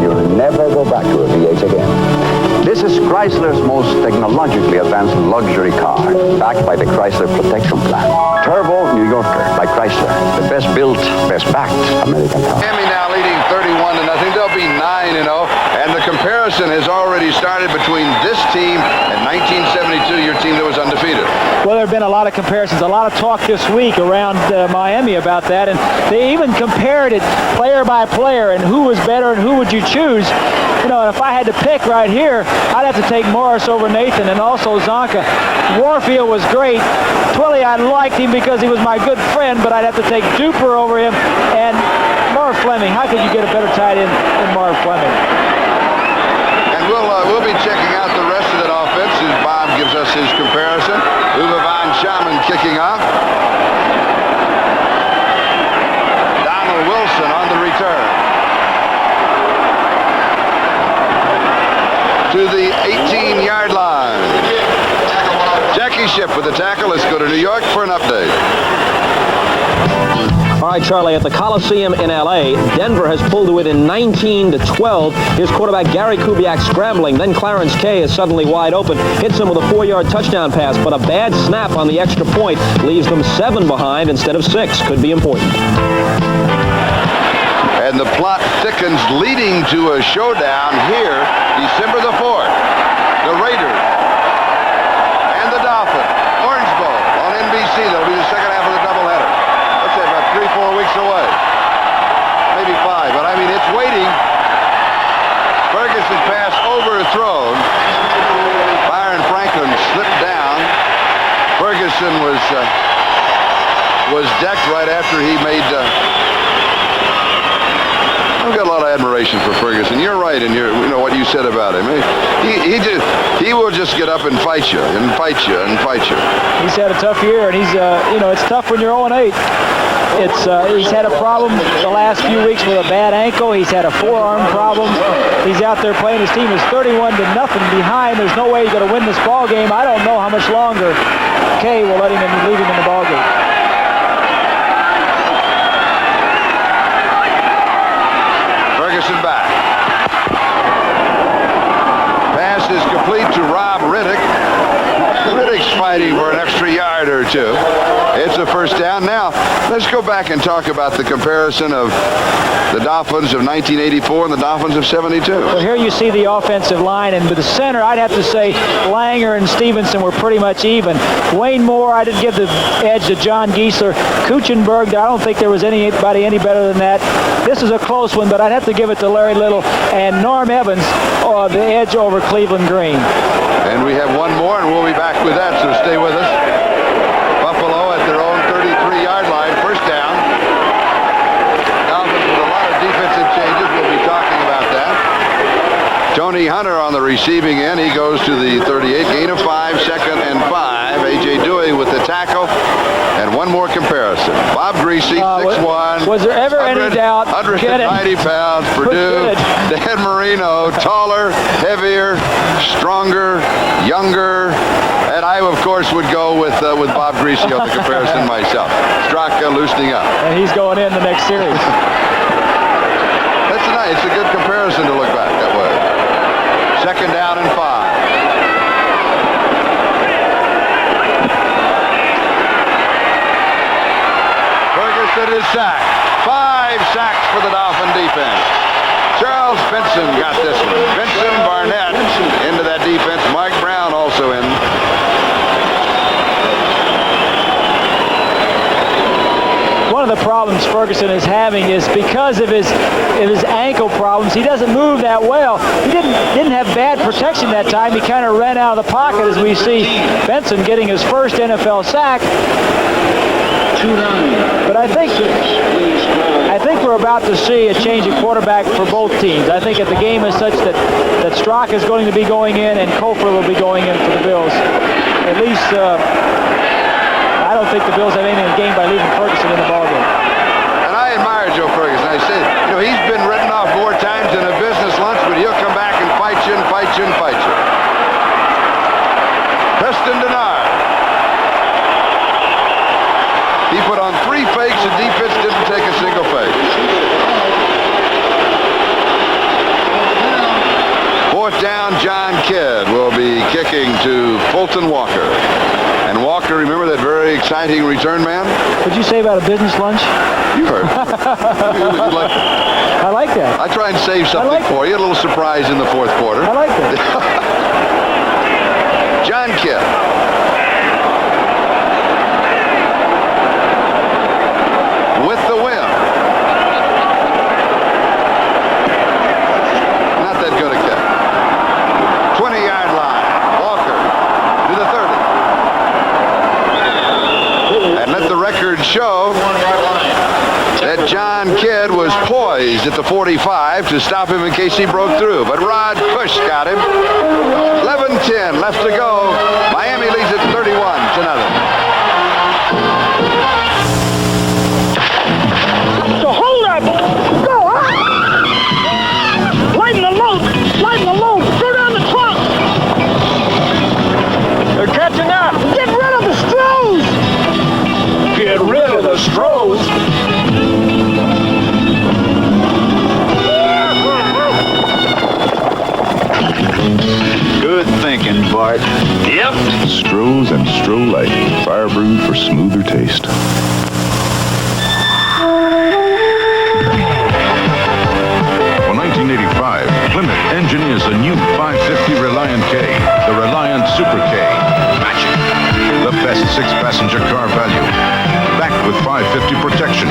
you'll never go back to a V8 again. This is Chrysler's most technologically advanced luxury car, backed by the Chrysler Protection Plan. Turbo New Yorker by Chrysler. The best built, best backed American car. Miami now leading 31-0. They'll be 9-0. And the comparison has already started between this team and 1972, your team that was undefeated. Well, there have been a lot of comparisons, a lot of talk this week around Miami about that, and they even compared it player by player and who was better and who would you choose. You know, if I had to pick right here, I'd have to take Morris over Nathan and also Zonka. Warfield was great. Twilly, I liked him because he was my good friend, but I'd have to take Duper over him. And Marv Fleming, how could you get a better tight end than Marv Fleming? And we'll be checking out the rest of that offense as Bob gives us his comparison. Uwe von Schamann kicking off. Donald Wilson on the return. To the 18-yard line. Jackie Shipp with the tackle. Let's go to New York for an update. All right, Charlie, at the Coliseum in L.A., Denver has pulled to within 19-12. Here's quarterback Gary Kubiak scrambling. Then Clarence Kay is suddenly wide open. Hits him with a 4-yard touchdown pass, but a bad snap on the extra point leaves them 7 behind instead of 6. Could be important. And the plot thickens, leading to a showdown here, December the 4th. The Raiders and the Dolphins. Orange Bowl on NBC. That'll be the second half of the doubleheader. Let's say about 3-4 weeks away. Maybe 5, but I mean, it's waiting. Ferguson pass overthrown. Byron Franklin slipped down. Ferguson was decked right after he made... I've got a lot of admiration for Ferguson. You're right in you know what you said about him. He will just get up and fight you and fight you and fight you. He's had a tough year, and he's it's tough when you're 0-8. He's had a problem the last few weeks with a bad ankle. He's had a forearm problem. He's out there playing. His team is 31-0 behind. There's no way he's going to win this ball game. I don't know how much longer Kay will let him and leave him in the ball game. Ferguson back. Pass is complete to Rob Riddick. Riddick's fighting for an extra yard or two. It's a first down. Now, let's go back and talk about the comparison of the Dolphins of 1984 and the Dolphins of 72. Well, here you see the offensive line, and with the center, I'd have to say Langer and Stevenson were pretty much even. Wayne Moore, I did give the edge to John Giesler. Kuchenberg, I don't think there was anybody any better than that. This is a close one, but I'd have to give it to Larry Little and Norm Evans, the edge over Cleveland Green. And we have one more, and we'll be back with that, so stay with us. Buffalo at their own 33-yard line, first down. Dolphins with a lot of defensive changes. We'll be talking about that. Tony Hunter on the receiving end. He goes to the 38. Gain of 5, second and 5. A.J. Dewey with the tackle. And one more comparison. Bob Greasy, 6'1". Was there ever any doubt? 190 pounds. Purdue. Dan Marino, taller, heavier, stronger, younger. And I, of course, would go with Bob Greasy on the comparison myself. Straka loosening up. And he's going in the next series. That's nice. It's a good comparison to look back that way. Second down and 5. Ferguson is sacked. 5 sacks for the Dolphin defense. Charles Benson got this one. Benson, Barnett into that defense. Mike Brown also in. One of the problems Ferguson is having is because of his ankle problems, he doesn't move that well. He didn't have bad protection that time. He kind of ran out of the pocket, as we see Benson getting his first NFL sack. But I think we're about to see a change of quarterback for both teams. I think if the game is such that Strzok is going to be going in and Kofer will be going in for the Bills, at least I don't think the Bills have anything to gain by leaving Ferguson in the ballgame. And I admire Joe Ferguson. I said, he's been written off more times in a business lunch, but he'll come back and fight you and fight you and fight you. Preston Denard. He put on 3 fakes. The defense didn't take a single fake. 4th down, John Kidd. looking to Fulton Walker. And Walker, remember that very exciting return man? What'd you say about a business lunch? You heard. Would you like I like that. I try and save something for you. A little surprise in the fourth quarter. I like that. John Kidd. With the win. Not that good a kick. 20-yard line. Walker to the 30. And let the record show that John Kidd was poised at the 45 to stop him in case he broke through. But Rod Cush got him. 11-10 left to go. Miami leads at 31-0. So hold up! Go! Lighten the load! Lighten the load! Throw down the trunk! They're catching up! Get rid of the Strohs! Get rid of the Strohs! Good thinking, Bart. Yep. Strohs and Stroh Light. Fire brewed for smoother taste. For 1985, Plymouth engineers a new 550 Reliant K, the Reliant Super K. Magic. The best six-passenger car value. Backed with 550 protection.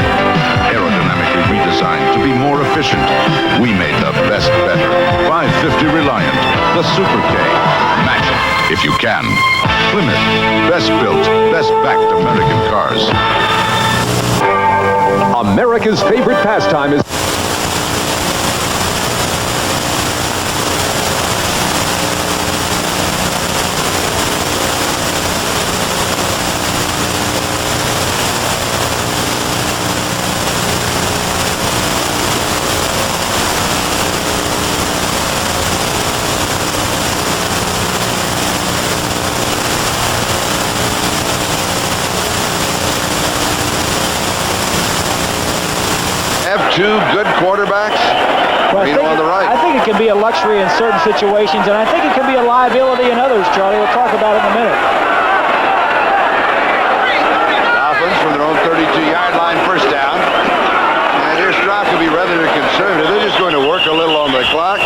Aerodynamically redesigned to be more efficient. We made the best better. 550 Reliant, the Super K. Magic, if you can. Plymouth, best built, best backed American cars. America's favorite pastime is... Two good quarterbacks. Well, on the right. I think it can be a luxury in certain situations, and I think it can be a liability in others, Charlie. We'll talk about it in a minute. Dolphins from their own 32-yard line, first down. And here's Stroud to be rather conservative. They're just going to work a little on the clock.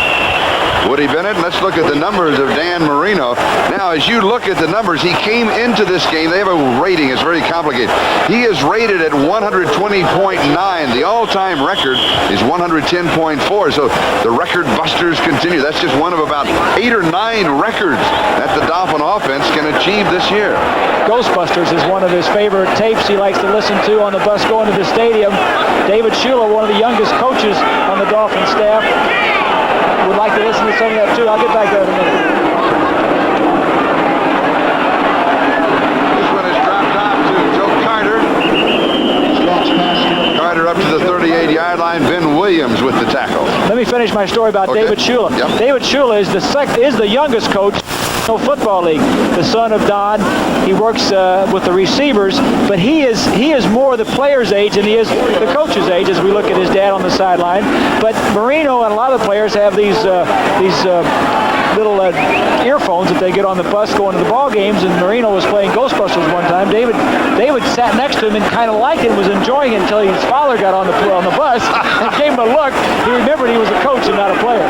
Woody Bennett, let's look at the numbers of Dan Marino. Now, as you look at the numbers, he came into this game. They have a rating. It's very complicated. He is rated at 120.9. The all-time record is 110.4. So the record busters continue. That's just one of about 8 or 9 records that the Dolphin offense can achieve this year. Ghostbusters is one of his favorite tapes he likes to listen to on the bus going to the stadium. David Shula, one of the youngest coaches on the Dolphin staff, would like to listen to some of that too. I'll get back there in a minute. This one is dropped off to Joe Carter. Carter up to the 38-yard line. Ben Williams with the tackle. Let me finish my story about David Shula. Yep. David Shula is the youngest coach in the Football League. The son of Don. He works with the receivers, but he is more the player's age than he is the coach's age as we look at his dad on the sideline. But Marino and a lot of the players have these little earphones that they get on the bus going to the ball games, and Marino was playing Ghostbusters one time. David sat next to him and kind of liked it, was enjoying it until his father got on the bus and gave him a look. He remembered he was a coach and not a player.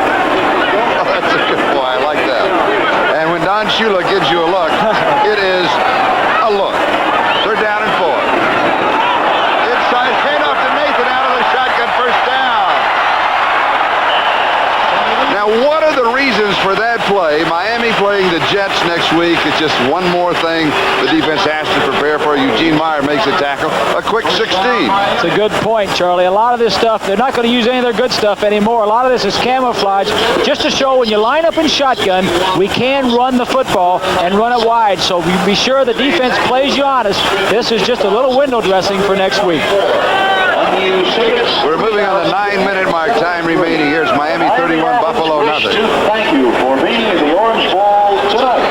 Oh, that's a good boy. I like that. And when Don Shula gives you a look, it is a look. They're down and 4. Inside handoff to Nathan out of the shotgun, first down. Now, what are the reasons for that play? Miami playing the Jets next week. It's just one more thing the defense has to prepare for. Eugene Meyer makes a tackle. A quick 16. It's a good point, Charlie. A lot of this stuff, they're not going to use any of their good stuff anymore. A lot of this is camouflage just to show when you line up in shotgun, we can run the football and run it wide. So be sure the defense plays you honest. This is just a little window dressing for next week. We're moving on the 9-minute mark. Time remaining. Here's Miami 31, Buffalo nothing. Thank you for being in the Orange Bowl tonight.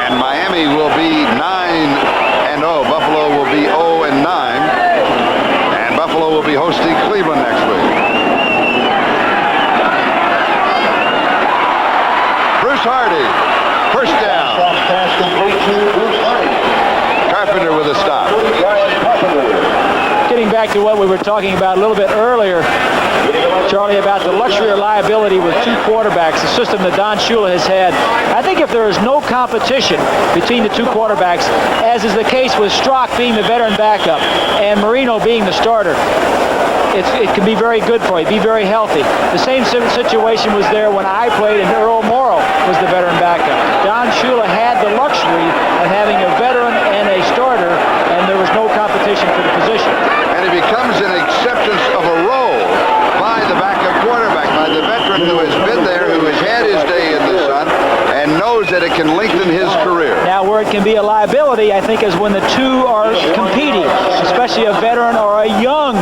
And Miami will be 9-0. Buffalo will be 0-9. And Buffalo will be hosting Cleveland next week. Bruce Hardy, first down. back to what we were talking about a little bit earlier, Charlie, about the luxury or liability with two quarterbacks, the system that Don Shula has had. I think if there is no competition between the two quarterbacks, as is the case with Strock being the veteran backup and Marino being the starter, it can be very good for you, be very healthy. The same situation was there when I played and Earl Morrow was the veteran backup. Don Shula had the luxury of having a veteran and a starter, and there was no competition for the position. And it becomes an acceptance of a role by the backup quarterback, by the veteran who has been there, who has had his day in the sun, and knows that it can lengthen his career. Now, where it can be a liability, I think, is when the two are competing, especially a veteran or a young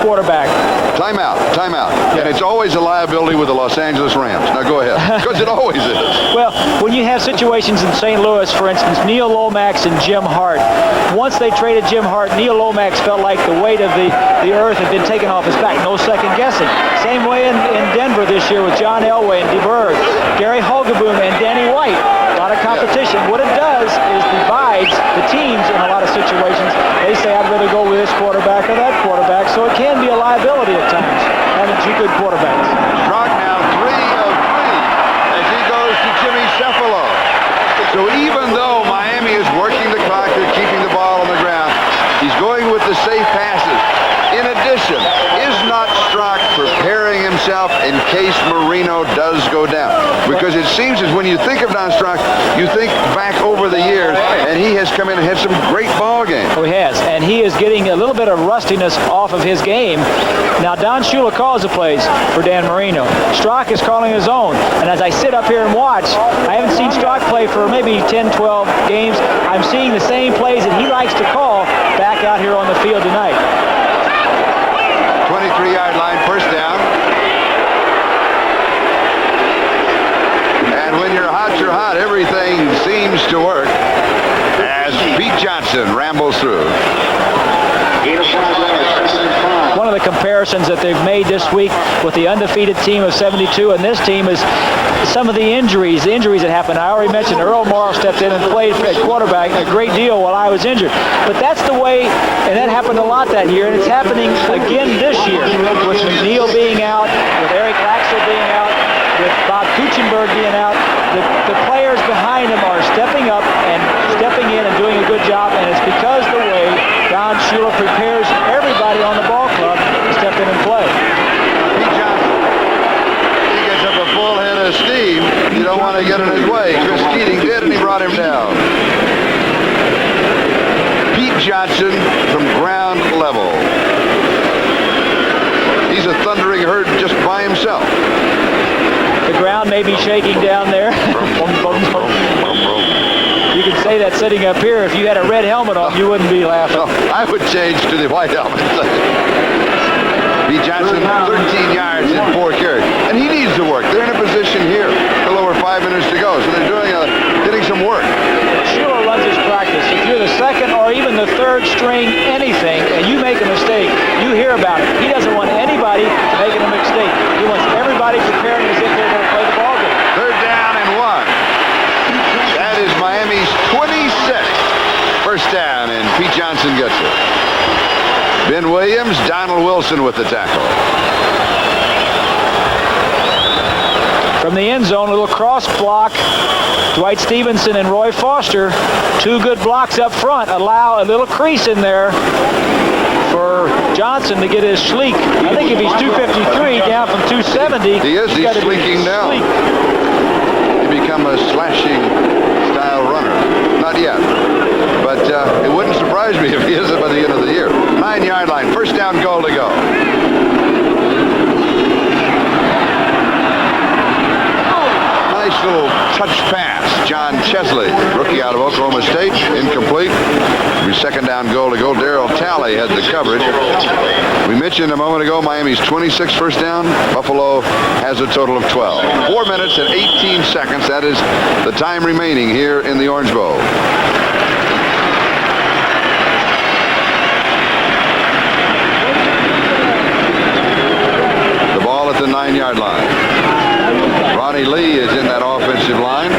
quarterback. Timeout, timeout. And it's always a liability with the Los Angeles Rams. Now go ahead, because it always is. Well, when you have situations in St. Louis, for instance, Neil Lomax and Jim Hart. Once they traded Jim Hart, Neil Lomax felt like the weight of the earth had been taken off his back. No second guessing. Same way in Denver this year with John Elway and DeBerg, Gary Hogaboom and Danny White. A lot of competition. What it does is divides the teams in a lot of situations. They say, I'd rather go with this quarterback or that quarterback, so it can be a liability at times, having two good quarterbacks. Strock now 3 of 3 as he goes to Jimmy Cephalo. So even though Miami is working the clock, they're keeping the ball on the ground, he's going with the safe passes. In addition, is not Strock preparing himself in case Marino does go down? Because it seems as when you think of Don Strock, you think back over the years, and he has come in and had some great ball games. Oh, he has, and he is getting a little bit of rustiness off of his game. Now, Don Shula calls the plays for Dan Marino. Strock is calling his own, and as I sit up here and watch, I haven't seen Strock play for maybe 10, 12 games. I'm seeing the same plays that he likes to call back out here on the field tonight. 23-yard line, first down. And when you're hot, you're hot. Everything seems to work as Pete Johnson rambles through. One of the comparisons that they've made this week with the undefeated team of 72 and this team is some of the injuries that happened. I already mentioned Earl Morrow stepped in and played at quarterback a great deal while I was injured. But that's the way, and that happened a lot that year, and it's happening again this year with McNeil being out, with Eric Laxell being out, with Bob Kuchenberg being out. The players behind him are stepping up and stepping in and doing a good job, and it's because the way Don Shula prepares everybody on the ball club to step in and play. Pete Johnson, he gets up a full head of steam. You don't want to get in his way. Chris Keating did, and he brought him down. Pete Johnson from ground level. He's a thundering herd just by himself. The ground may be shaking down there. You can say that sitting up here. If you had a red helmet on, you wouldn't be laughing. No, I would change to the white helmet. Pete Johnson, 13 yards in 4 carries. And he needs to work. They're in a position here. A little over 5 minutes to go. So they're getting some work. Shula runs his practice. If you're the second or even the third string anything and you make a mistake, you hear about it. He doesn't want anybody making a mistake. He wants everybody preparing as if they're going to play the ball game. Third down and 1. That is Miami's 26th first down, and Pete Johnson gets it. Ben Williams, Donald Wilson with the tackle. From the end zone, a little cross block. Dwight Stevenson and Roy Foster, two good blocks up front, allow a little crease in there for Johnson to get his sleek. I think if he's 253 down from 270, he is. He's sleeking now. He become a slashing style runner. Not yet. But it wouldn't surprise me if he is by the end of the year. 9-yard line, first down, goal to go. Nice little touch pass. John Chesley, rookie out of Oklahoma State, incomplete. Every second down, goal to go. Darryl Talley had the coverage. We mentioned a moment ago Miami's 26th first down. Buffalo has a total of 12. 4 minutes and 18 seconds. That is the time remaining here in the Orange Bowl. The ball at the 9-yard line. Ronnie Lee is in that offensive line.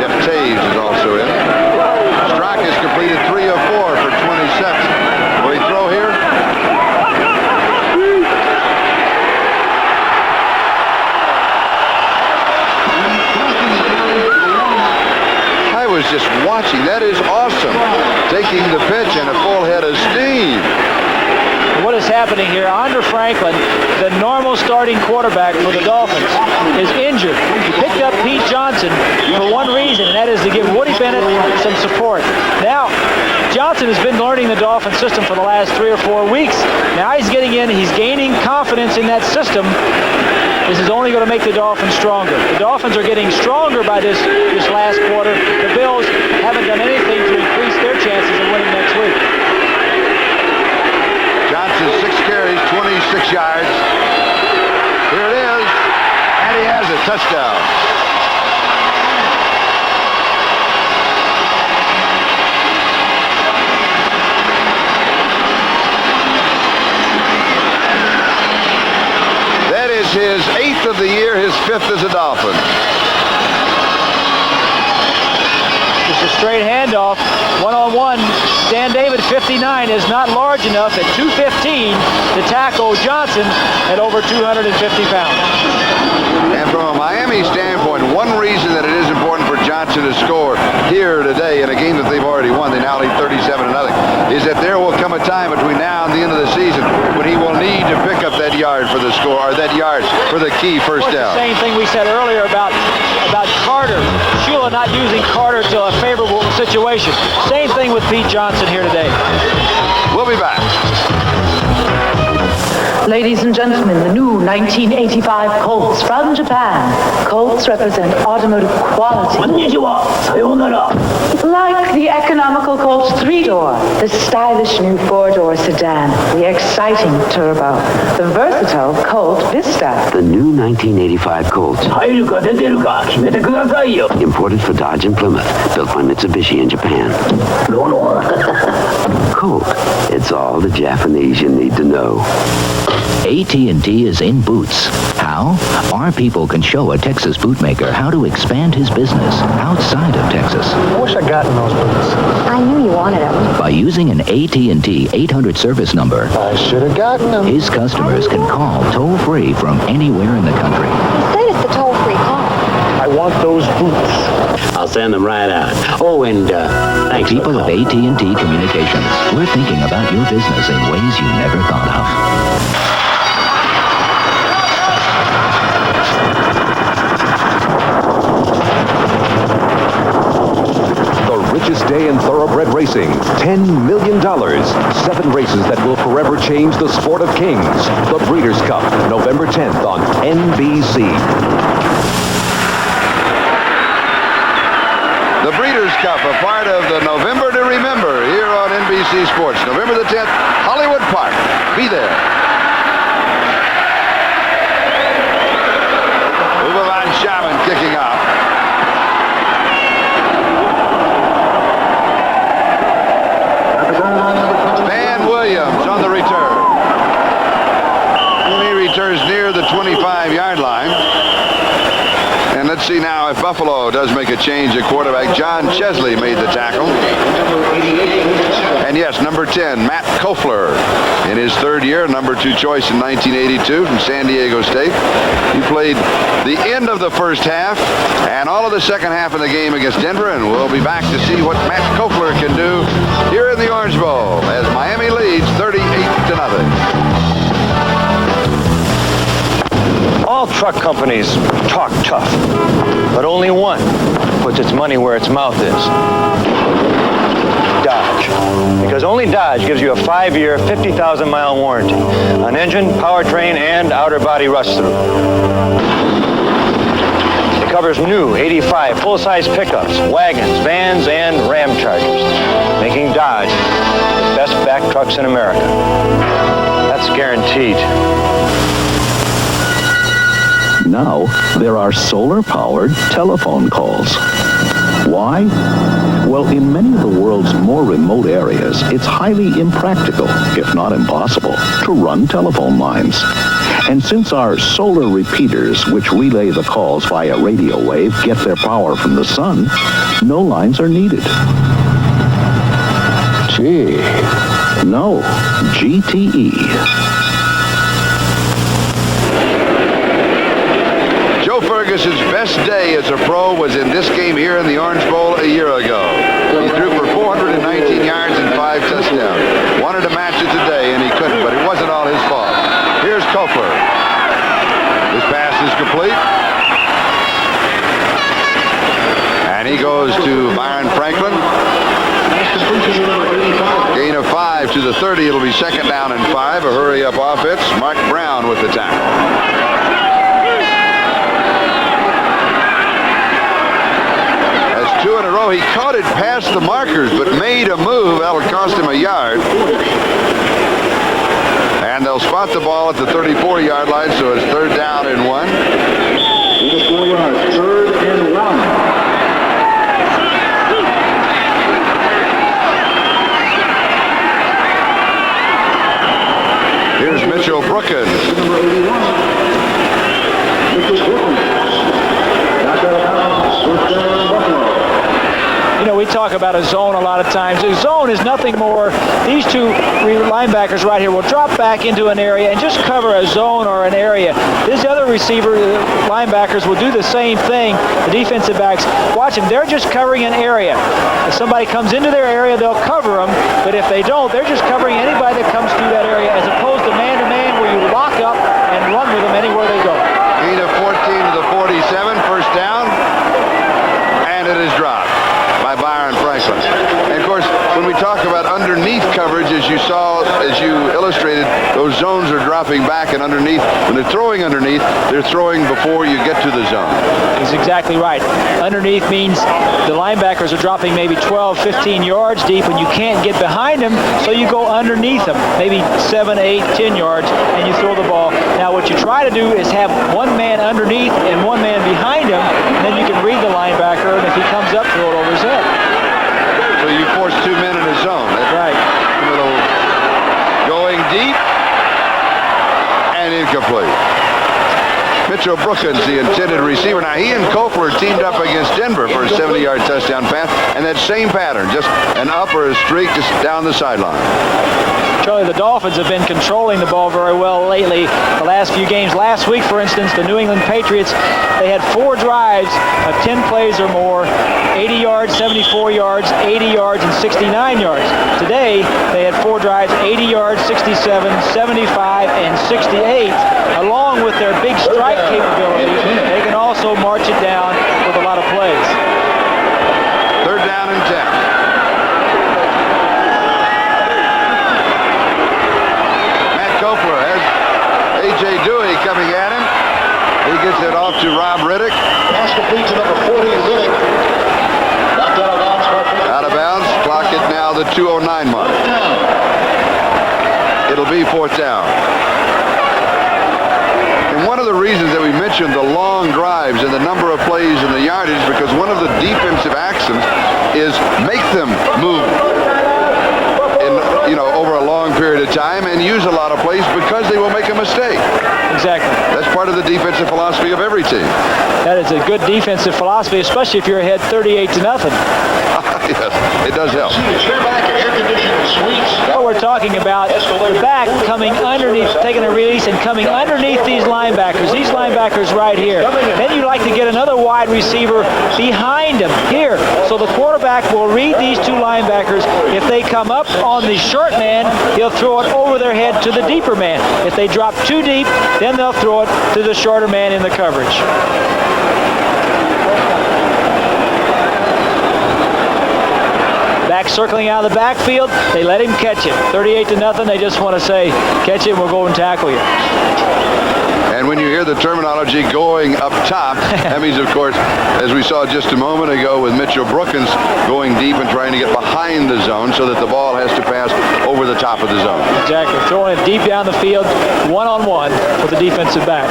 Jeff Taves is also in. Strock has completed 3 of 4 for 27. Will he throw here? watching. That is awesome. Taking the pitch and a full head of steam. What is happening here? Andre Franklin, the normal starting quarterback for the Dolphins, is injured. He picked up Pete Johnson for one reason, and that is to give Woody Bennett some support. Now, Johnson has been learning the Dolphin system for the last 3 or 4 weeks. Now he's getting in. He's gaining confidence in that system. This is only going to make the Dolphins stronger. The Dolphins are getting stronger by this last quarter. The Bills haven't done anything to increase their chances of winning next week. Johnson, 6 carries, 26 yards. Here it is, and he has a touchdown. That is his 8th of the year, his 5th as a Dolphin. Just a straight handoff, one-on-one. Dan David, 59, is not large enough at 215 to tackle Johnson at over 250 pounds. And from a Miami standpoint, one reason that it is important for Johnson to score here today in a game that they've already won, they now lead 37-0, is that there will come a time between now and the end of the season when he will need to pick up that yard for the score, or that yard for the key first down. The same thing we said earlier about Carter. Shula not using Carter to a favorable situation. Same thing with Pete Johnson here today. We'll be back. Ladies and gentlemen, the new 1985 Colts from Japan. Colts represent automotive quality. Like the economical Colts 3-door, the stylish new 4-door sedan, the exciting Turbo, the versatile Colt Vista. The new 1985 Colts. Imported for Dodge and Plymouth. Built by Mitsubishi in Japan. Colt. It's all the Japanese you need to know. AT&T is in boots. How? Our people can show a Texas bootmaker how to expand his business outside of Texas. I wish I'd gotten those boots. I knew you wanted them. By using an AT&T 800 service number, I should have gotten them. His customers can call toll-free from anywhere in the country. Instead, it's the toll-free call. I want those boots. I'll send them right out. Oh, and thanks. People of AT&T Communications, we're thinking about your business in ways you never thought of. Richest day in thoroughbred racing. $10 million. 7 races that will forever change the sport of kings. The Breeders' Cup, November 10th on NBC. The Breeders' Cup, a part of the November to Remember here on NBC Sports. November the 10th, Hollywood Park. Be there. Uwe von Schaman kicking off. Van Williams on the return. And he returns near the 25-yard line. And let's see now if Buffalo does make a change at quarterback. John Chesley made the tackle. And yes, number 10, Matt Kofler, in his 3rd year, number 2 choice in 1982 from San Diego State. He played the end of the first half and all of the second half of the game against Denver, and we'll be back to see what Matt Kofler can do here in the Orange Bowl as Miami leads 38-0. All truck companies talk tough, but only one puts its money where its mouth is. Dodge. Because only Dodge gives you a 5-year, 50,000-mile warranty on engine, powertrain, and outer body rust-through. It covers new 85 full-size pickups, wagons, vans, and Ram Chargers, making Dodge the best back trucks in America. That's guaranteed. Now, there are solar-powered telephone calls. Why? Well, in many of the world's more remote areas, it's highly impractical, if not impossible, to run telephone lines. And since our solar repeaters, which relay the calls via radio wave, get their power from the sun, no lines are needed. Gee. No, GTE. Ferguson's best day as a pro was in this game here in the Orange Bowl a year ago. He threw for 419 yards and 5 touchdowns. Wanted to match it today, and he couldn't, but it wasn't all his fault. Here's Koeffler. This pass is complete. And he goes to Byron Franklin. Gain of 5 to the 30. It'll be 2nd down and 5. A hurry-up offense. Mark Brown with the tackle. That's 2 in a row. He caught it past the markers, but made a move. That'll cost him a yard. And they'll spot the ball at the 34-yard line, so it's 3rd down and 1. 4 yards, 3rd and 1. Here's Mitchell Brookins. You know, we talk about a zone a lot of times. A zone is nothing more. These two linebackers right here will drop back into an area and just cover a zone or an area. These other linebackers will do the same thing. The defensive backs, watch them. They're just covering an area. If somebody comes into their area, they'll cover them. But if they don't, they're just covering anybody that comes through that area, as opposed to man-to-man where you lock up and run with them anywhere they go. Gain of 14 to the 47. 1st down. And it is dropped by Byron Franklin. And of course, when we talk about underneath coverage, as you saw, as you illustrated, those zones are dropping back and underneath. When they're throwing underneath, they're throwing before you get to the zone. He's exactly right. Underneath means the linebackers are dropping maybe 12, 15 yards deep, and you can't get behind them, so you go underneath them, maybe 7, 8, 10 yards, and you throw the ball. Now, what you try to do is have one man underneath and one man behind him, and then you can read the linebacker, and if he comes up, throw it over his head. So you force 2 men in a zone. That's right. Going deep and incomplete. Mitchell Brookins, the intended receiver. Now, he and Koeffler teamed up against Denver for a 70-yard touchdown pass, and that same pattern, just an up or a streak just down the sideline. Charlie, the Dolphins have been controlling the ball very well lately. The last few games, last week, for instance, the New England Patriots, they had 4 drives of 10 plays or more, 80 yards, 74 yards, 80 yards, and 69 yards. Today, they had 4 drives, 80 yards, 67, 75, and 68. Along with their big strike capability, they can also march it down with a lot of plays. 3rd down and 10. Koeffler has A.J. Dewey coming at him. He gets it off to Rob Riddick. Pass complete to number 40, Riddick. Knocked out of bounds. Out of bounds. Clock it now the 2:09 mark. It'll be 4th down. And one of the reasons that we mentioned the long drives and the number of plays and the yardage, because one of the defensive axioms is make them move over a long period of time and use a lot of plays, because they will make a mistake. Exactly. That's part of the defensive philosophy of every team. That is a good defensive philosophy, especially if you're ahead 38-0. Yes, it does help. What we're talking about, the back coming underneath, taking a release and coming underneath these linebackers right here. Then you like to get another wide receiver behind him here. So the quarterback will read these 2 linebackers. If they come up on the short man, he'll throw it over their head to the deeper man. If they drop too deep, then they'll throw it to the shorter man in the coverage. Back circling out of the backfield, they let him catch it. 38-0, they just want to say, catch it, we'll go and tackle you. And when you hear the terminology going up top, that means, of course, as we saw just a moment ago with Mitchell Brookins going deep and trying to get behind the zone so that the ball has to pass over the top of the zone. Exactly. Throwing it deep down the field, one-on-one with the defensive back.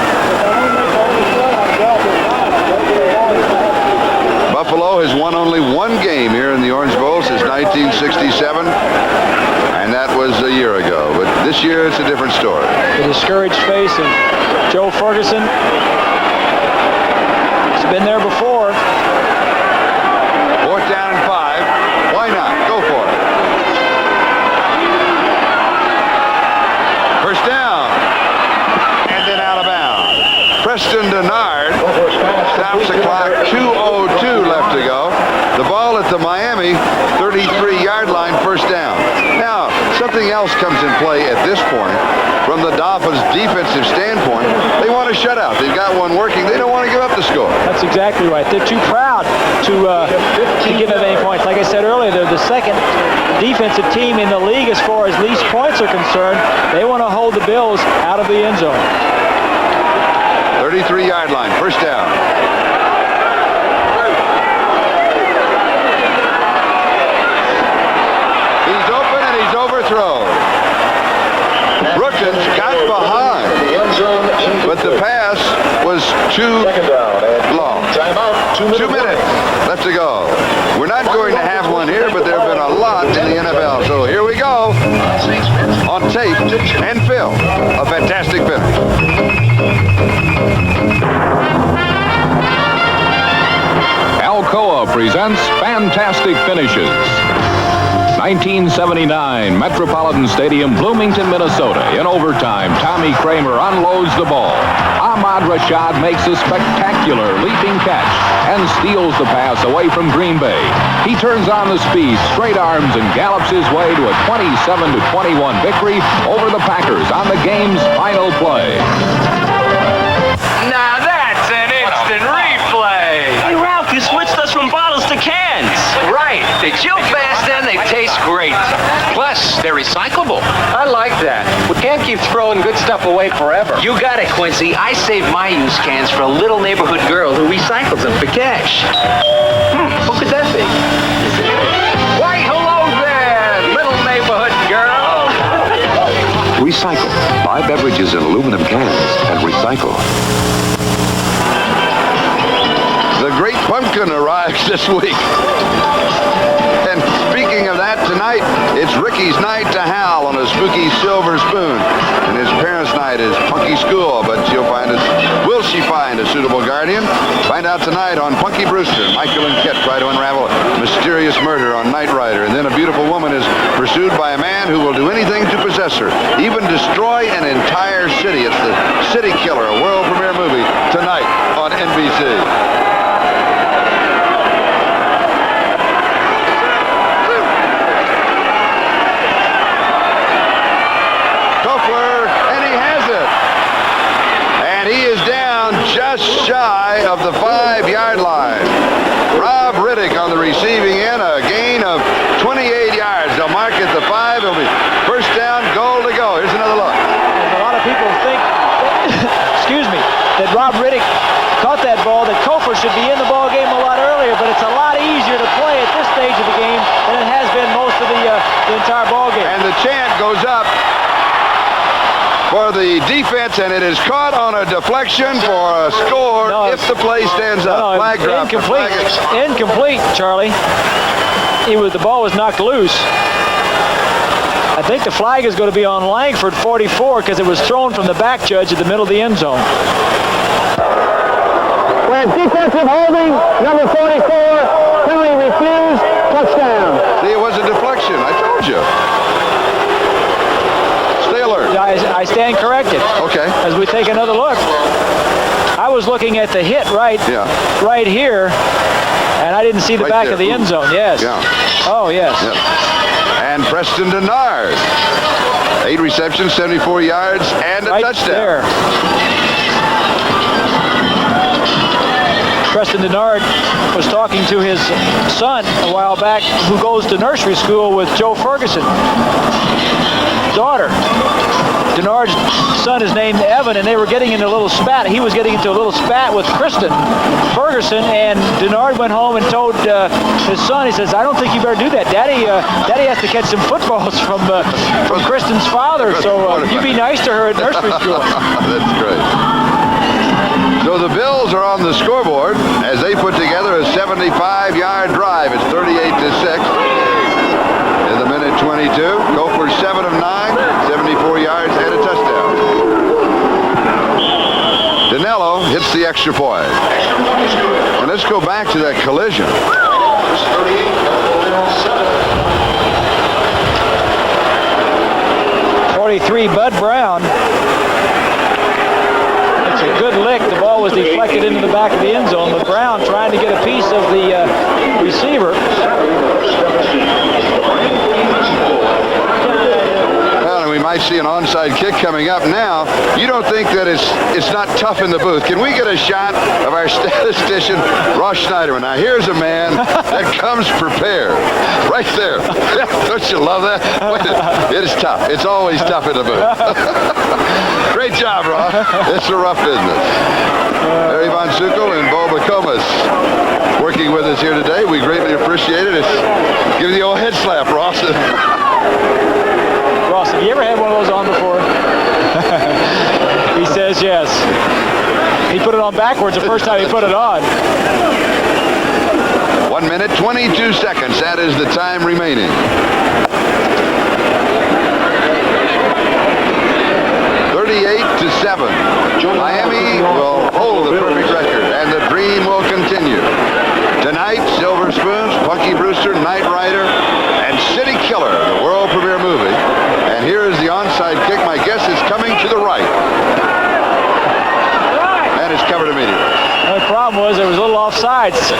Buffalo has won only 1 game here in the Orange Bowl since 1967, and that was a year ago. But this year, it's a different story. The discouraged face of Joe Ferguson. He's been there before. 4th down and 5. Why not? Go for it. 1st down. And then out of bounds. Preston Denard play at this point, from the Dolphins' defensive standpoint, they want a shutout. They've got one working. They don't want to give up the score. That's exactly right. They're too proud to give up any points. Like I said earlier, they're the second defensive team in the league as far as least points are concerned. They want to hold the Bills out of the end zone. 33-yard line, first down. He's open and he's overthrown. Brookins got behind, but the pass was too long. 2 minutes left to go. We're not going to have one here, but there have been a lot in the NFL. So here we go on tape and film. A fantastic finish. Alcoa presents Fantastic Finishes. 1979, Metropolitan Stadium, Bloomington, Minnesota. In overtime, Tommy Kramer unloads the ball. Ahmad Rashad makes a spectacular leaping catch and steals the pass away from Green Bay. He turns on the speed, straight arms, and gallops his way to a 27-21 victory over the Packers on the game's final play. Now that's an instant replay. Hey, Ralph, you switched us from bottles to cans. Right. They chill fast and they taste great. Plus, they're recyclable. I like that. We can't keep throwing good stuff away forever. You got it, Quincy. I saved my used cans for a little neighborhood girl who recycles them for cash. Who could that be? Why, hello there, little neighborhood girl. Recycle. Buy beverages in aluminum cans and recycle. The Great Pumpkin arrives this week. And speaking of that, tonight, it's Ricky's night to howl on a spooky silver spoon. And his parents' night is Punky School, but will she find a suitable guardian? Find out tonight on Punky Brewster. Michael and Kit try to unravel a mysterious murder on Knight Rider. And then a beautiful woman is pursued by a man who will do anything to possess her, even destroy an entire city. It's the City Killer, a world premiere movie, tonight on NBC. Just shy of the 5-yard line. Rob Riddick on the receiving end, a gain of 28 yards. They'll mark at the 5. It'll be first down, goal to go. Here's another look. A lot of people think, excuse me, that Rob Riddick caught that ball, that Kofor should be in the ball game a lot earlier, but it's a lot easier to play at this stage of the game than it has been most of the entire ball game. And the chant goes up for the defense, and it is caught on a deflection for a score if the play stands up. Flag drop. Incomplete, Charlie. The ball was knocked loose. I think the flag is going to be on Langford, 44, because it was thrown from the back judge at the middle of the end zone. Well, defensive holding, number 44, penalty refused, touchdown. See, it was a deflection. I told you. Stay alert. I stand corrected. Okay. As we take another look. I was looking at the hit right here, and I didn't see the back of the end zone. Yes. Yeah. Oh, yes. Yeah. And Preston Denard. 8 receptions, 74 yards, and a touchdown. There. Preston Denard was talking to his son a while back, who goes to nursery school with Joe Ferguson. Daughter. Denard's son is named Evan, and they were getting into a little spat. He was getting into a little spat with Kristen Ferguson, and Denard went home and told his son, he says, I don't think you better do that. Daddy has to catch some footballs from Kristen's father, so you be nice to her at nursery school. That's great. So the Bills are on the scoreboard as they put together a 75-yard drive. It's 38-6. In the minute 22, go for 7 of 9, 74 yards and a touchdown. Danello hits the extra point. And let's go back to that collision. 43, Bud Brown. It's a good lick. The ball was deflected into the back of the end zone, but Brown trying to get a piece of the receiver. Well, and we might see an onside kick coming up. Now, you don't think that it's not tough in the booth. Can we get a shot of our statistician, Ross Schneiderman? Now, here's a man that comes prepared. Right there. Don't you love that? It is tough. It's always tough in the booth. Great job, Ross. It's a rough business. Barry Von Sukel and Bo Bacomas working with us here today. We greatly appreciate it. It's giving the old head slap, Ross. Ross, have you ever had one of those on before? He says yes. He put it on backwards the first time he put it on. 1 minute, 22 seconds. That is the time remaining. 38-7. Miami will hold the perfect record, and the dream will continue. Tonight, Silver Spoons, Punky Brewster, Knight Rider, and City Killer, the world premiere movie. And here is the onside kick. My guess is coming to the right. And it's covered immediately. The problem was there was a little offsides.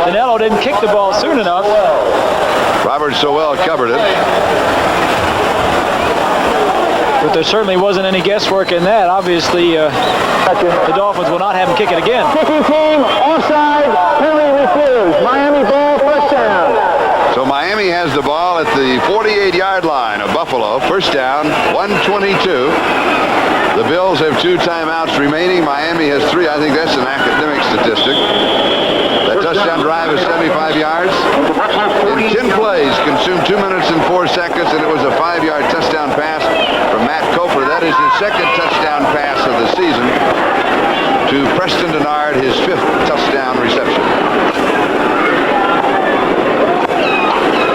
Danilo didn't kick the ball soon enough. Robert Sowell covered it. But there certainly wasn't any guesswork in that. Obviously, the Dolphins will not have him kick it again. Kicking team, offside, penalty refused. Miami ball, first down. So Miami has the ball at the 48-yard line of Buffalo. First down, 122. The Bills have 2 timeouts remaining. Miami has 3. I think that's an academic statistic. That touchdown drive is 75 yards. In 10 plays, consumed 2 minutes and 4 seconds, and it was a 5-yard touchdown pass from Matt Koper. That is his 2nd touchdown pass of the season to Preston Denard, his 5th touchdown reception.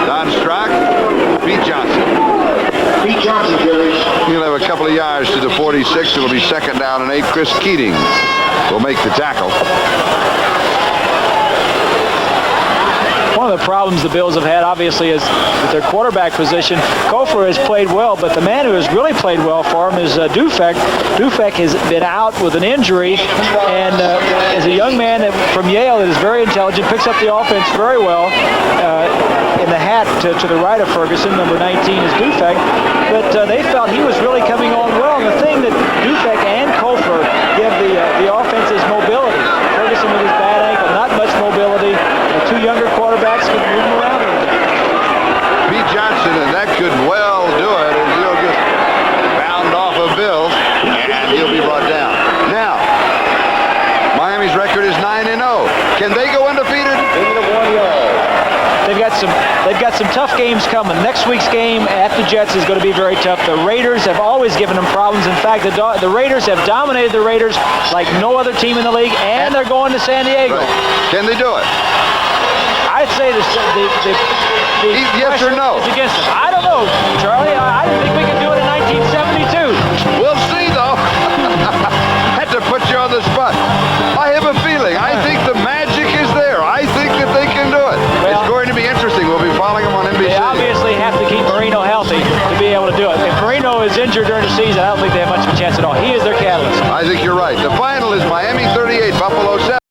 Don Strock, Pete Johnson. Pete Johnson carries. He'll have a couple of yards to the 46. It'll be 2nd down and 8. Chris Keating will make the tackle. One of the problems the Bills have had, obviously, is with their quarterback position. Kofor has played well, but the man who has really played well for him is Dufek. Dufek has been out with an injury, and is a young man from Yale that is very intelligent, picks up the offense very well. In the hat to the right of Ferguson, number 19 is Dufek, but they felt he was really coming on well. And the thing that Dufek and Kofor give the offense is mobility. Ferguson with his bad ankle, not much mobility. The 2 younger quarterbacks can move him around a little bit. Pete Johnson, and that could well do it, as he'll just bound off of Bills, and he'll be brought down. Now, Miami's record is 9-0. Can they go undefeated? They've got some tough games coming. Next week's game at the Jets is going to be very tough. The Raiders have always given them problems. In fact, the Raiders have dominated the Raiders like no other team in the league, and they're going to San Diego. Right. Can they do it? I'd say the yes or no is against them. I don't know, Charlie. I didn't think we could do it in 1972. We'll see, though. Had to put you on the spot. I have a feeling. I think the magic is there. I think that they can do it. Well, it's going to be interesting. We'll be following them on NBC. They obviously have to keep Marino healthy to be able to do it. If Marino is injured during the season, I don't think they have much of a chance at all. He is their catalyst. I think you're right. The final is Miami 38, Buffalo 7.